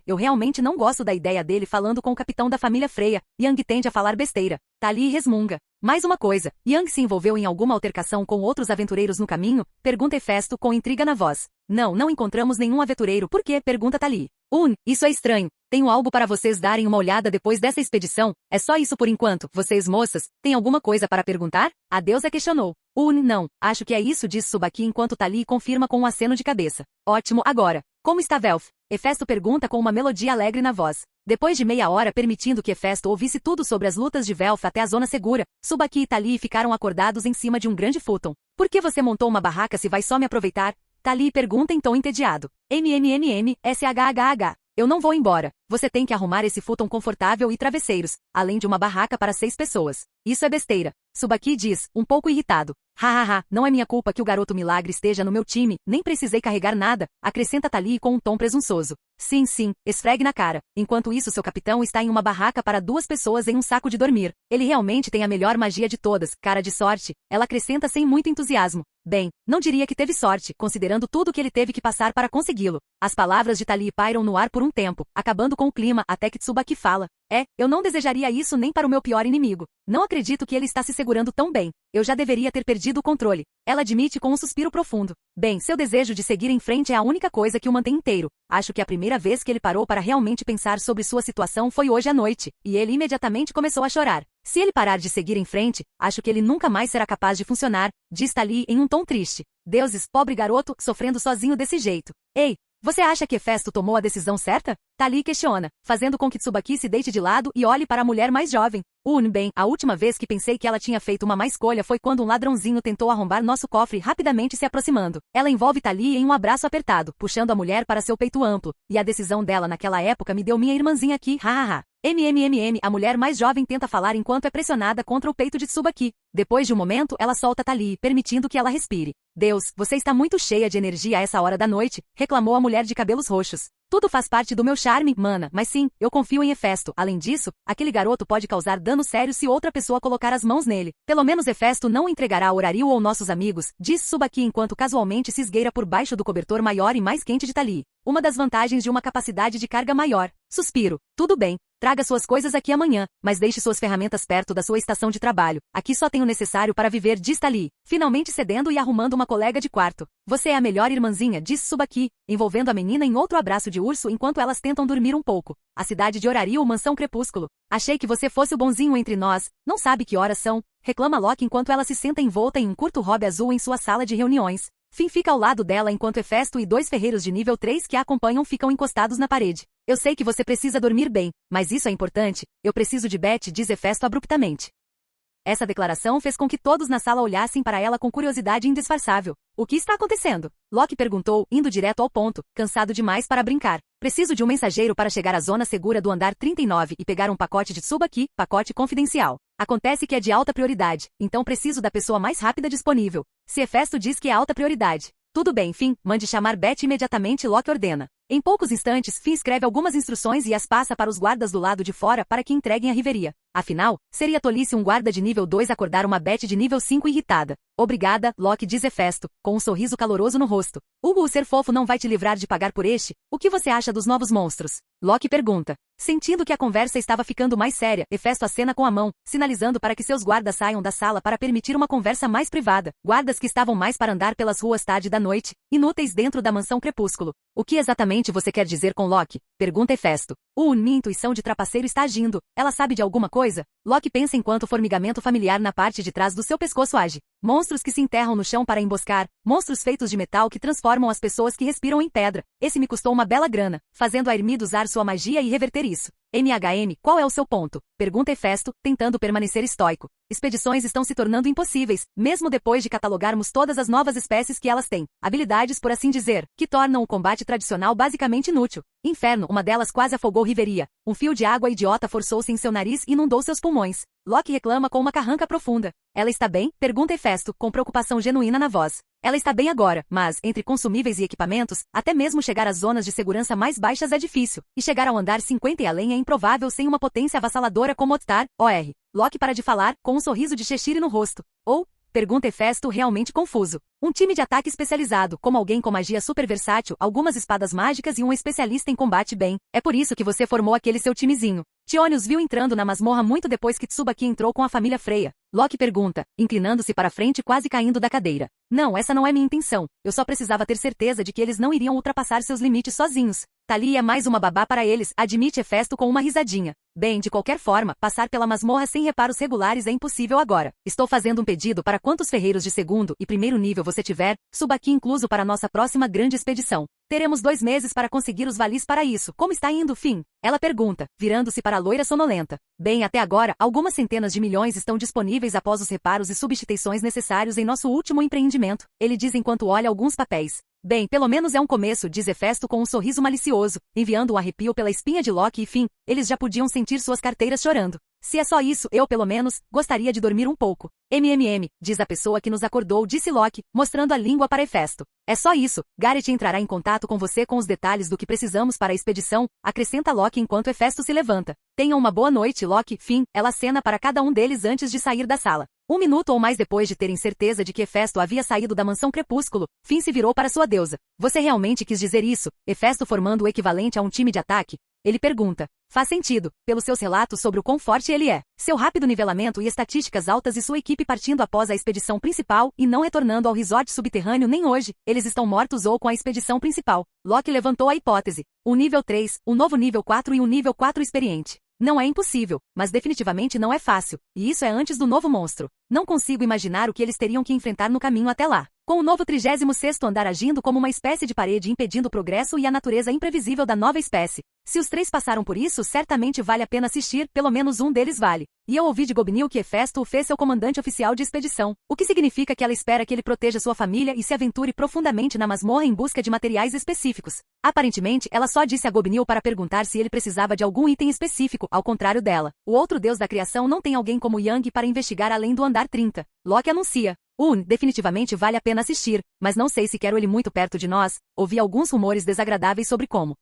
Eu realmente não gosto da ideia dele falando com o capitão da família Freya. Yang tende a falar besteira. Tali resmunga. Mais uma coisa, Yang se envolveu em alguma altercação com outros aventureiros no caminho? Pergunta Hefesto com intriga na voz. Não encontramos nenhum aventureiro. Por quê? Pergunta Tali. Isso é estranho. Tenho algo para vocês darem uma olhada depois dessa expedição. É só isso por enquanto. Vocês, moças, têm alguma coisa para perguntar? A deusa questionou. Não. Acho que é isso, diz Tsubaki enquanto Tali confirma com um aceno de cabeça. Ótimo, agora. Como está Velf? Hefesto pergunta com uma melodia alegre na voz. Depois de meia hora permitindo que Hefesto ouvisse tudo sobre as lutas de Velf até a zona segura, Tsubaki e Tali ficaram acordados em cima de um grande futon. Por que você montou uma barraca se vai só me aproveitar? Tali pergunta em tom entediado. SHHH. Eu não vou embora. Você tem que arrumar esse futon confortável e travesseiros, além de uma barraca para 6 pessoas. Isso é besteira. Tsubaki diz, um pouco irritado. Não é minha culpa que o garoto milagre esteja no meu time, nem precisei carregar nada, acrescenta Tali com um tom presunçoso. Sim, esfregue na cara. Enquanto isso seu capitão está em uma barraca para 2 pessoas em um saco de dormir. Ele realmente tem a melhor magia de todas, cara de sorte. Ela acrescenta sem muito entusiasmo. Bem, não diria que teve sorte, considerando tudo o que ele teve que passar para consegui-lo. As palavras de Tali pairam no ar por um tempo, acabando com o clima até que Tsubaki fala. Eu não desejaria isso nem para o meu pior inimigo. Não acredito que ele está se segurando tão bem. Eu já deveria ter perdido o controle. Ela admite com um suspiro profundo. Bem, seu desejo de seguir em frente é a única coisa que o mantém inteiro. Acho que a primeira vez que ele parou para realmente pensar sobre sua situação foi hoje à noite, e ele imediatamente começou a chorar. Se ele parar de seguir em frente, acho que ele nunca mais será capaz de funcionar, diz Tali em um tom triste. Deuses, pobre garoto, sofrendo sozinho desse jeito. Ei! Você acha que Hefesto tomou a decisão certa? Tali questiona, fazendo com que Tsubaki se deite de lado e olhe para a mulher mais jovem. Bem, a última vez que pensei que ela tinha feito uma má escolha foi quando um ladrãozinho tentou arrombar nosso cofre rapidamente se aproximando. Ela envolve Tali em um abraço apertado, puxando a mulher para seu peito amplo, e a decisão dela naquela época me deu minha irmãzinha aqui, A mulher mais jovem tenta falar enquanto é pressionada contra o peito de Tsubaki. Depois de um momento, ela solta Tali, permitindo que ela respire. Deus, você está muito cheia de energia a essa hora da noite, reclamou a mulher de cabelos roxos. Tudo faz parte do meu charme, mana, mas sim, eu confio em Hefesto. Além disso, aquele garoto pode causar dano sério se outra pessoa colocar as mãos nele. Pelo menos Hefesto não entregará a Orario ou nossos amigos, diz Tsubaki enquanto casualmente se esgueira por baixo do cobertor maior e mais quente de Tali. Uma das vantagens de uma capacidade de carga maior. Suspiro. Tudo bem. Traga suas coisas aqui amanhã, mas deixe suas ferramentas perto da sua estação de trabalho. Aqui só tem o necessário para viver, diz Tali, finalmente cedendo e arrumando uma colega de quarto. Você é a melhor irmãzinha, diz Tsubaki, envolvendo a menina em outro abraço de urso enquanto elas tentam dormir um pouco. A cidade de Orario, mansão crepúsculo. Achei que você fosse o bonzinho entre nós. Não sabe que horas são? Reclama Loki enquanto ela se senta envolta em um curto robe azul em sua sala de reuniões. Finn fica ao lado dela enquanto Hefesto e 2 ferreiros de nível 3 que a acompanham ficam encostados na parede. Eu sei que você precisa dormir bem, mas isso é importante. Eu preciso de Beth, diz Hefesto abruptamente. Essa declaração fez com que todos na sala olhassem para ela com curiosidade indisfarçável. O que está acontecendo? Loki perguntou, indo direto ao ponto, cansado demais para brincar. Preciso de um mensageiro para chegar à zona segura do andar 39 e pegar um pacote de Tsubaki, pacote confidencial. Acontece que é de alta prioridade, então preciso da pessoa mais rápida disponível. Se Hefesto diz que é alta prioridade. Tudo bem, Finn, mande chamar Beth imediatamente, Loki ordena. Em poucos instantes, Finn escreve algumas instruções e as passa para os guardas do lado de fora para que entreguem a Riveria. Afinal, seria tolice um guarda de nível 2 acordar uma Beth de nível 5 irritada. Obrigada, Loki, diz Hefesto, com um sorriso caloroso no rosto. Hugo, o ser fofo não vai te livrar de pagar por este? O que você acha dos novos monstros? Loki pergunta. Sentindo que a conversa estava ficando mais séria, Hefesto acena com a mão, sinalizando para que seus guardas saiam da sala para permitir uma conversa mais privada. Guardas que estavam mais para andar pelas ruas tarde da noite, inúteis dentro da mansão crepúsculo. O que exatamente você quer dizer com Loki? Pergunta Hefesto. Minha intuição de trapaceiro está agindo. Ela sabe de alguma coisa? Loki pensa enquanto o formigamento familiar na parte de trás do seu pescoço age. Monstros que se enterram no chão para emboscar. Monstros feitos de metal que transformam as pessoas que respiram em pedra. Esse me custou uma bela grana, fazendo a Ermida usar sua magia e reverter isso. Qual é o seu ponto? Pergunta Hefesto, tentando permanecer estoico. Expedições estão se tornando impossíveis, mesmo depois de catalogarmos todas as novas espécies que elas têm. Habilidades, por assim dizer, que tornam o combate tradicional basicamente inútil. Inferno, uma delas quase afogou Riveria. Um fio de água idiota forçou-se em seu nariz e inundou seus pulmões. Loki reclama com uma carranca profunda. Ela está bem? Pergunta Hefesto, com preocupação genuína na voz. Ela está bem agora, mas, entre consumíveis e equipamentos, até mesmo chegar às zonas de segurança mais baixas é difícil, e chegar ao andar 50 e além é improvável sem uma potência avassaladora como Ottar, OR. Loki para de falar, com um sorriso de Cheshire no rosto. Pergunta Hefesto realmente confuso. Um time de ataque especializado, como alguém com magia super versátil, algumas espadas mágicas e um especialista em combate bem. É por isso que você formou aquele seu timezinho. Tionius viu entrando na masmorra muito depois que Tsubaki entrou com a família Freya. Loki pergunta, inclinando-se para frente e quase caindo da cadeira. Não, essa não é minha intenção. Eu só precisava ter certeza de que eles não iriam ultrapassar seus limites sozinhos. Tali é mais uma babá para eles, admite Hefesto com uma risadinha. Bem, de qualquer forma, passar pela masmorra sem reparos regulares é impossível agora. Estou fazendo um pedido para quantos ferreiros de segundo e primeiro nível você tiver, Tsubaki incluso para nossa próxima grande expedição. Teremos 2 meses para conseguir os valis para isso. Como está indo, Finn? Ela pergunta, virando-se para a loira sonolenta. Bem, até agora, algumas centenas de milhões estão disponíveis após os reparos e substituições necessários em nosso último empreendimento, ele diz enquanto olha alguns papéis. Bem, pelo menos é um começo, diz Hefesto com um sorriso malicioso, enviando um arrepio pela espinha de Loki e Finn. Eles já podiam sentir suas carteiras chorando. Se é só isso, eu, pelo menos, gostaria de dormir um pouco. Diz a pessoa que nos acordou, disse Loki, mostrando a língua para Hefesto. É só isso. Garrett entrará em contato com você com os detalhes do que precisamos para a expedição, acrescenta Loki enquanto Hefesto se levanta. Tenham uma boa noite, Loki, Finn. Ela acena para cada um deles antes de sair da sala. 1 minuto ou mais depois de terem certeza de que Hefesto havia saído da mansão Crepúsculo, Finn se virou para sua deusa. Você realmente quis dizer isso? Hefesto formando o equivalente a um time de ataque? Ele pergunta. Faz sentido, pelos seus relatos sobre o quão forte ele é. Seu rápido nivelamento e estatísticas altas e sua equipe partindo após a expedição principal e não retornando ao resort subterrâneo nem hoje, eles estão mortos ou com a expedição principal. Loki levantou a hipótese. Um nível 3, um novo nível 4 e um nível 4 experiente. Não é impossível, mas definitivamente não é fácil, e isso é antes do novo monstro. Não consigo imaginar o que eles teriam que enfrentar no caminho até lá. Com o novo 36º andar agindo como uma espécie de parede impedindo o progresso e a natureza imprevisível da nova espécie. Se os 3 passaram por isso, certamente vale a pena assistir, pelo menos um deles vale. E eu ouvi de Gobnil que Hefesto o fez seu comandante oficial de expedição, o que significa que ela espera que ele proteja sua família e se aventure profundamente na masmorra em busca de materiais específicos. Aparentemente, ela só disse a Gobnil para perguntar se ele precisava de algum item específico, ao contrário dela. O outro deus da criação não tem alguém como Yang para investigar além do andar 30. Loki anuncia. Definitivamente vale a pena assistir, mas não sei se quero ele muito perto de nós. Ouvi alguns rumores desagradáveis sobre como